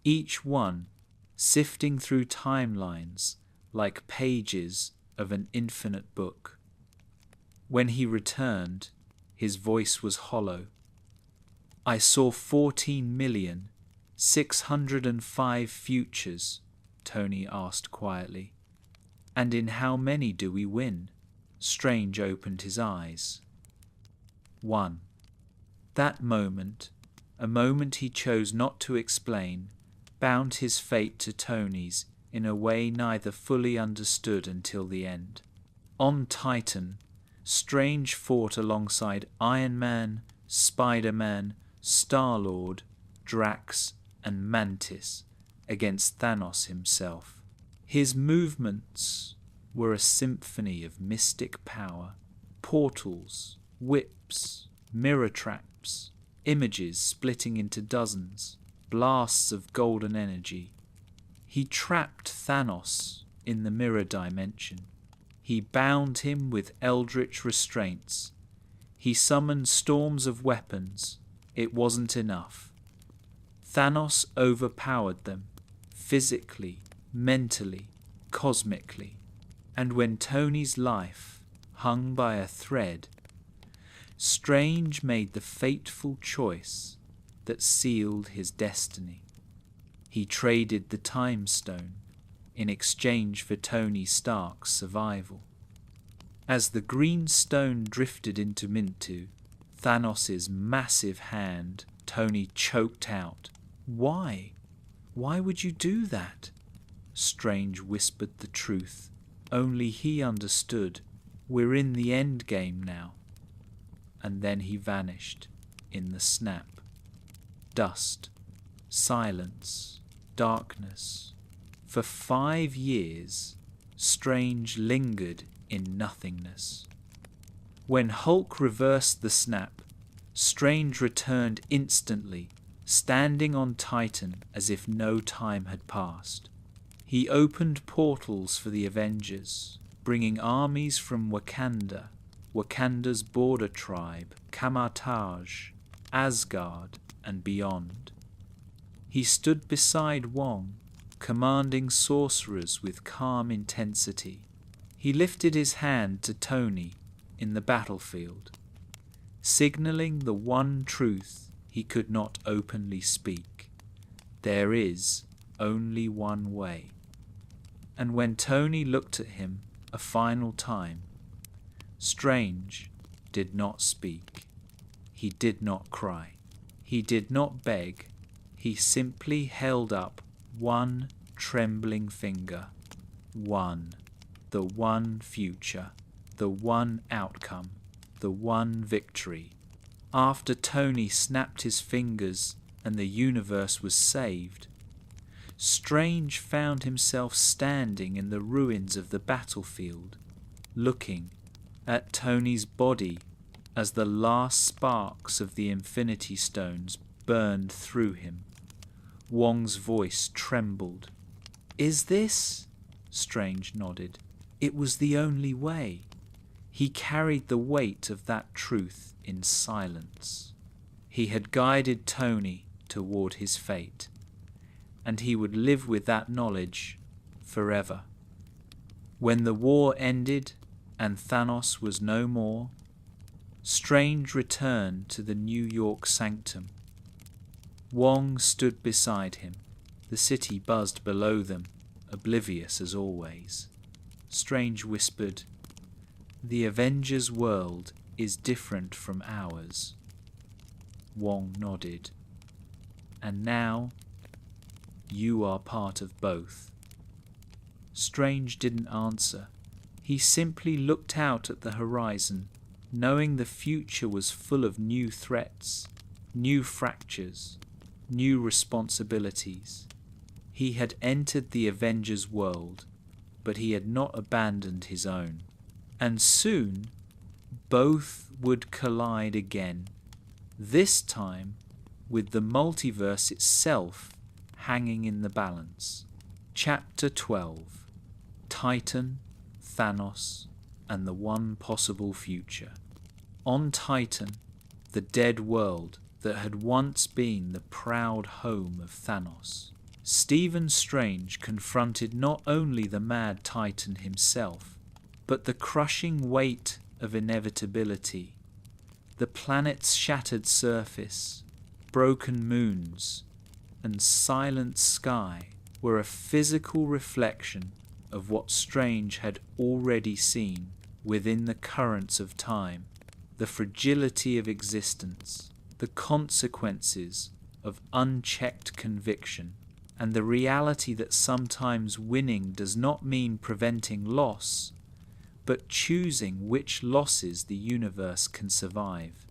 each one sifting through timelines like pages of an infinite book. When he returned, his voice was hollow. "I saw 14,605 futures," Tony asked quietly. "And in how many do we win?" Strange opened his eyes. "One." That moment, a moment he chose not to explain, bound his fate to Tony's in a way neither fully understood until the end. On Titan, Strange fought alongside Iron Man, Spider-Man, Star-Lord, Drax, and Mantis against Thanos himself. His movements were a symphony of mystic power, portals, whips, mirror traps, images splitting into dozens, blasts of golden energy. He trapped Thanos in the mirror dimension. He bound him with eldritch restraints. He summoned storms of weapons. It wasn't enough. Thanos overpowered them, physically, mentally, cosmically. And when Tony's life hung by a thread, Strange made the fateful choice that sealed his destiny. He traded the Time Stone in exchange for Tony Stark's survival. As the green stone drifted into Mintu, Thanos' massive hand, Tony choked out. "Why? Why would you do that?" Strange whispered the truth. Only he understood. "We're in the end game now." And then he vanished in the snap. Dust, silence, darkness. For 5 years, Strange lingered in nothingness. When Hulk reversed the snap, Strange returned instantly, standing on Titan as if no time had passed. He opened portals for the Avengers, bringing armies from Wakanda, Wakanda's border tribe, Kamar-Taj, Asgard, and beyond. He stood beside Wong, commanding sorcerers with calm intensity. He lifted his hand to Tony in the battlefield, signaling the one truth he could not openly speak. There is only one way. And when Tony looked at him a final time, Strange did not speak. He did not cry. He did not beg. He simply held up one trembling finger. One. The one future. The one outcome. The one victory. After Tony snapped his fingers and the universe was saved, Strange found himself standing in the ruins of the battlefield, looking at Tony's body as the last sparks of the Infinity Stones burned through him. Wong's voice trembled. "Is this?" Strange nodded. "It was the only way." He carried the weight of that truth in silence. He had guided Tony toward his fate. and he would live with that knowledge forever. When the war ended and Thanos was no more, Strange returned to the New York Sanctum. Wong stood beside him. The city buzzed below them, oblivious as always. Strange whispered, "The Avengers' world is different from ours." Wong nodded. "And now, you are part of both." Strange didn't answer. He simply looked out at the horizon, knowing the future was full of new threats, new fractures, new responsibilities. He had entered the Avengers' world, but he had not abandoned his own. And soon, both would collide again, this time with the multiverse itself hanging in the balance. Chapter 12: Titan, Thanos, and the One Possible Future. On Titan, the dead world that had once been the proud home of Thanos, Stephen Strange confronted not only the mad Titan himself, but the crushing weight of inevitability. The planet's shattered surface, broken moons, and silent sky were a physical reflection of what Strange had already seen within the currents of time, the fragility of existence, the consequences of unchecked conviction, and the reality that sometimes winning does not mean preventing loss, but choosing which losses the universe can survive.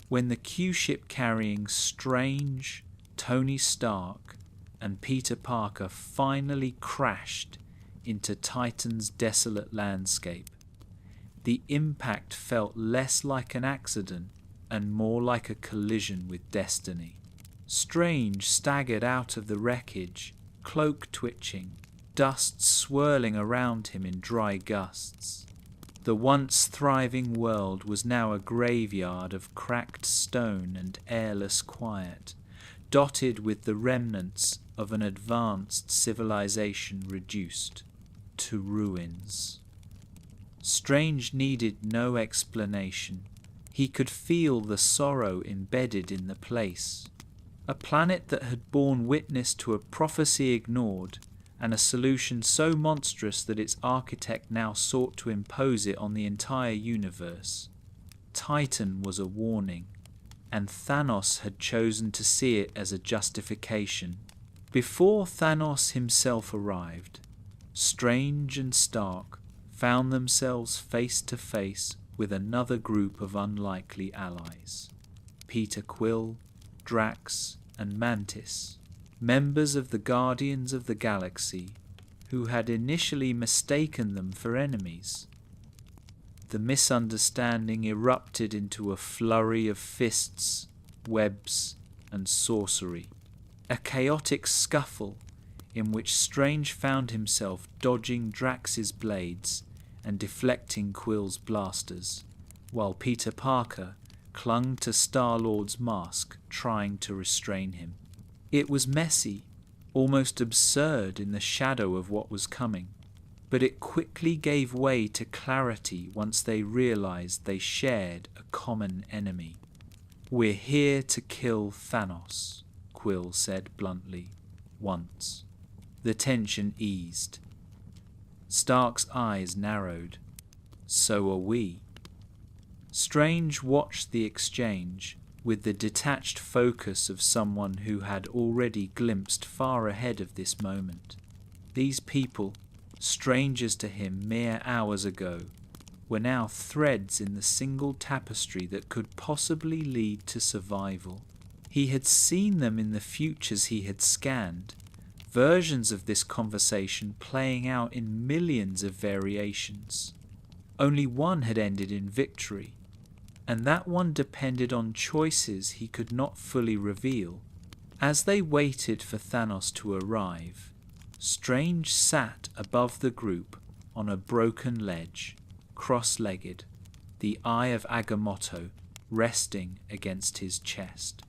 When the Q-ship carrying Strange, Tony Stark, and Peter Parker finally crashed into Titan's desolate landscape, the impact felt less like an accident and more like a collision with destiny. Strange staggered out of the wreckage, cloak twitching, dust swirling around him in dry gusts. The once thriving world was now a graveyard of cracked stone and airless quiet, dotted with the remnants of an advanced civilization reduced to ruins. Strange needed no explanation. He could feel the sorrow embedded in the place. A planet that had borne witness to a prophecy ignored, and a solution so monstrous that its architect now sought to impose it on the entire universe. Titan was a warning, and Thanos had chosen to see it as a justification. Before Thanos himself arrived, Strange and Stark found themselves face to face with another group of unlikely allies. Peter Quill, Drax, and Mantis, members of the Guardians of the Galaxy, who had initially mistaken them for enemies. The misunderstanding erupted into a flurry of fists, webs, and sorcery. A chaotic scuffle in which Strange found himself dodging Drax's blades and deflecting Quill's blasters, while Peter Parker clung to Star-Lord's mask, trying to restrain him. It was messy, almost absurd in the shadow of what was coming, but it quickly gave way to clarity once they realized they shared a common enemy. "We're here to kill Thanos," Quill said bluntly, once. The tension eased. Stark's eyes narrowed. "So are we." Strange watched the exchange with the detached focus of someone who had already glimpsed far ahead of this moment. These people, strangers to him mere hours ago, were now threads in the single tapestry that could possibly lead to survival. He had seen them in the futures he had scanned, versions of this conversation playing out in millions of variations. Only one had ended in victory, and that one depended on choices he could not fully reveal. As they waited for Thanos to arrive, Strange sat above the group on a broken ledge, cross-legged, the Eye of Agamotto resting against his chest.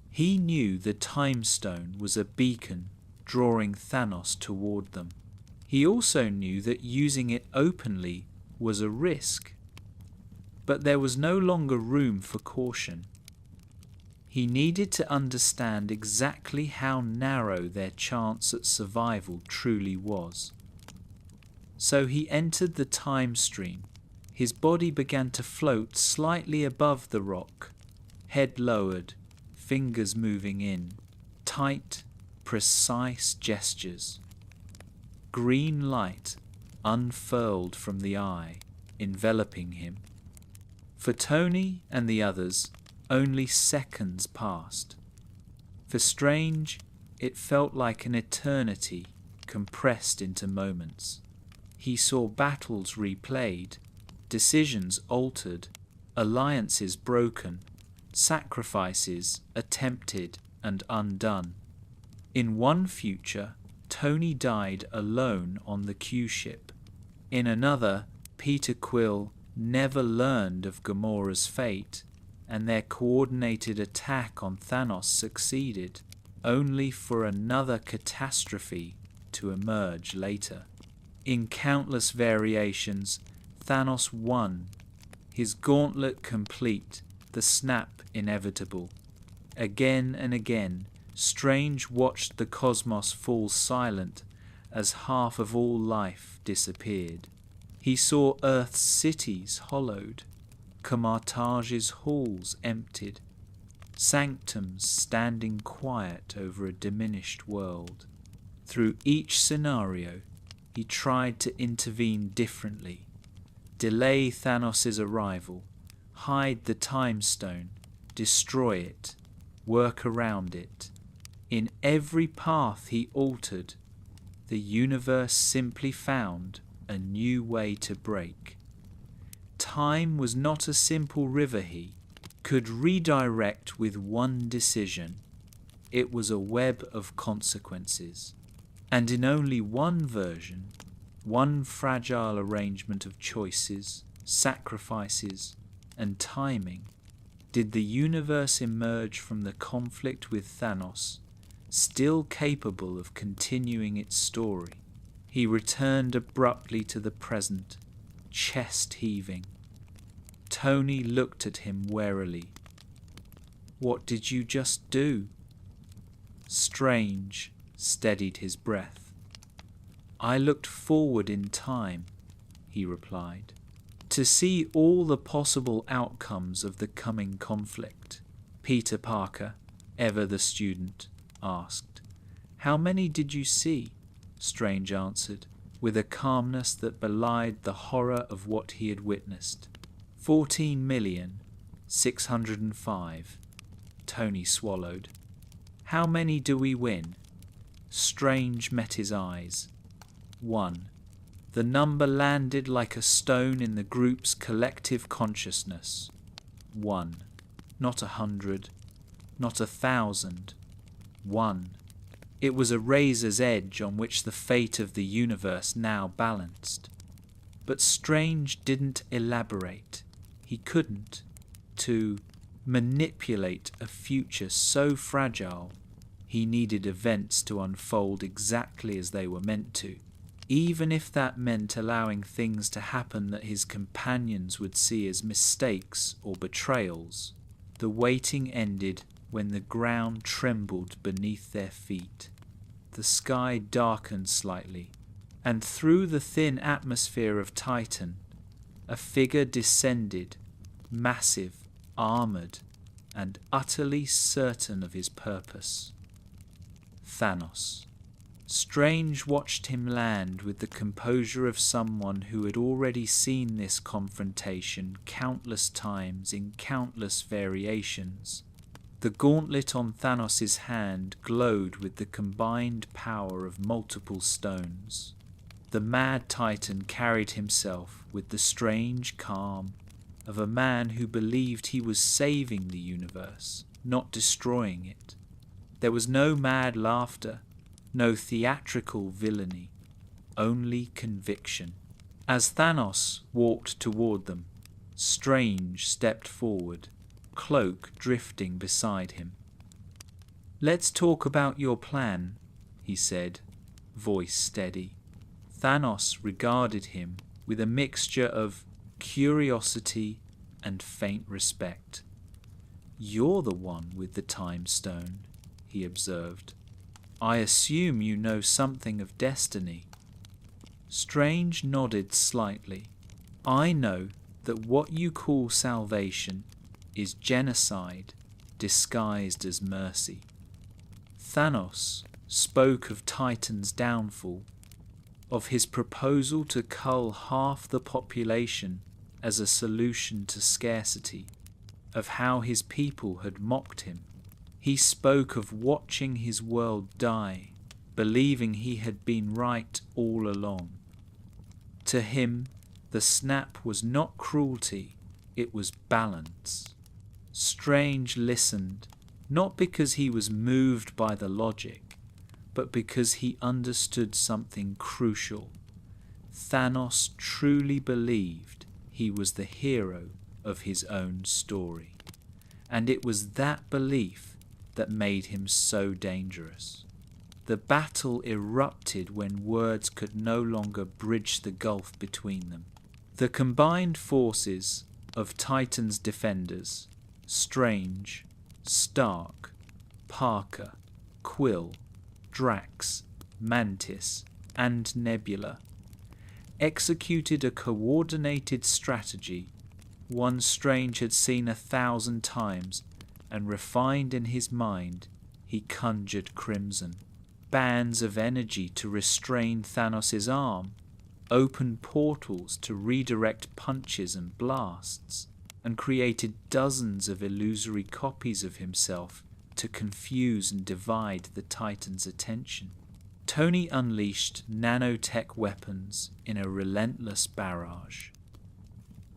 He knew the Time Stone was a beacon drawing Thanos toward them. He also knew that using it openly was a risk, but there was no longer room for caution. He needed to understand exactly how narrow their chance at survival truly was. So he entered the time stream. His body began to float slightly above the rock, head lowered, fingers moving in, tight, precise gestures. Green light unfurled from the eye, enveloping him. For Tony and the others, only seconds passed. For Strange, it felt like an eternity compressed into moments. He saw battles replayed, decisions altered, alliances broken, sacrifices attempted and undone. In one future, Tony died alone on the Q-ship. In another, Peter Quill never learned of Gamora's fate, and their coordinated attack on Thanos succeeded, only for another catastrophe to emerge later. In countless variations, Thanos won, his gauntlet complete, the snap inevitable. Again and again, Strange watched the cosmos fall silent as half of all life disappeared. He saw Earth's cities hollowed, Kamartage's halls emptied, sanctums standing quiet over a diminished world. Through each scenario, he tried to intervene differently, delay Thanos' arrival, hide the time stone, destroy it, work around it. In every path he altered, the universe simply found a new way to break. Time was not a simple river he could redirect with one decision. It was a web of consequences. And in only one version, one fragile arrangement of choices, sacrifices, and timing, did the universe emerge from the conflict with Thanos, still capable of continuing its story. He returned abruptly to the present, chest heaving. Tony looked at him warily. "What did you just do?" Strange steadied his breath. "I looked forward in time," he replied, "to see all the possible outcomes of the coming conflict." Peter Parker, ever the student, asked. "How many did you see?" Strange answered, with a calmness that belied the horror of what he had witnessed. 14,605. Tony swallowed. "How many do we win?" Strange met his eyes. 1. The number landed like a stone in the group's collective consciousness. 1. Not 100, not 1,000. 1. It was a razor's edge on which the fate of the universe now balanced. But Strange didn't elaborate. He couldn't. To manipulate a future so fragile, he needed events to unfold exactly as they were meant to, even if that meant allowing things to happen that his companions would see as mistakes or betrayals. The waiting ended when the ground trembled beneath their feet. The sky darkened slightly, and through the thin atmosphere of Titan, a figure descended, massive, armoured, and utterly certain of his purpose. Thanos. Strange watched him land with the composure of someone who had already seen this confrontation countless times in countless variations. The gauntlet on Thanos' hand glowed with the combined power of multiple stones. The mad Titan carried himself with the strange calm of a man who believed he was saving the universe, not destroying it. There was no mad laughter, no theatrical villainy, only conviction. As Thanos walked toward them, Strange stepped forward, cloak drifting beside him. "Let's talk about your plan," he he said, voice steady. Thanos regarded him with a mixture of curiosity and faint respect. "You're the one with the time stone," he observed. "I assume you know something of destiny." Strange nodded slightly. "I know that what you call salvation is genocide disguised as mercy." Thanos spoke of Titan's downfall, of his proposal to cull half the population as a solution to scarcity, of how his people had mocked him. He spoke of watching his world die, believing he had been right all along. To him, the snap was not cruelty, it was balance. Strange listened, not because he was moved by the logic, but because he understood something crucial. Thanos truly believed he was the hero of his own story, and it was that belief that made him so dangerous. The battle erupted when words could no longer bridge the gulf between them. The combined forces of Titan's defenders, Strange, Stark, Parker, Quill, Drax, Mantis, and Nebula, executed a coordinated strategy, one Strange had seen 1,000 times, and refined in his mind, he conjured crimson. Bands of energy to restrain Thanos' arm, opened portals to redirect punches and blasts, and created dozens of illusory copies of himself to confuse and divide the Titan's attention. Tony unleashed nanotech weapons in a relentless barrage.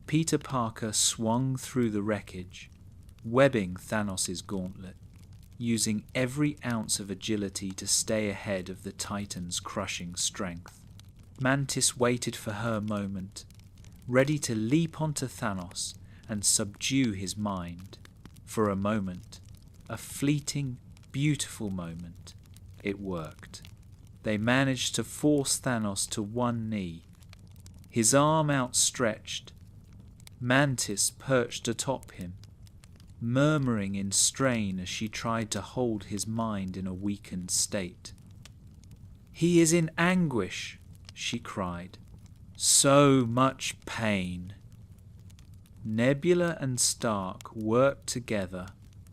Peter Parker swung through the wreckage, webbing Thanos' gauntlet, using every ounce of agility to stay ahead of the Titan's crushing strength. Mantis waited for her moment, ready to leap onto Thanos and subdue his mind. For a moment, a fleeting, beautiful moment, it worked. They managed to force Thanos to one knee, his arm outstretched. Mantis perched atop him, murmuring in strain as she tried to hold his mind in a weakened state. "He is in anguish," she cried. "So much pain." Nebula and Stark worked together,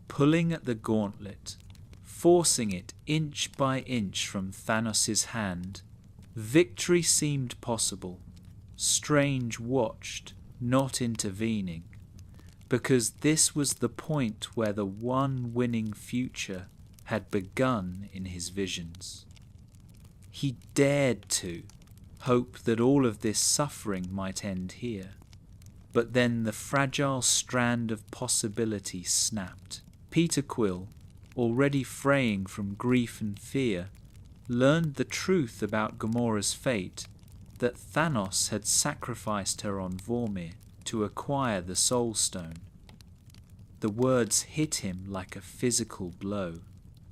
pulling at the gauntlet, forcing it inch by inch from Thanos' hand. Victory seemed possible. Strange watched, not intervening, because this was the point where the one winning future had begun in his visions. He dared to hope that all of this suffering might end here, but then the fragile strand of possibility snapped. Peter Quill, already fraying from grief and fear, learned the truth about Gamora's fate, that Thanos had sacrificed her on Vormir to acquire the Soul Stone. The words hit him like a physical blow.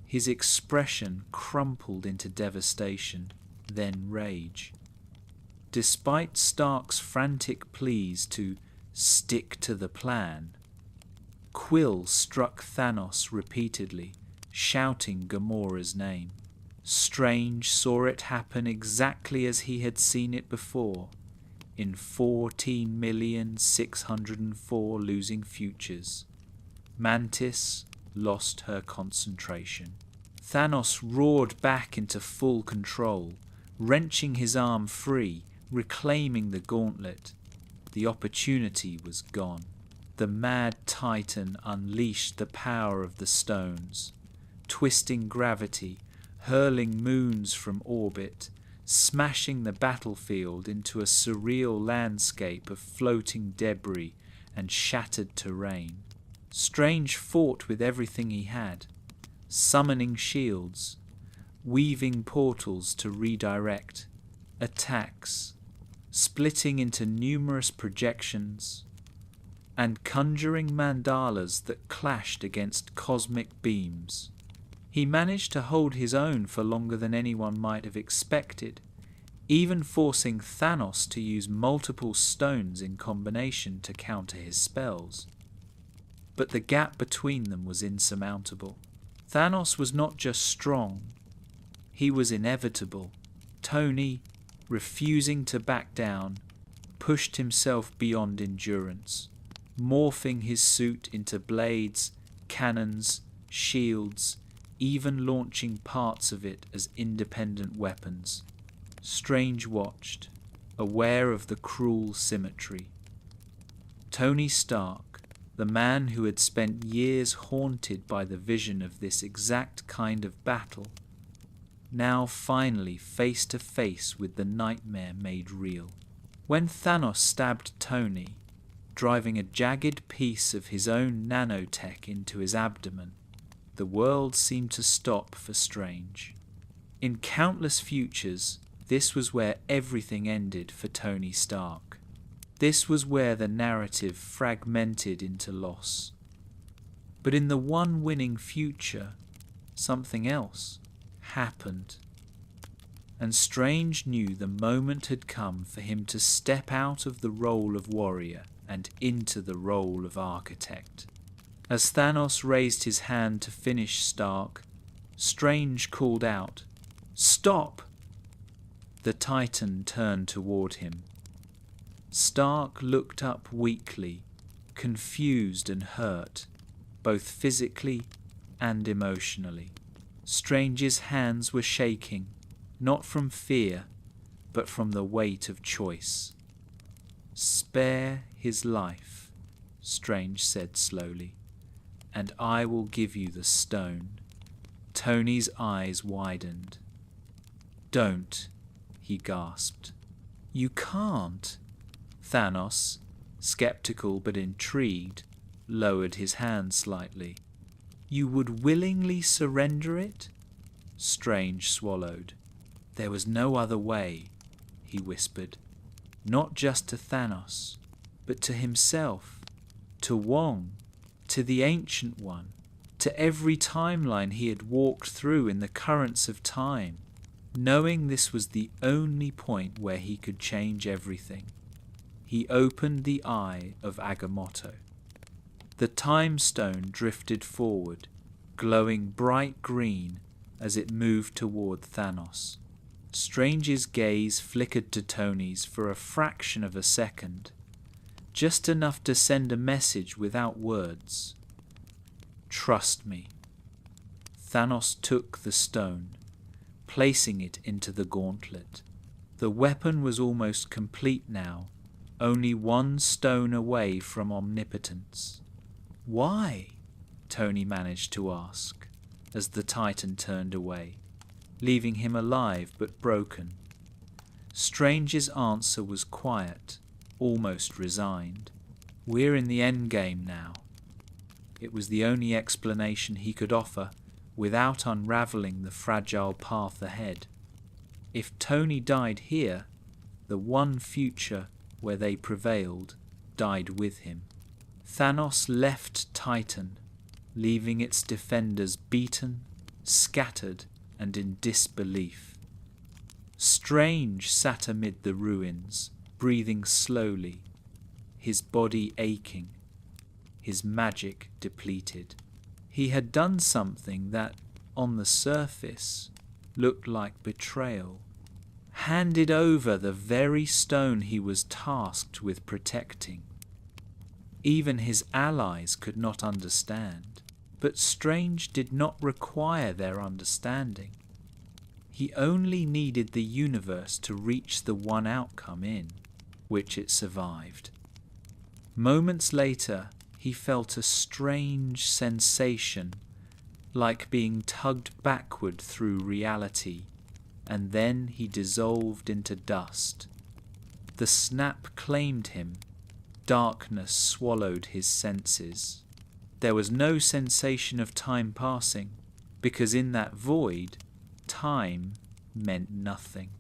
His expression crumpled into devastation, then rage. Despite Stark's frantic pleas to stick to the plan, Quill struck Thanos repeatedly, shouting Gamora's name. Strange saw it happen exactly as he had seen it before, in 14,604 losing futures. Mantis lost her concentration. Thanos roared back into full control, wrenching his arm free, reclaiming the gauntlet. The opportunity was gone. The mad Titan unleashed the power of the stones, twisting gravity, hurling moons from orbit, smashing the battlefield into a surreal landscape of floating debris and shattered terrain. Strange fought with everything he had, summoning shields, weaving portals to redirect, attacks, splitting into numerous projections, and conjuring mandalas that clashed against cosmic beams. He managed to hold his own for longer than anyone might have expected, even forcing Thanos to use multiple stones in combination to counter his spells. But the gap between them was insurmountable. Thanos was not just strong, he was inevitable. Tony, refusing to back down, pushed himself beyond endurance, morphing his suit into blades, cannons, shields, even launching parts of it as independent weapons. Strange watched, aware of the cruel symmetry. Tony Stark, the man who had spent years haunted by the vision of this exact kind of battle, now finally face to face with the nightmare made real. When Thanos stabbed Tony, driving a jagged piece of his own nanotech into his abdomen, the world seemed to stop for Strange. In countless futures, this was where everything ended for Tony Stark. This was where the narrative fragmented into loss. But in the one winning future, something else happened. And Strange knew the moment had come for him to step out of the role of warrior and into the role of architect. As Thanos raised his hand to finish Stark, Strange called out, "Stop!" The Titan turned toward him. Stark looked up weakly, confused and hurt, both physically and emotionally. Strange's hands were shaking, not from fear, but from the weight of choice. "Spare his life," Strange said slowly, "and I will give you the stone." Tony's eyes widened. "Don't," he gasped. "You can't." Thanos, skeptical but intrigued, lowered his hand slightly. "You would willingly surrender it?" Strange swallowed. "There was no other way," he whispered. Not just to Thanos, but to himself, to Wong, to the Ancient One, to every timeline he had walked through in the currents of time, knowing this was the only point where he could change everything. He opened the eye of Agamotto. The time stone drifted forward, glowing bright green as it moved toward Thanos. Strange's gaze flickered to Tony's for a fraction of a second, just enough to send a message without words. "Trust me." Thanos took the stone, placing it into the gauntlet. The weapon was almost complete now, only one stone away from omnipotence. "Why?" Tony managed to ask, as the Titan turned away, leaving him alive but broken. Strange's answer was quiet, almost resigned. "We're in the endgame now." It was the only explanation he could offer without unraveling the fragile path ahead. If Tony died here, the one future where they prevailed died with him. Thanos left Titan, leaving its defenders beaten, scattered, and in disbelief. Strange sat amid the ruins, breathing slowly, his body aching, his magic depleted. He had done something that, on the surface, looked like betrayal. Handed over the very stone he was tasked with protecting. Even his allies could not understand, but Strange did not require their understanding. He only needed the universe to reach the one outcome in which it survived. Moments later, he felt a strange sensation, like being tugged backward through reality, and then he dissolved into dust. The snap claimed him. Darkness swallowed his senses. There was no sensation of time passing, because in that void, time meant nothing.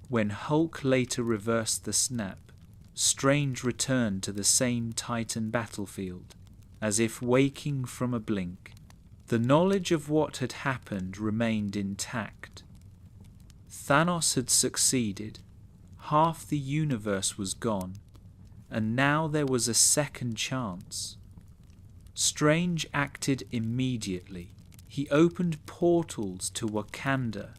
When Hulk later reversed the snap, Strange returned to the same Titan battlefield, as if waking from a blink. The knowledge of what had happened remained intact. Thanos had succeeded, half the universe was gone, and now there was a second chance. Strange acted immediately. He opened portals to Wakanda,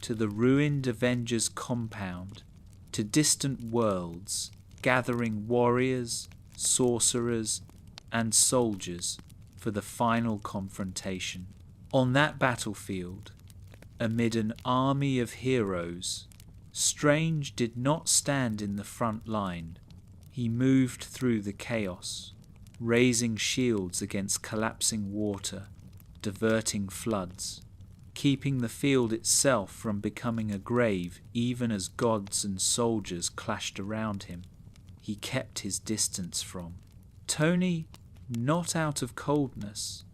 to the ruined Avengers compound, to distant worlds, gathering warriors, sorcerers, and soldiers for the final confrontation. On that battlefield, amid an army of heroes, Strange did not stand in the front line. He moved through the chaos, raising shields against collapsing water, diverting floods, keeping the field itself from becoming a grave even as gods and soldiers clashed around him. He kept his distance from Tony, not out of coldness,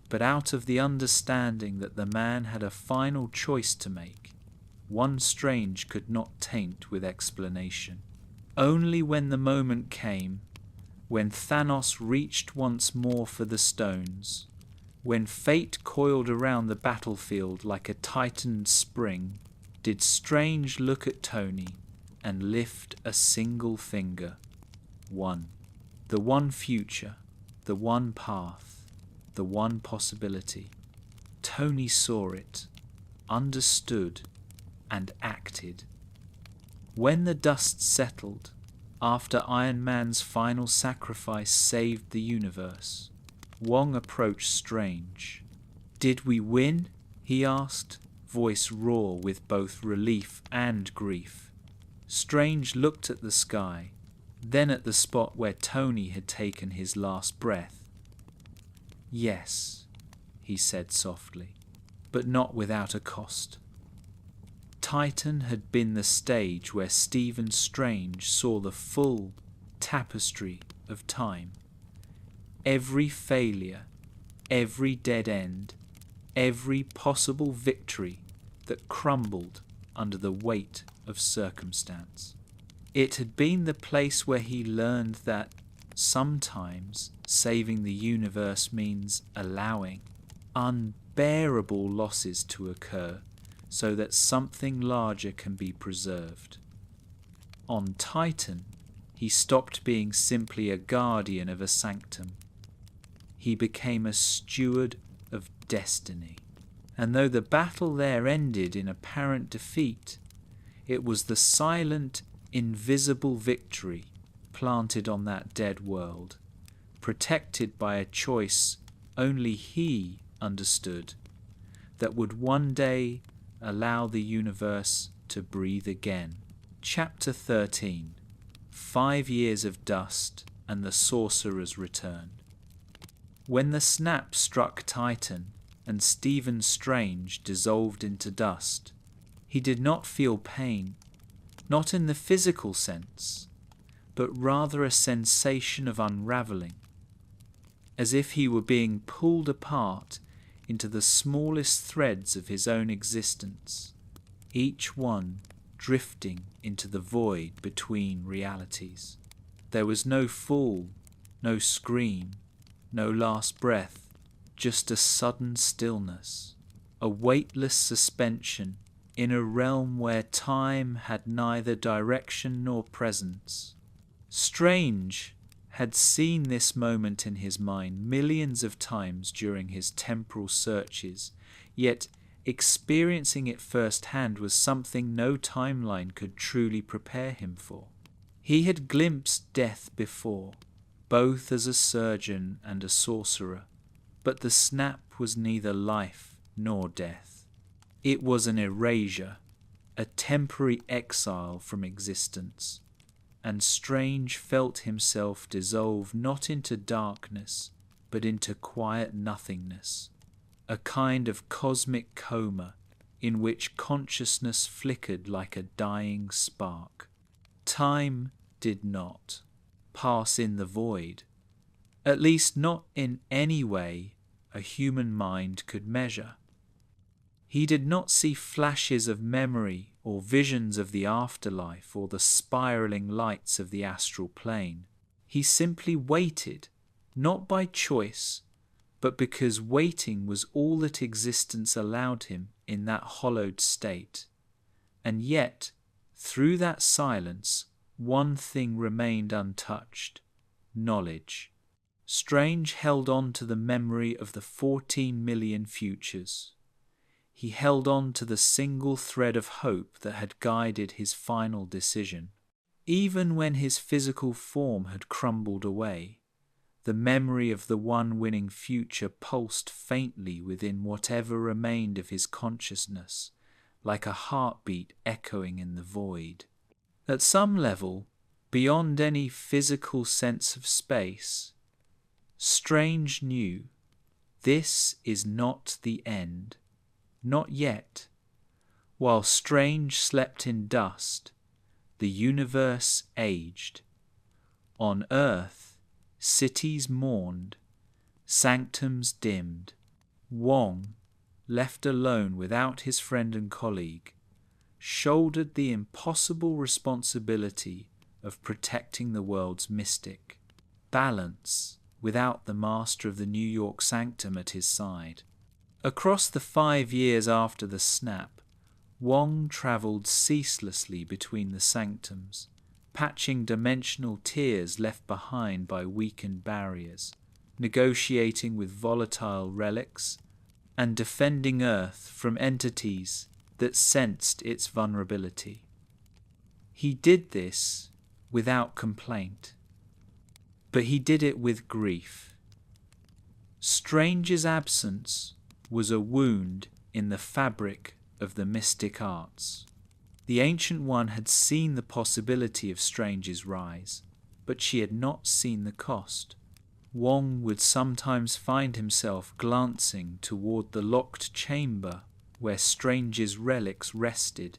but out of the understanding that the man had a final choice to make, one Strange could not taint with explanation. Only when the moment came, when Thanos reached once more for the stones, when fate coiled around the battlefield like a tightened spring, did Strange look at Tony and lift a single finger. One. The one future, the one path, the one possibility. Tony saw it, understood, and acted. When the dust settled, after Iron Man's final sacrifice saved the universe, Wong approached Strange. "Did we win?" he asked, voice raw with both relief and grief. Strange looked at the sky, then at the spot where Tony had taken his last breath. "Yes," he said softly, "but not without a cost." Titan had been the stage where Stephen Strange saw the full tapestry of time. Every failure, every dead end, every possible victory that crumbled under the weight of circumstance. It had been the place where he learned that sometimes saving the universe means allowing unbearable losses to occur so that something larger can be preserved. On Titan, he stopped being simply a guardian of a sanctum. He became a steward of destiny. And though the battle there ended in apparent defeat, it was the silent, invisible victory planted on that dead world, protected by a choice only he understood, that would one day allow the universe to breathe again. Chapter 13. 5 years of dust and the sorcerer's return. When the snap struck Titan and Stephen Strange dissolved into dust, he did not feel pain, not in the physical sense, but rather a sensation of unravelling, as if he were being pulled apart into the smallest threads of his own existence, each one drifting into the void between realities. There was no fall, no scream, no last breath, just a sudden stillness, a weightless suspension in a realm where time had neither direction nor presence. Strange had seen this moment in his mind millions of times during his temporal searches, yet experiencing it firsthand was something no timeline could truly prepare him for. He had glimpsed death before, both as a surgeon and a sorcerer, but the snap was neither life nor death. It was an erasure, a temporary exile from existence, and Strange felt himself dissolve not into darkness, but into quiet nothingness, a kind of cosmic coma in which consciousness flickered like a dying spark. Time did not pass in the void, at least not in any way a human mind could measure. He did not see flashes of memory or visions of the afterlife or the spiraling lights of the astral plane. He simply waited, not by choice, but because waiting was all that existence allowed him in that hollowed state. And yet, through that silence, one thing remained untouched: knowledge. Strange held on to the memory of the 14 million futures. He held on to the single thread of hope that had guided his final decision. Even when his physical form had crumbled away, the memory of the one winning future pulsed faintly within whatever remained of his consciousness, like a heartbeat echoing in the void. At some level, beyond any physical sense of space, Strange knew, this is not the end, not yet. While Strange slept in dust, the universe aged. On Earth, cities mourned, sanctums dimmed. Wong, left alone without his friend and colleague, shouldered the impossible responsibility of protecting the world's mystic. Balance, without the master of the New York Sanctum at his side. Across the 5 years after the snap, Wong travelled ceaselessly between the sanctums, patching dimensional tears left behind by weakened barriers, negotiating with volatile relics, and defending Earth from entities that sensed its vulnerability. He did this without complaint, but he did it with grief. Strange's absence was a wound in the fabric of the mystic arts. The Ancient One had seen the possibility of Strange's rise, but she had not seen the cost. Wong would sometimes find himself glancing toward the locked chamber where Strange's relics rested,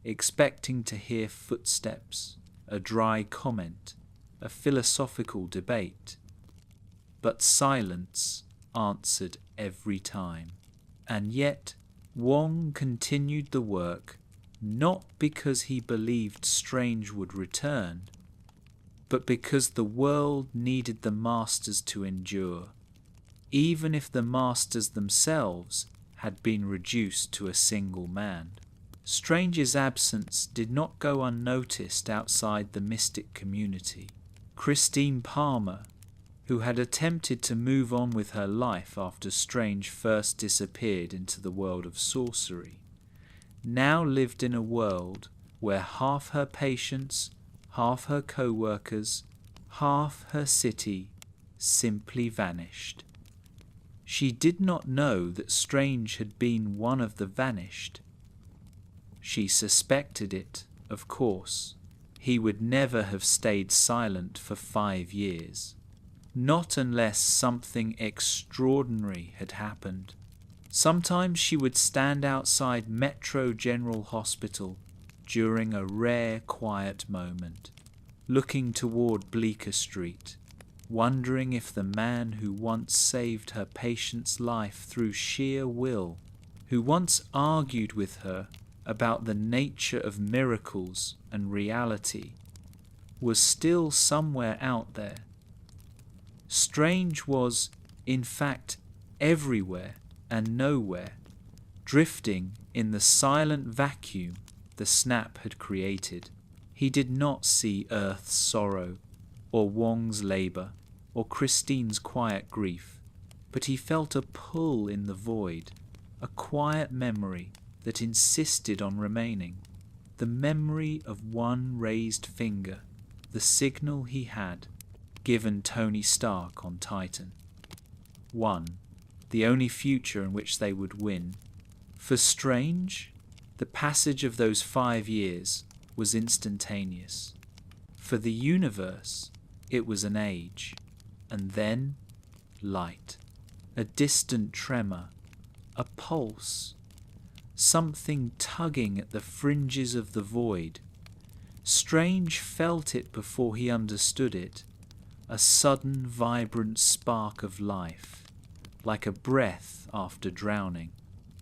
expecting to hear footsteps, a dry comment, a philosophical debate. But silence answered every time. And yet Wong continued the work, not because he believed Strange would return, but because the world needed the masters to endure, even if the masters themselves had been reduced to a single man. Strange's absence did not go unnoticed outside the mystic community. Christine Palmer, who had attempted to move on with her life after Strange first disappeared into the world of sorcery, now lived in a world where half her patients, half her co-workers, half her city simply vanished. She did not know that Strange had been one of the vanished. She suspected it, of course. He would never have stayed silent for 5 years. Not unless something extraordinary had happened. Sometimes she would stand outside Metro General Hospital during a rare quiet moment, looking toward Bleecker Street, wondering if the man who once saved her patient's life through sheer will, who once argued with her about the nature of miracles and reality, was still somewhere out there. Strange was, in fact, everywhere and nowhere, drifting in the silent vacuum the snap had created. He did not see Earth's sorrow, or Wong's labour, or Christine's quiet grief, but he felt a pull in the void, a quiet memory that insisted on remaining, the memory of one raised finger, the signal he had given Tony Stark on Titan. One, the only future in which they would win. For Strange, the passage of those 5 years was instantaneous. For the universe, it was an age, and then light, a distant tremor, a pulse, something tugging at the fringes of the void. Strange felt it before he understood it, a sudden vibrant spark of life, like a breath after drowning.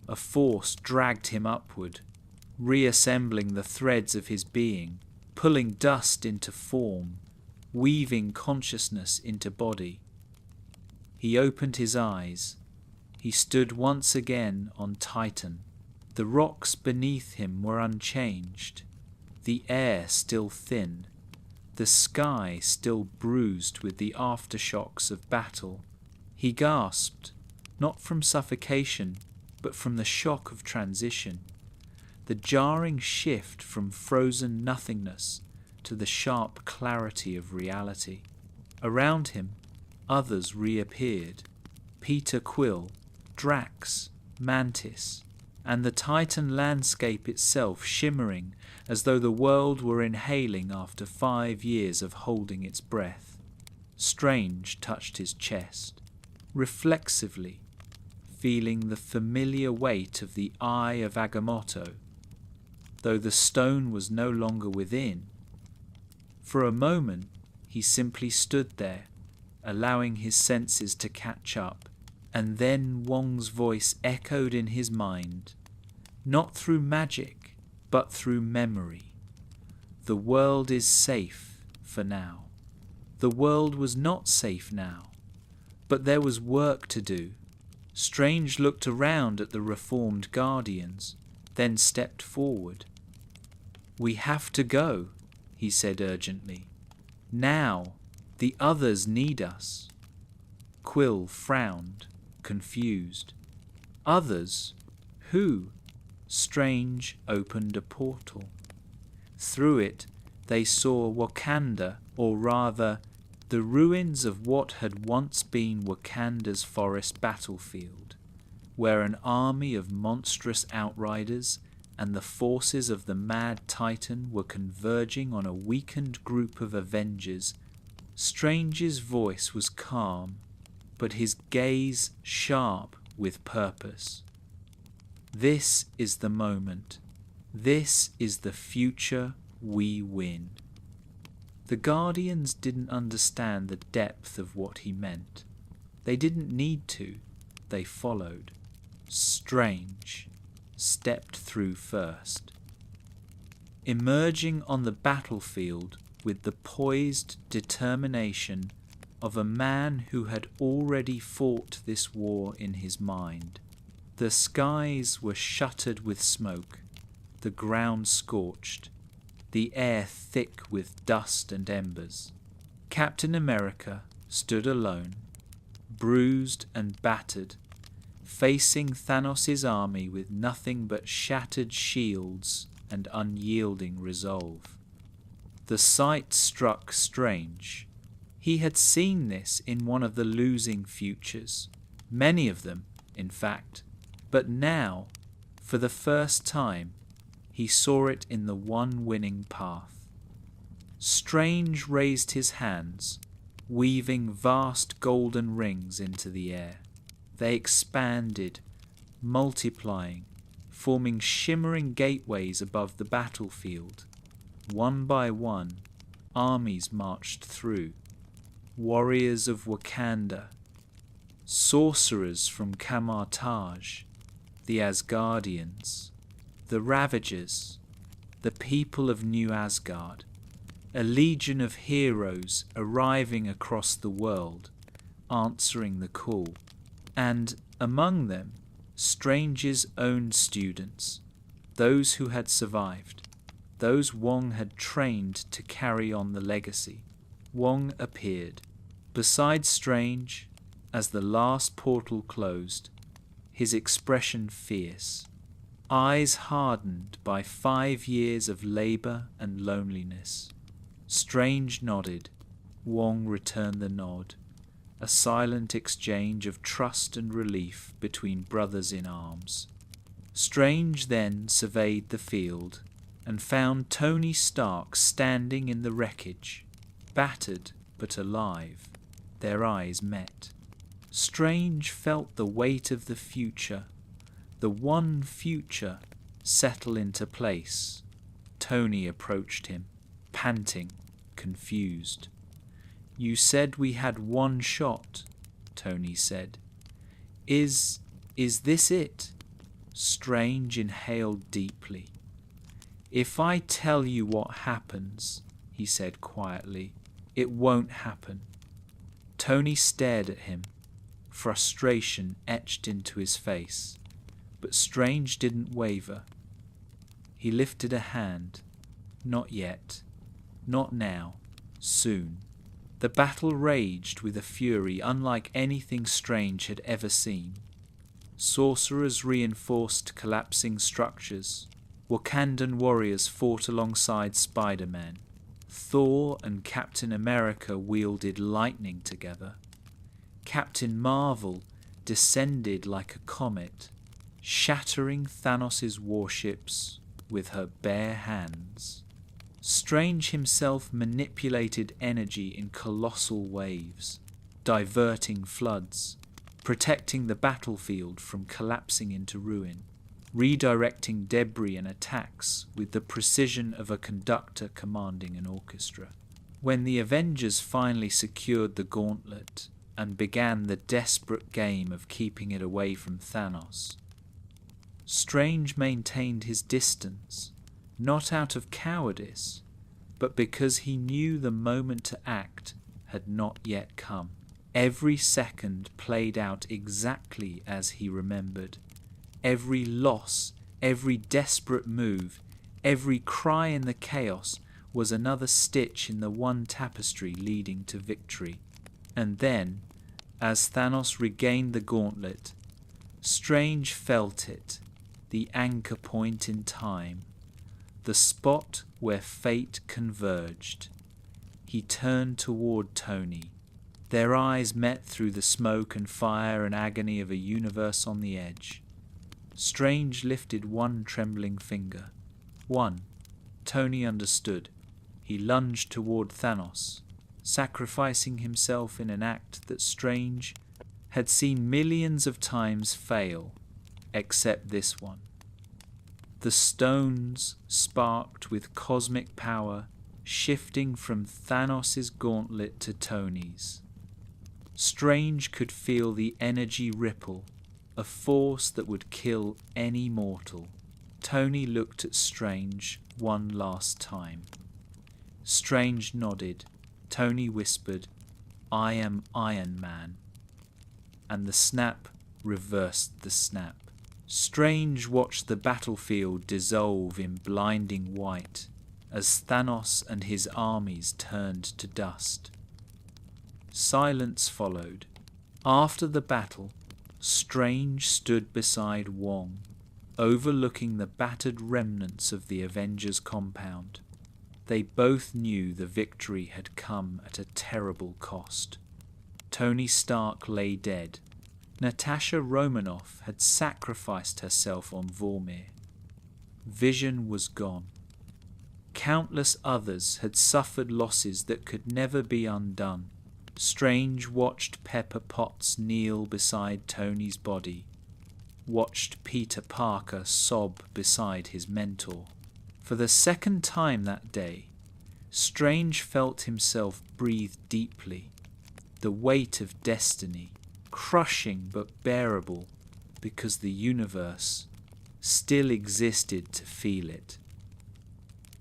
A force dragged him upward, reassembling the threads of his being, pulling dust into form, weaving consciousness into body. He opened his eyes. He stood once again on Titan. The rocks beneath him were unchanged, the air still thin, the sky still bruised with the aftershocks of battle. He gasped, not from suffocation, but from the shock of transition, the jarring shift from frozen nothingness to the sharp clarity of reality. Around him, others reappeared. Peter Quill, Drax, Mantis, and the Titan landscape itself shimmering as though the world were inhaling after 5 years of holding its breath. Strange touched his chest, reflexively, feeling the familiar weight of the Eye of Agamotto, though the stone was no longer within. For a moment he simply stood there, allowing his senses to catch up, and then Wong's voice echoed in his mind, not through magic, but through memory. The world is safe for now. The world was not safe now, but there was work to do. Strange looked around at the reformed Guardians, then stepped forward. "We have to go," he said urgently. "Now, the others need us." Quill frowned, confused. Others? Who? Strange opened a portal. Through it they saw Wakanda, or rather, the ruins of what had once been Wakanda's forest battlefield, where an army of monstrous outriders and the forces of the Mad Titan were converging on a weakened group of Avengers. Strange's voice was calm, but his gaze sharp with purpose. This is the moment. This is the future we win. The Guardians didn't understand the depth of what he meant. They didn't need to. They followed. Strange stepped through first. Emerging on the battlefield with the poised determination of a man who had already fought this war in his mind. The skies were shuttered with smoke, the ground scorched, the air thick with dust and embers. Captain America stood alone, bruised and battered, facing Thanos' army with nothing but shattered shields and unyielding resolve. The sight struck Strange. He had seen this in one of the losing futures, many of them, in fact, but now, for the first time, he saw it in the one winning path. Strange raised his hands, weaving vast golden rings into the air. They expanded, multiplying, forming shimmering gateways above the battlefield. One by one, armies marched through. Warriors of Wakanda, sorcerers from Kamartaj, the Asgardians, the Ravagers, the people of New Asgard, a legion of heroes arriving across the world, answering the call, and among them, Strange's own students, those who had survived, those Wong had trained to carry on the legacy. Wong appeared, beside Strange, as the last portal closed, his expression fierce, eyes hardened by 5 years of labor and loneliness. Strange nodded. Wong returned the nod, a silent exchange of trust and relief between brothers in arms. Strange then surveyed the field and found Tony Stark standing in the wreckage, battered but alive. Their eyes met. Strange felt the weight of the future, the one future, settle into place. Tony approached him, panting, confused. "You said we had one shot," Tony said. Is this it?" Strange inhaled deeply. "If I tell you what happens," he said quietly, "it won't happen." Tony stared at him. frustration etched into his face. But Strange didn't waver. He lifted a hand. Not yet. Not now. Soon. The battle raged with a fury unlike anything Strange had ever seen. Sorcerers reinforced collapsing structures. Wakandan warriors fought alongside Spider-Man. Thor and Captain America wielded lightning together. Captain Marvel descended like a comet, shattering Thanos' warships with her bare hands. Strange himself manipulated energy in colossal waves, diverting floods, protecting the battlefield from collapsing into ruin, redirecting debris and attacks with the precision of a conductor commanding an orchestra. When the Avengers finally secured the gauntlet and began the desperate game of keeping it away from Thanos, Strange maintained his distance, not out of cowardice, but because he knew the moment to act had not yet come. Every second played out exactly as he remembered. Every loss, every desperate move, every cry in the chaos was another stitch in the one tapestry leading to victory. And then, as Thanos regained the gauntlet, Strange felt it, the anchor point in time, the spot where fate converged. He turned toward Tony. Their eyes met through the smoke and fire and agony of a universe on the edge. Strange lifted one trembling finger. One. Tony understood. He lunged toward Thanos, sacrificing himself in an act that Strange had seen millions of times fail, except this one. The stones sparked with cosmic power, shifting from Thanos' gauntlet to Tony's. Strange could feel the energy ripple, a force that would kill any mortal. Tony looked at Strange one last time. Strange nodded. Tony whispered, "I am Iron Man." And the snap reversed the snap. Strange watched the battlefield dissolve in blinding white as Thanos and his armies turned to dust. Silence followed. After the battle, Strange stood beside Wong, overlooking the battered remnants of the Avengers' compound. They both knew the victory had come at a terrible cost. Tony Stark lay dead. Natasha Romanoff had sacrificed herself on Vormir. Vision was gone. Countless others had suffered losses that could never be undone. Strange watched Pepper Potts kneel beside Tony's body, watched Peter Parker sob beside his mentor. For the second time that day, Strange felt himself breathe deeply, the weight of destiny, crushing but bearable, because the universe still existed to feel it.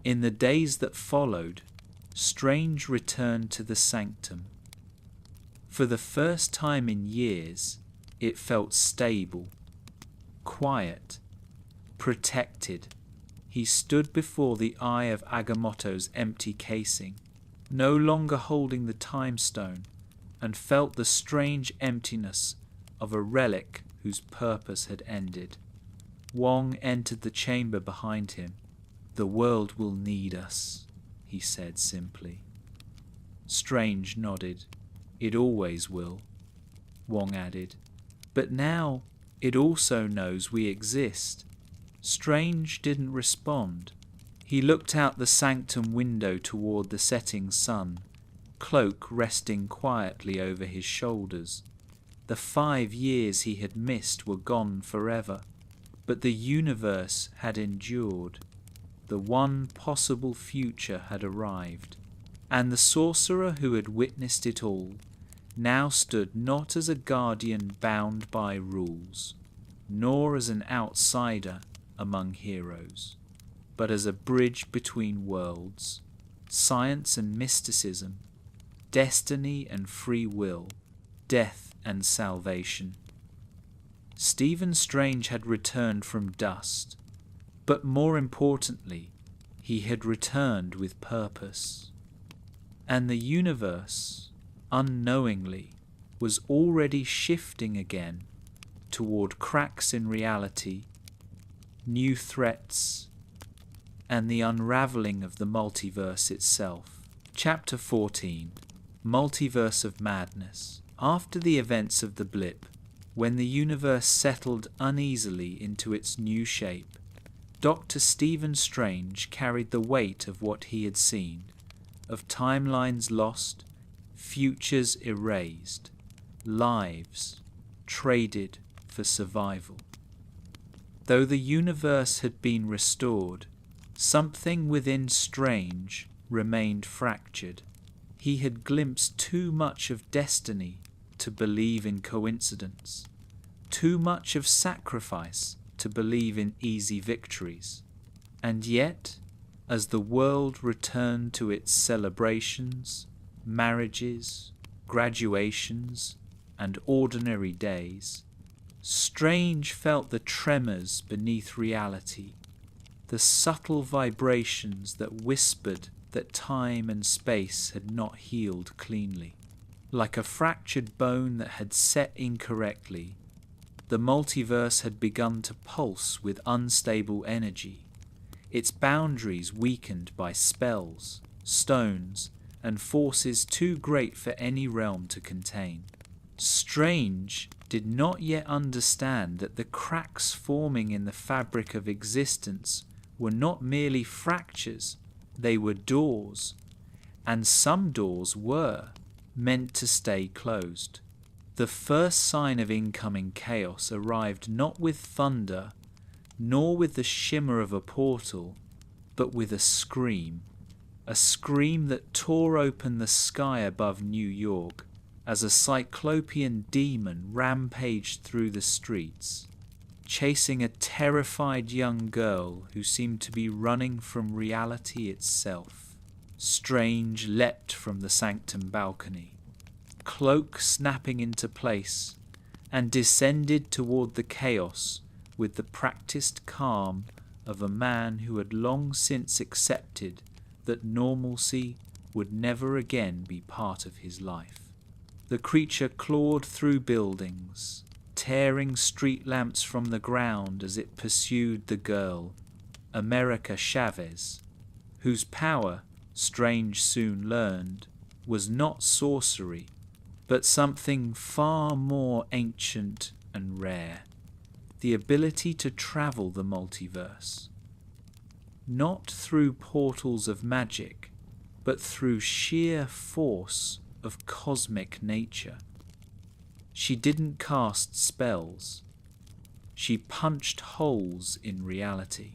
In the days that followed, Strange returned to the Sanctum. For the first time in years, it felt stable, quiet, protected. He stood before the eye of Agamotto's empty casing, no longer holding the time stone, and felt the strange emptiness of a relic whose purpose had ended. Wong entered the chamber behind him. "The world will need us," he said simply. Strange nodded. "It always will," Wong added. "But now it also knows we exist." Strange didn't respond. He looked out the sanctum window toward the setting sun, cloak resting quietly over his shoulders. The 5 years he had missed were gone forever, but the universe had endured. The one possible future had arrived, and the sorcerer who had witnessed it all now stood not as a guardian bound by rules, nor as an outsider among heroes, but as a bridge between worlds, science and mysticism, destiny and free will, death and salvation. Stephen Strange had returned from dust, but more importantly, he had returned with purpose. And the universe, unknowingly, was already shifting again toward cracks in reality, new threats, and the unraveling of the multiverse itself. Chapter 14, Multiverse of Madness. After the events of the blip, when the universe settled uneasily into its new shape, Dr. Stephen Strange carried the weight of what he had seen, of timelines lost, futures erased, lives traded for survival. Though the universe had been restored, something within Strange remained fractured. He had glimpsed too much of destiny to believe in coincidence, too much of sacrifice to believe in easy victories. And yet, as the world returned to its celebrations, marriages, graduations, and ordinary days, Strange felt the tremors beneath reality, the subtle vibrations that whispered that time and space had not healed cleanly. Like a fractured bone that had set incorrectly, the multiverse had begun to pulse with unstable energy, its boundaries weakened by spells, stones, and forces too great for any realm to contain. Strange did not yet understand that the cracks forming in the fabric of existence were not merely fractures, they were doors, and some doors were meant to stay closed. The first sign of incoming chaos arrived not with thunder, nor with the shimmer of a portal, but with a scream that tore open the sky above New York as a cyclopean demon rampaged through the streets, chasing a terrified young girl who seemed to be running from reality itself. Strange leapt from the Sanctum balcony, cloak snapping into place, and descended toward the chaos with the practiced calm of a man who had long since accepted that normalcy would never again be part of his life. The creature clawed through buildings, tearing street lamps from the ground as it pursued the girl, America Chavez, whose power, Strange soon learned, was not sorcery, but something far more ancient and rare, the ability to travel the multiverse, not through portals of magic, but through sheer force of cosmic nature. She didn't cast spells. She punched holes in reality.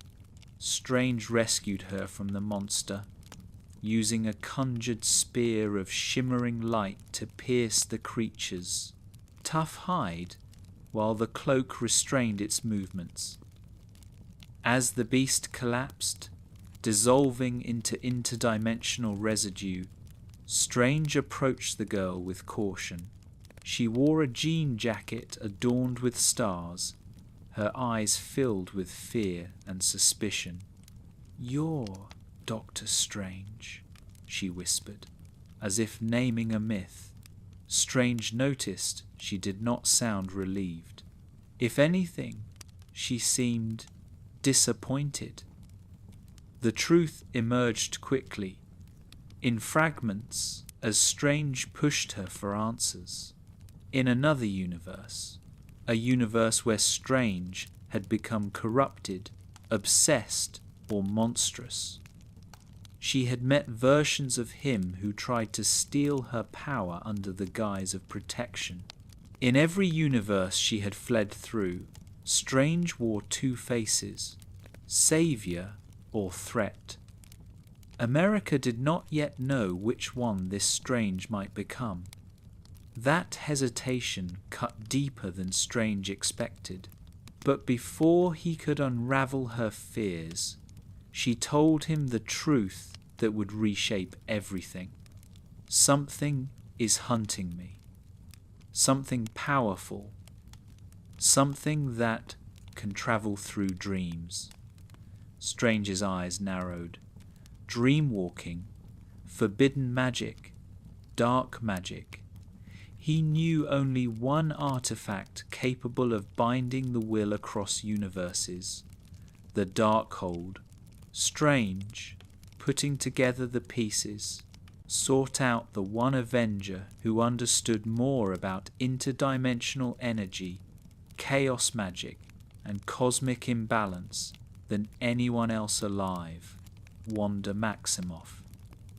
Strange rescued her from the monster, using a conjured spear of shimmering light to pierce the creature's tough hide while the cloak restrained its movements. As the beast collapsed, dissolving into interdimensional residue, Strange approached the girl with caution. She wore a jean jacket adorned with stars, her eyes filled with fear and suspicion. "You're Dr. Strange," she whispered, as if naming a myth. Strange noticed she did not sound relieved. If anything, she seemed disappointed. The truth emerged quickly, in fragments, as Strange pushed her for answers. In another universe, a universe where Strange had become corrupted, obsessed, or monstrous, she had met versions of him who tried to steal her power under the guise of protection. In every universe she had fled through, Strange wore two faces, savior or threat. America did not yet know which one this Strange might become. That hesitation cut deeper than Strange expected, but before he could unravel her fears, she told him the truth that would reshape everything. "Something is hunting me." something powerful, something that can travel through dreams. Strange's eyes narrowed. Dreamwalking, forbidden magic, dark magic. He knew only one artifact capable of binding the will across universes, the Darkhold. Strange, putting together the pieces, sought out the one Avenger who understood more about interdimensional energy, chaos magic, and cosmic imbalance than anyone else alive, Wanda Maximoff.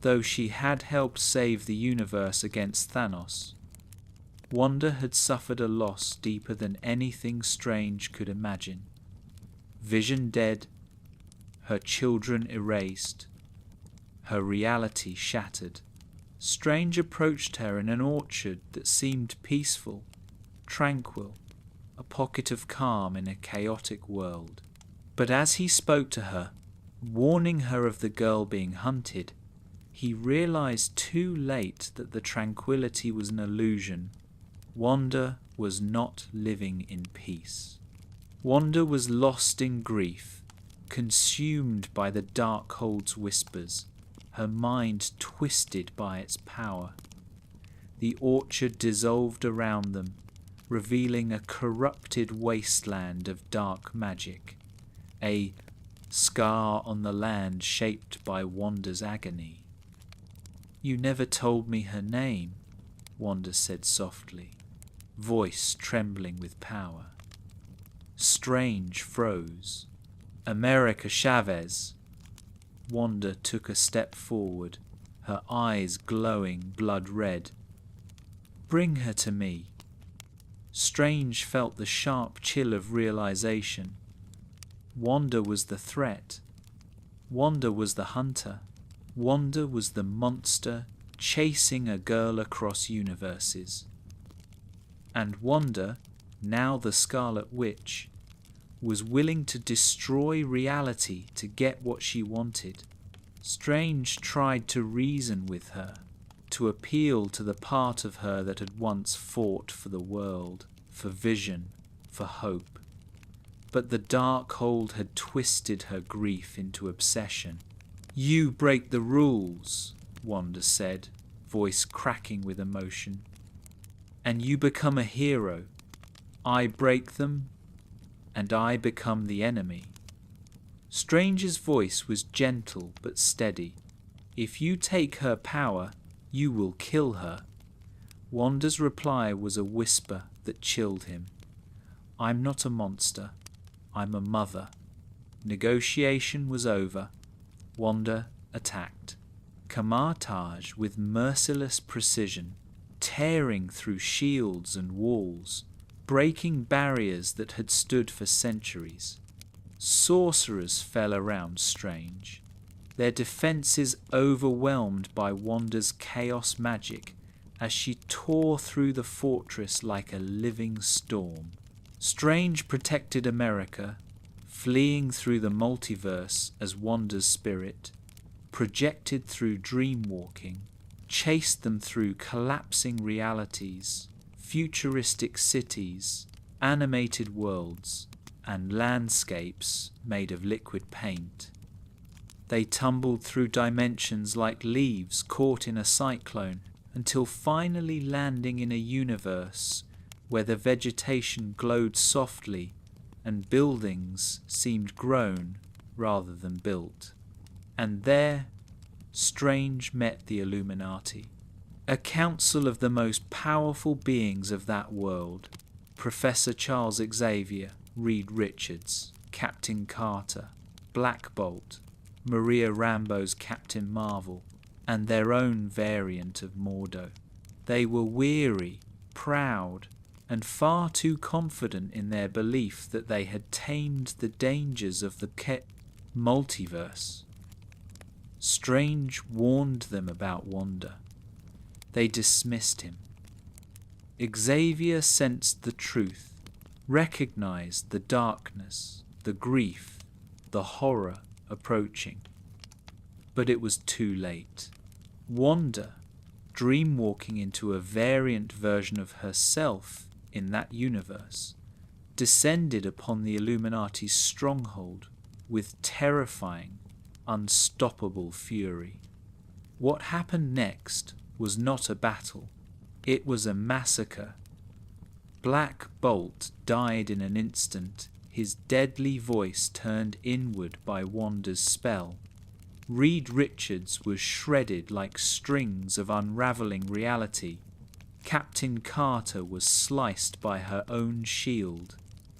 Though she had helped save the universe against Thanos, Wanda had suffered a loss deeper than anything Strange could imagine. Vision dead, her children erased, her reality shattered. Strange approached her in an orchard that seemed peaceful, tranquil, a pocket of calm in a chaotic world. But as he spoke to her, warning her of the girl being hunted, he realized too late that the tranquility was an illusion. Wanda was not living in peace. Wanda was lost in grief, consumed by the Darkhold's whispers, her mind twisted by its power. The orchard dissolved around them, revealing a corrupted wasteland of dark magic, a scar on the land shaped by Wanda's agony. "You never told me her name," Wanda said softly, voice trembling with power. Strange froze. "America Chavez." Wanda took a step forward, her eyes glowing blood red. "Bring her to me." Strange felt the sharp chill of realization. Wanda was the threat. Wanda was the hunter. Wanda was the monster chasing a girl across universes. And Wanda, now the Scarlet Witch, was willing to destroy reality to get what she wanted. Strange tried to reason with her, to appeal to the part of her that had once fought for the world, for vision, for hope. But the Darkhold had twisted her grief into obsession. "You break the rules," Wanda said, voice cracking with emotion. "And you become a hero. I break them, and I become the enemy." Strange's voice was gentle but steady. "If you take her power, you will kill her." Wanda's reply was a whisper that chilled him. "I'm not a monster. I'm a mother." Negotiation was over. Wanda attacked. Kamar-Taj with merciless precision, tearing through shields and walls, breaking barriers that had stood for centuries. Sorcerers fell around Strange, their defenses overwhelmed by Wanda's chaos magic as she tore through the fortress like a living storm. Strange protected America, fleeing through the multiverse as Wanda's spirit, projected through dreamwalking, chased them through collapsing realities, futuristic cities, animated worlds, and landscapes made of liquid paint. They tumbled through dimensions like leaves caught in a cyclone until finally landing in a universe where the vegetation glowed softly and buildings seemed grown rather than built. And there, Strange met the Illuminati, a council of the most powerful beings of that world: Professor Charles Xavier, Reed Richards, Captain Carter, Black Bolt, Maria Rambeau's Captain Marvel, and their own variant of Mordo. They were weary, proud, and far too confident in their belief that they had tamed the dangers of the multiverse. Strange warned them about Wanda. They dismissed him. Xavier sensed the truth, recognized the darkness, the grief, the horror approaching. But it was too late. Wanda, dreamwalking into a variant version of herself in that universe, descended upon the Illuminati's stronghold with terrifying, unstoppable fury. What happened next was not a battle, it was a massacre. Black Bolt died in an instant, his deadly voice turned inward by Wanda's spell. Reed Richards was shredded like strings of unravelling reality. Captain Carter was sliced by her own shield.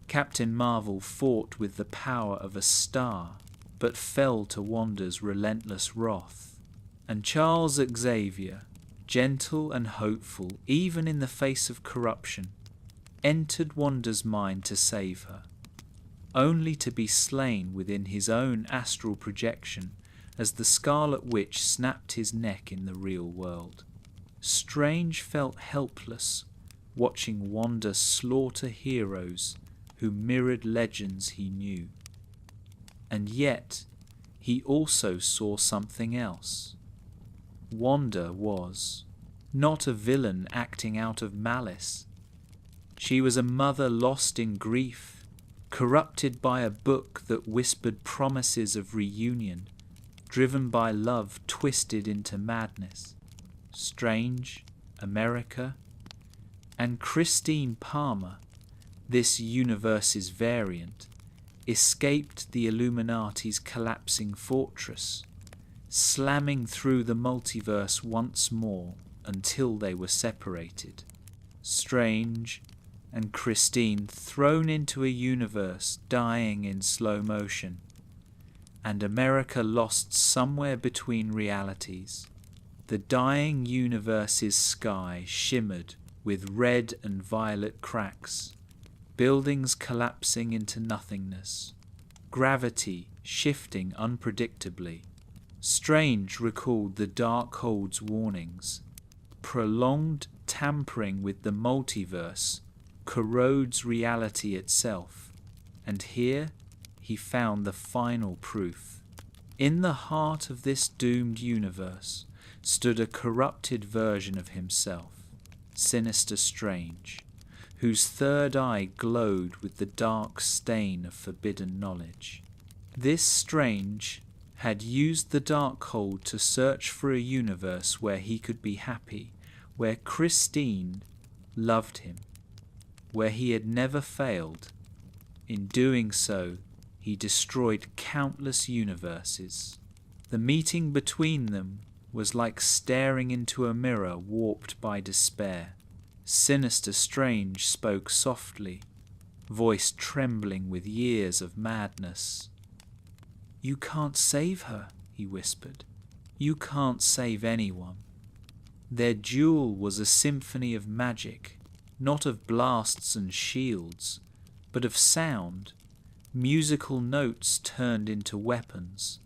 Captain Marvel fought with the power of a star, but fell to Wanda's relentless wrath. And Charles Xavier, gentle and hopeful even in the face of corruption, entered Wanda's mind to save her, only to be slain within his own astral projection as the Scarlet Witch snapped his neck in the real world. Strange felt helpless, watching Wanda slaughter heroes who mirrored legends he knew. And yet, he also saw something else. Wanda was not a villain acting out of malice. She was a mother lost in grief, corrupted by a book that whispered promises of reunion, driven by love twisted into madness. Strange, America, and Christine Palmer, this universe's variant, escaped the Illuminati's collapsing fortress, slamming through the multiverse once more until they were separated. Strange and Christine thrown into a universe dying in slow motion, and America lost somewhere between realities. The dying universe's sky shimmered with red and violet cracks, buildings collapsing into nothingness, gravity shifting unpredictably. Strange recalled the Darkhold's warnings. Prolonged tampering with the multiverse corrodes reality itself, and here he found the final proof. In the heart of this doomed universe stood a corrupted version of himself, Sinister Strange, whose third eye glowed with the dark stain of forbidden knowledge. This Strange had used the Darkhold to search for a universe where he could be happy, where Christine loved him, where he had never failed. In doing so, he destroyed countless universes. The meeting between them was like staring into a mirror warped by despair. Sinister Strange spoke softly, voice trembling with years of madness. "You can't save her," he whispered. "You can't save anyone." Their duel was a symphony of magic, not of blasts and shields, but of sound, musical notes turned into weapons,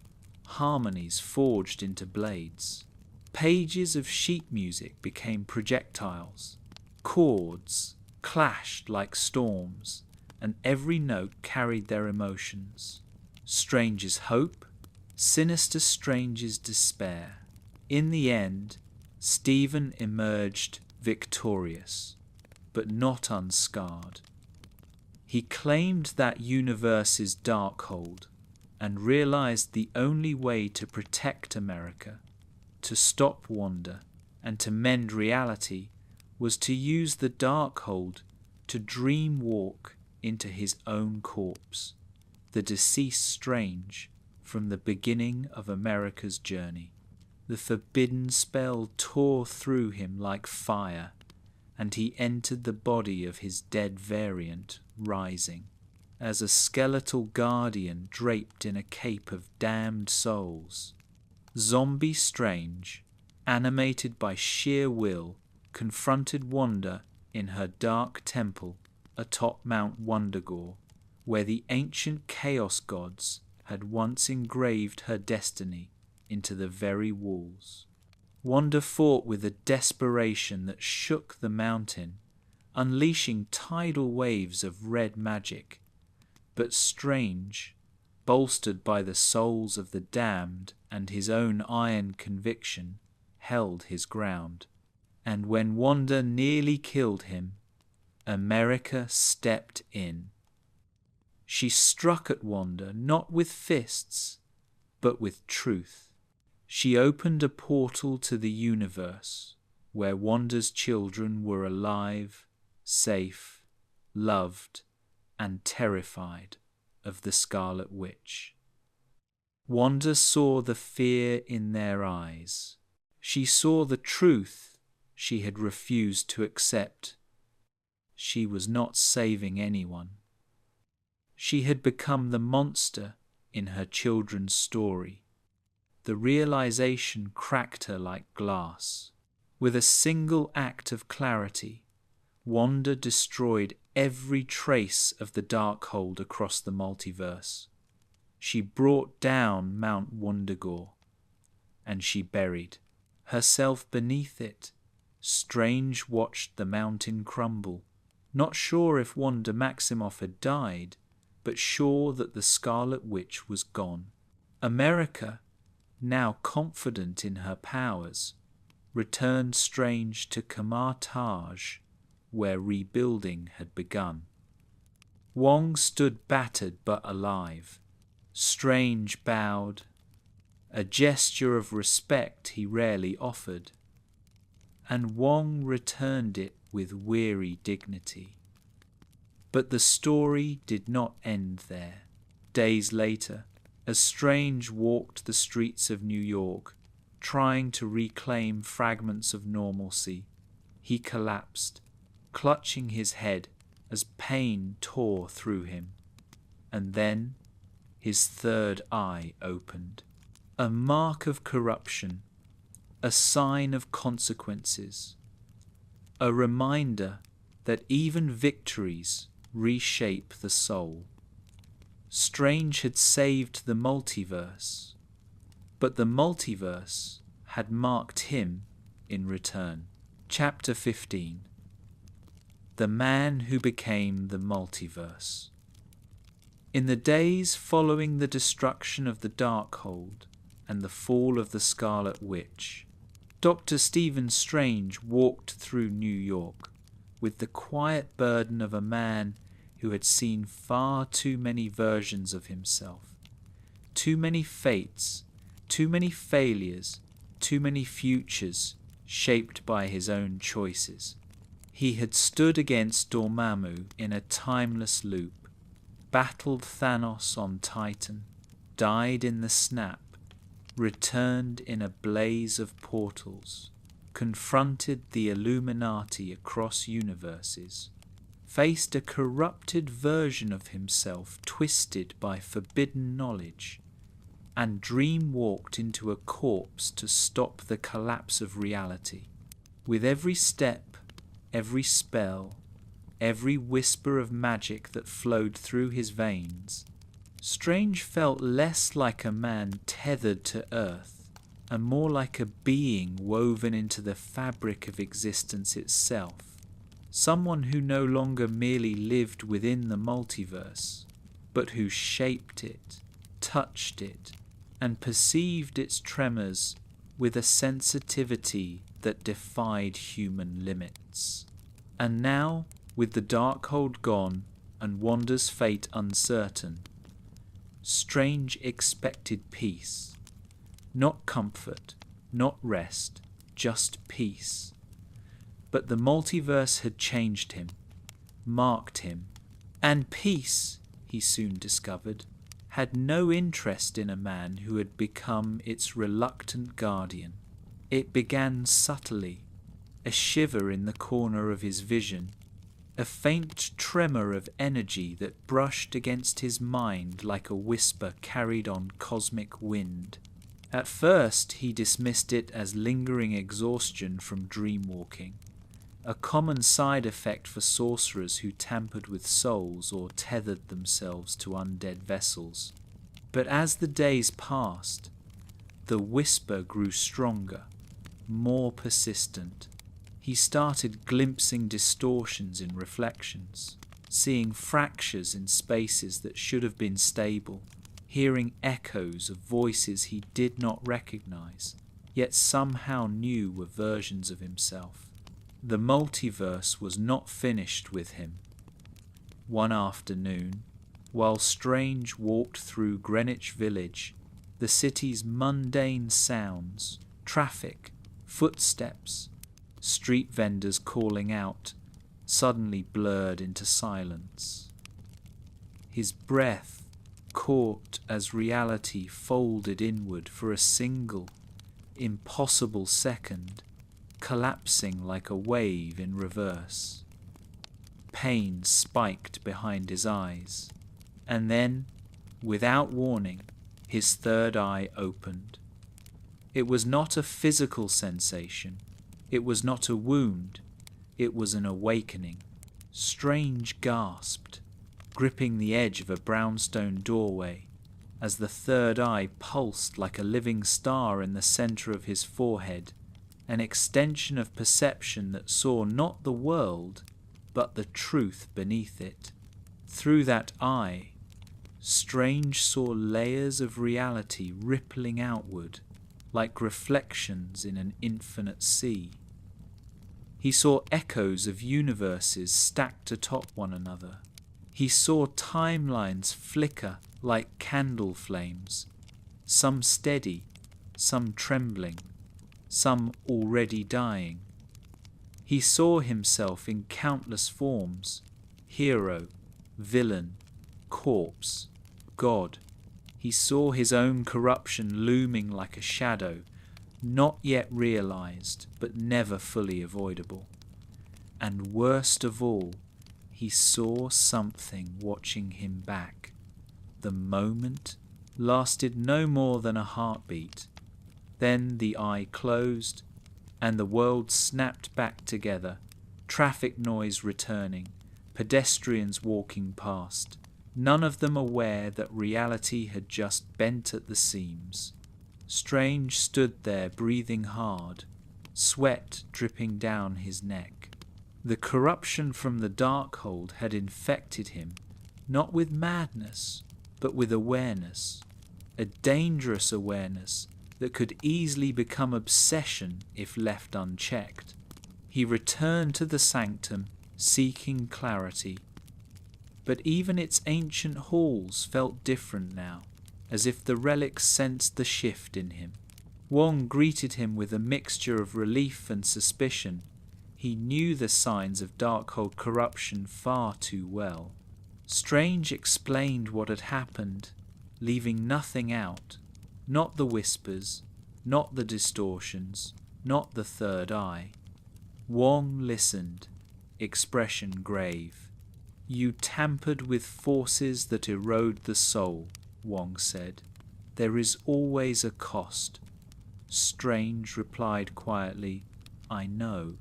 harmonies forged into blades. Pages of sheet music became projectiles. Chords clashed like storms, and every note carried their emotions. Strange's hope, Sinister Strange's despair. In the end, Stephen emerged victorious, but not unscarred. He claimed that universe's Darkhold and realized the only way to protect America, to stop Wanda, and to mend reality was to use the Darkhold to dream walk into his own corpse, the deceased Strange from the beginning of America's journey. The forbidden spell tore through him like fire, and he entered the body of his dead variant, rising, as a skeletal guardian draped in a cape of damned souls. Zombie Strange, animated by sheer will, confronted Wanda in her dark temple atop Mount Wundagore, where the ancient Chaos gods had once engraved her destiny into the very walls. Wanda fought with a desperation that shook the mountain, unleashing tidal waves of red magic. But Strange, bolstered by the souls of the damned and his own iron conviction, held his ground. And when Wanda nearly killed him, America stepped in. She struck at Wanda not with fists, but with truth. She opened a portal to the universe where Wanda's children were alive, safe, loved, and terrified of the Scarlet Witch. Wanda saw the fear in their eyes. She saw the truth she had refused to accept. She was not saving anyone. She had become the monster in her children's story. The realization cracked her like glass. With a single act of clarity, Wanda destroyed every trace of the Darkhold across the multiverse. She brought down Mount Wundagore, and she buried herself beneath it. Strange watched the mountain crumble, not sure if Wanda Maximoff had died, but sure that the Scarlet Witch was gone. America, now confident in her powers, returned Strange to Kamar-Taj, where rebuilding had begun. Wong stood battered but alive. Strange bowed, a gesture of respect he rarely offered, and Wong returned it with weary dignity. But the story did not end there. Days later, as Strange walked the streets of New York, trying to reclaim fragments of normalcy, he collapsed, clutching his head as pain tore through him. And then his third eye opened. A mark of corruption, a sign of consequences, a reminder that even victories reshape the soul. Strange had saved the multiverse, but the multiverse had marked him in return. Chapter 15. The Man Who Became the Multiverse. In the days following the destruction of the Darkhold and the fall of the Scarlet Witch, Dr. Stephen Strange walked through New York with the quiet burden of a man who had seen far too many versions of himself, too many fates, too many failures, too many futures shaped by his own choices. He had stood against Dormammu in a timeless loop, battled Thanos on Titan, died in the snap, returned in a blaze of portals, confronted the Illuminati across universes, faced a corrupted version of himself twisted by forbidden knowledge, and dream-walked into a corpse to stop the collapse of reality. With every step, every spell, every whisper of magic that flowed through his veins, Strange felt less like a man tethered to earth, and more like a being woven into the fabric of existence itself. Someone who no longer merely lived within the multiverse, but who shaped it, touched it, and perceived its tremors with a sensitivity that defied human limits. And now, with the Darkhold gone and Wanda's fate uncertain, Strange expected peace. Not comfort, not rest, just peace. But the multiverse had changed him, marked him, and peace, he soon discovered, had no interest in a man who had become its reluctant guardian. It began subtly, a shiver in the corner of his vision, a faint tremor of energy that brushed against his mind like a whisper carried on cosmic wind. At first he dismissed it as lingering exhaustion from dreamwalking, a common side effect for sorcerers who tampered with souls or tethered themselves to undead vessels. But as the days passed, the whisper grew stronger, more persistent. He started glimpsing distortions in reflections, seeing fractures in spaces that should have been stable, hearing echoes of voices he did not recognize, yet somehow knew were versions of himself. The multiverse was not finished with him. One afternoon, while Strange walked through Greenwich Village, the city's mundane sounds, traffic, footsteps, street vendors calling out, suddenly blurred into silence. His breath caught as reality folded inward for a single, impossible second, collapsing like a wave in reverse. Pain spiked behind his eyes, and then, without warning, his third eye opened. It was not a physical sensation. It was not a wound. It was an awakening. Strange gasped, gripping the edge of a brownstone doorway, as the third eye pulsed like a living star in the center of his forehead, an extension of perception that saw not the world, but the truth beneath it. Through that eye, Strange saw layers of reality rippling outward, like reflections in an infinite sea. He saw echoes of universes stacked atop one another. He saw timelines flicker like candle flames, some steady, some trembling, some already dying. He saw himself in countless forms: hero, villain, corpse, God. He saw his own corruption looming like a shadow, not yet realized, but never fully avoidable. And worst of all, he saw something watching him back. The moment lasted no more than a heartbeat. Then the eye closed, and the world snapped back together, traffic noise returning, pedestrians walking past, none of them aware that reality had just bent at the seams. Strange stood there breathing hard, sweat dripping down his neck. The corruption from the Darkhold had infected him, not with madness, but with awareness, a dangerous awareness that could easily become obsession if left unchecked. He returned to the Sanctum, seeking clarity. But even its ancient halls felt different now, as if the relics sensed the shift in him. Wong greeted him with a mixture of relief and suspicion. He knew the signs of Darkhold corruption far too well. Strange explained what had happened, leaving nothing out. Not the whispers, not the distortions, not the third eye. Wong listened, expression grave. "You tampered with forces that erode the soul," Wong said. "There is always a cost." Strange replied quietly, "I know."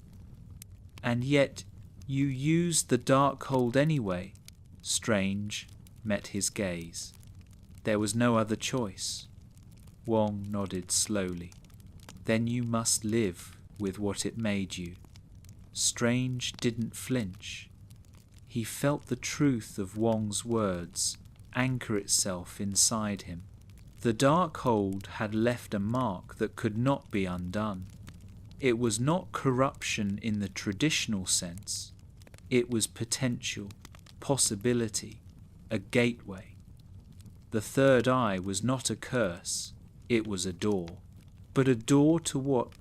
"And yet you used the Darkhold anyway." Strange met his gaze. "There was no other choice." Wong nodded slowly. "Then you must live with what it made you." Strange didn't flinch. He felt the truth of Wong's words anchor itself inside him. The Darkhold had left a mark that could not be undone. It was not corruption in the traditional sense. It was potential, possibility, a gateway. The third eye was not a curse, it was a door. But a door to what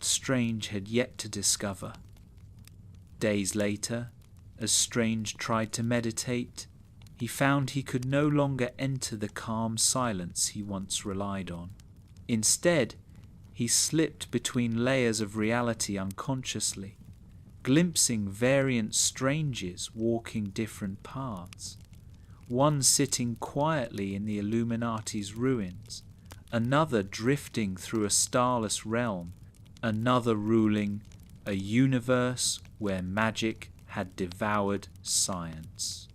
Strange had yet to discover. Days later, as Strange tried to meditate, he found he could no longer enter the calm silence he once relied on. Instead, he slipped between layers of reality unconsciously, glimpsing variant Stranges walking different paths. One sitting quietly in the Illuminati's ruins, another drifting through a starless realm, another ruling a universe where magic had devoured science.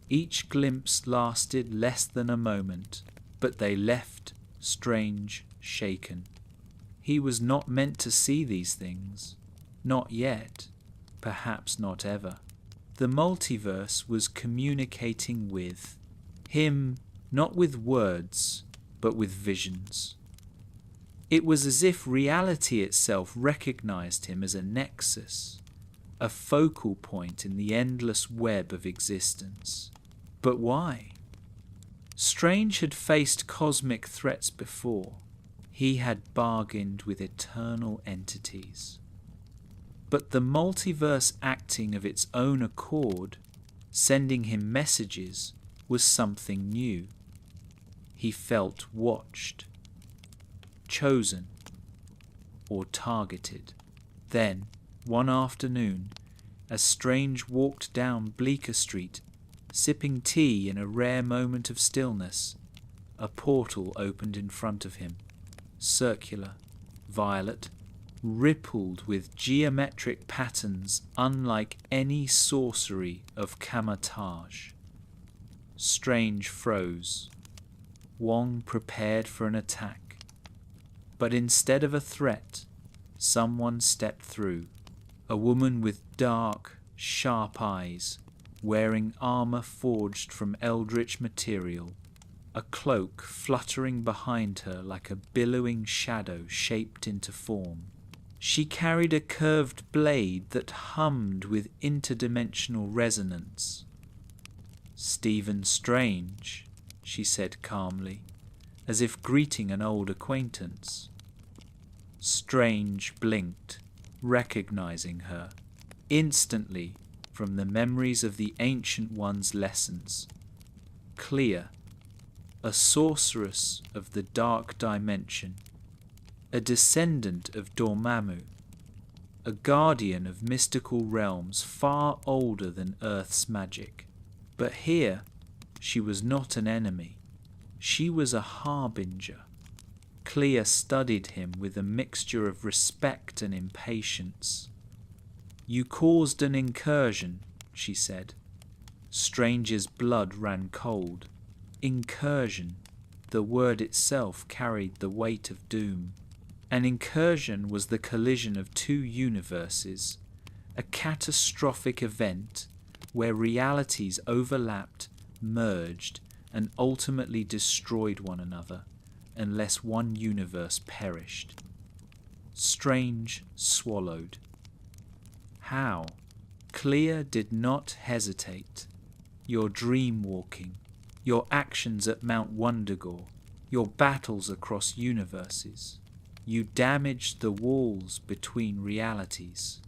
Each glimpse lasted less than a moment, but they left Strange shaken. He was not meant to see these things. Not yet. Perhaps not ever. The multiverse was communicating with him, not with words, but with visions. It was as if reality itself recognized him as a nexus, a focal point in the endless web of existence. But why? Strange had faced cosmic threats before. He had bargained with eternal entities. But the multiverse acting of its own accord, sending him messages, was something new. He felt watched, chosen, or targeted. Then, one afternoon, as Strange walked down Bleecker Street, sipping tea in a rare moment of stillness, a portal opened in front of him, circular, violet, rippled with geometric patterns unlike any sorcery of Kamar-Taj. Strange froze. Wong prepared for an attack. But instead of a threat, someone stepped through. A woman with dark, sharp eyes, wearing armor forged from eldritch material, a cloak fluttering behind her like a billowing shadow shaped into form. She carried a curved blade that hummed with interdimensional resonance. "Stephen Strange," she said calmly, as if greeting an old acquaintance. Strange blinked, recognizing her, instantly from the memories of the Ancient One's lessons. Clear, a sorceress of the dark dimension, a descendant of Dormammu, a guardian of mystical realms far older than Earth's magic. But here, she was not an enemy. She was a harbinger. Clea studied him with a mixture of respect and impatience. "You caused an incursion," she said. Strange's blood ran cold. Incursion, the word itself carried the weight of doom. An incursion was the collision of two universes, a catastrophic event where realities overlapped, merged, and ultimately destroyed one another, unless one universe perished. Strange swallowed. How? Clea did not hesitate. Your dream walking, your actions at Mount Wundagore, your battles across universes. You damaged the walls between realities.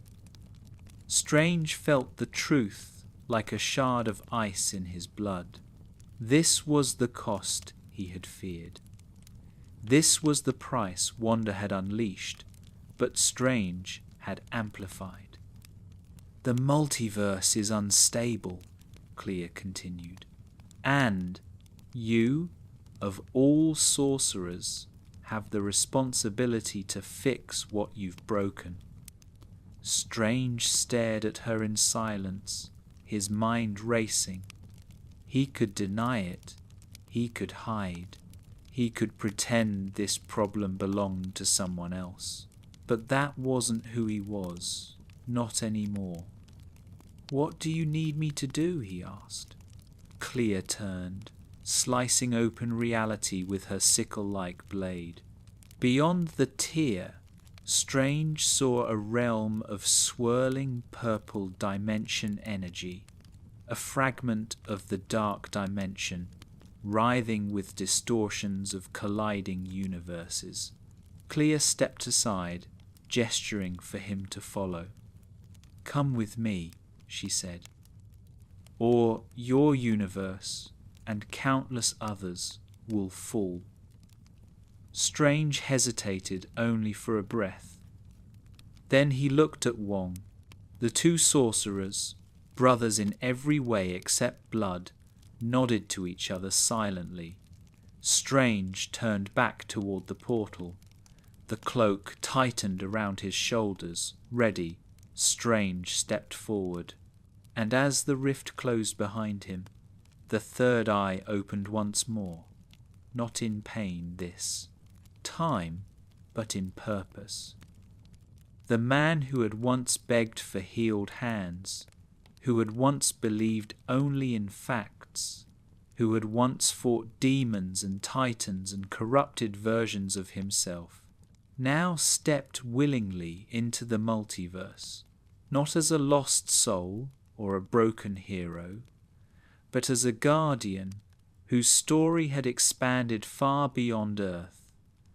Strange felt the truth like a shard of ice in his blood. This was the cost he had feared. This was the price Wanda had unleashed, but Strange had amplified. "The multiverse is unstable," Clea continued. "And you, of all sorcerers, have the responsibility to fix what you've broken." Strange stared at her in silence, his mind racing. He could deny it. He could hide. He could pretend this problem belonged to someone else. But that wasn't who he was. Not anymore. "What do you need me to do?" he asked. Clea turned, slicing open reality with her sickle-like blade. Beyond the tear, Strange saw a realm of swirling purple dimension energy, a fragment of the dark dimension, writhing with distortions of colliding universes. Clea stepped aside, gesturing for him to follow. "Come with me," she said, "or your universe and countless others will fall." Strange hesitated only for a breath. Then he looked at Wong. The two sorcerers, brothers in every way except blood, nodded to each other silently. Strange turned back toward the portal. The cloak tightened around his shoulders, ready. Strange stepped forward. And as the rift closed behind him, the third eye opened once more. Not in pain, this time, but in purpose. The man who had once begged for healed hands, who had once believed only in facts, who had once fought demons and titans and corrupted versions of himself, now stepped willingly into the multiverse, not as a lost soul or a broken hero, but as a guardian whose story had expanded far beyond Earth,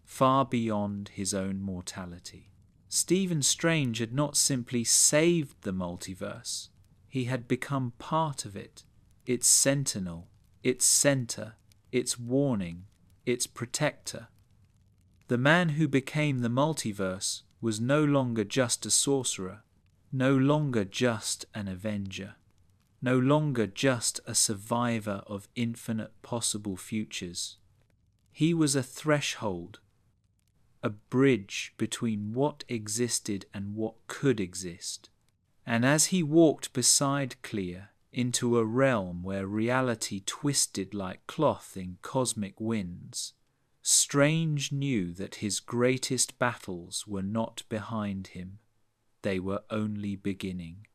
far beyond his own mortality. Stephen Strange had not simply saved the multiverse, he had become part of it, its sentinel, its center, its warning, its protector. The man who became the multiverse was no longer just a sorcerer, no longer just an avenger, no longer just a survivor of infinite possible futures. He was a threshold, a bridge between what existed and what could exist. And as he walked beside Clea into a realm where reality twisted like cloth in cosmic winds, Strange knew that his greatest battles were not behind him, they were only beginning.